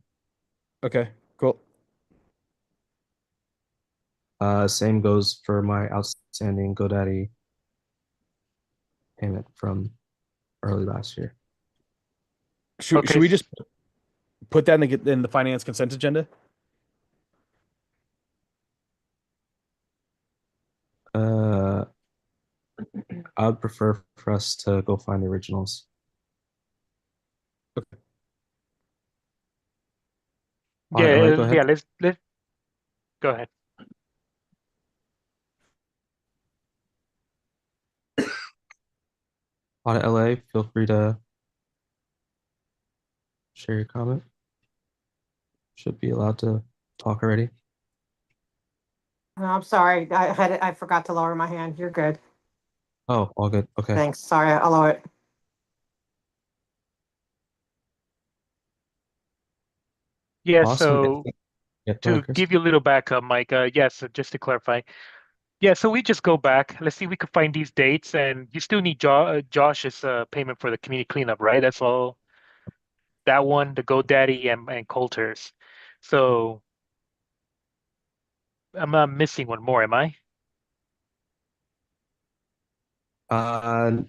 [SPEAKER 3] Okay, cool.
[SPEAKER 10] Same goes for my outstanding GoDaddy payment from early last year.
[SPEAKER 3] Should
[SPEAKER 2] Okay.
[SPEAKER 3] we just put that in the finance consent agenda?
[SPEAKER 10] Uh, I would prefer for us to go find the originals. Audit LA, go
[SPEAKER 2] Yeah,
[SPEAKER 10] ahead.
[SPEAKER 2] yeah, let's go ahead.
[SPEAKER 10] Audit LA, feel free to share your comment. Should be allowed to talk already.
[SPEAKER 5] No, I'm sorry. I forgot to lower my hand. You're good.
[SPEAKER 10] Oh, all good. Okay.
[SPEAKER 5] Thanks. Sorry, I'll lower it.
[SPEAKER 2] Yeah,
[SPEAKER 10] Awesome.
[SPEAKER 2] so
[SPEAKER 10] Yeah, go
[SPEAKER 2] to
[SPEAKER 10] ahead, Chris.
[SPEAKER 2] give you a little backup, Mike, yes, so just to clarify. Yeah, so we just go back. Let's see if we can find these dates, and you still need Josh's payment for the community cleanup, right? That's all. That one, the GoDaddy and Coulter's. So I'm not missing one more, am I?
[SPEAKER 10] Uh,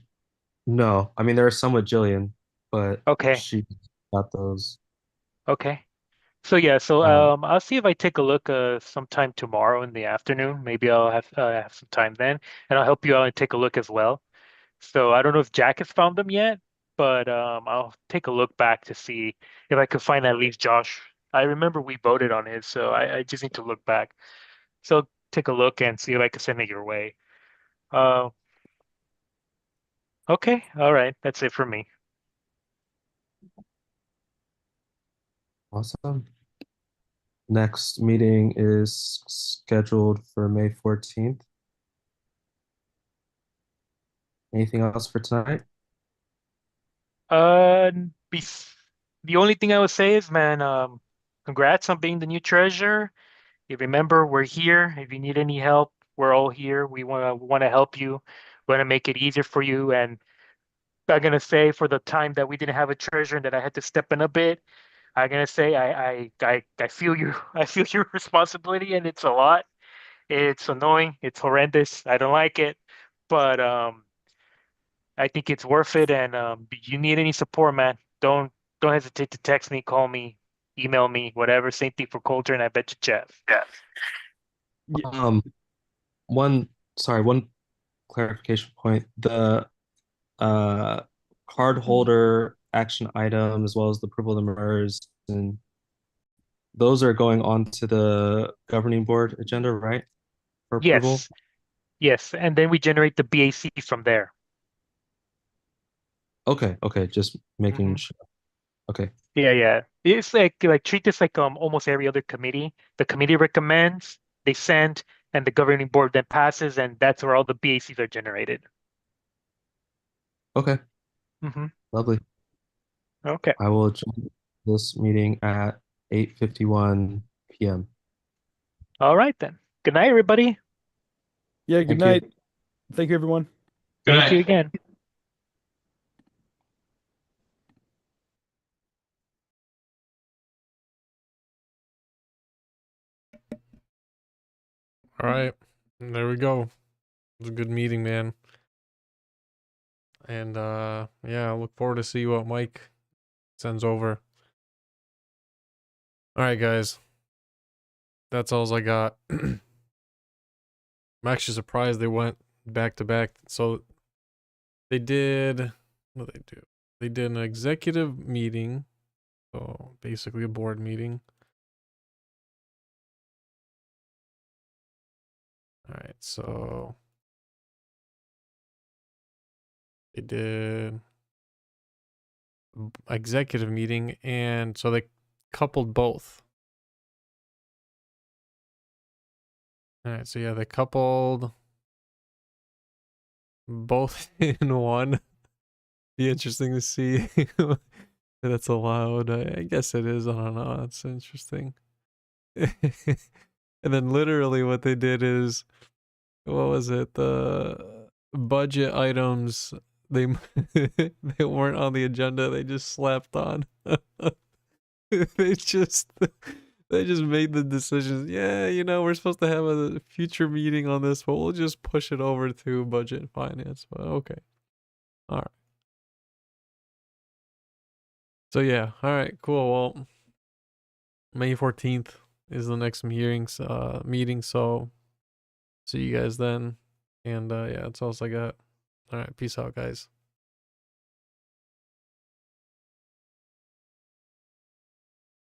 [SPEAKER 10] no, I mean there are some with Jillian, but
[SPEAKER 2] Okay,
[SPEAKER 10] she got those.
[SPEAKER 2] okay. So yeah, so
[SPEAKER 10] Uh,
[SPEAKER 2] I'll see if I take a look sometime tomorrow in the afternoon. Maybe I'll have some time then, and I'll help you out and take a look as well. So I don't know if Jack has found them yet. but I'll take a look back to see if I could find at least Josh. I remember we voted on his, so I just need to look back. So take a look and see if I can send it your way. Uh, okay, all right, that's it for me.
[SPEAKER 10] Awesome. Next meeting is scheduled for May 14th. Anything else for tonight?
[SPEAKER 2] Uh, bes the only thing I would say is, man, congrats on being the new treasurer. You remember, we're here. If you need any help, we're all here. We wanna help you. We wanna make it easier for you. And I'm gonna say, for the time that we didn't have a treasurer and that I had to step in a bit, I'm gonna say I feel you. I feel your responsibility, and it's a lot. It's annoying. It's horrendous. I don't like it, but I think it's worth it. And you need any support, man, don't hesitate to text me, call me, email me, whatever. Same thing for Coulter, and I bet you Jeff. Yeah.
[SPEAKER 10] Um, one clarification point. The card holder action item as well as the approval of the MERS, and those are going on to the governing board agenda, right? For approval?
[SPEAKER 2] Yes. Yes. And then we generate the BAC from there.
[SPEAKER 10] Okay, just making
[SPEAKER 2] Mhm.
[SPEAKER 10] sure. Okay.
[SPEAKER 2] Yeah. It's like treat this like almost every other committee. The committee recommends, they send, and the governing board then passes, and that's where all the BACs are generated.
[SPEAKER 10] Okay,
[SPEAKER 2] Hmm.
[SPEAKER 10] lovely.
[SPEAKER 2] Okay.
[SPEAKER 10] I will join this meeting at 8:51 p.m.
[SPEAKER 2] All right then. Good night, everybody.
[SPEAKER 3] Yeah, good
[SPEAKER 10] Thank you.
[SPEAKER 3] night. Thank you, everyone.
[SPEAKER 7] Good
[SPEAKER 2] Thank you
[SPEAKER 7] night.
[SPEAKER 2] again.
[SPEAKER 1] All right. There we go. It was a good meeting, man. And yeah, I look forward to see what Mike sends over. All right, guys. That's all I got. I'm actually surprised they went back to back. So they did, what did they do? They did an executive meeting. So basically a board meeting. All right, so they did executive meeting, and so they coupled both. All right, so yeah, they coupled both in one. Be interesting to see if that's allowed. I guess it is. I don't know. It's interesting. And then literally what they did is, what was it? The budget items, they they weren't on the agenda. They just slapped on. they just made the decisions. Yeah, we're supposed to have a future meeting on this, but we'll just push it over to budget and finance. But okay. All right. So yeah, all right, cool. Well, May 14th is the next meeting, so see you guys then. And yeah, that's all I got. All right, peace out, guys.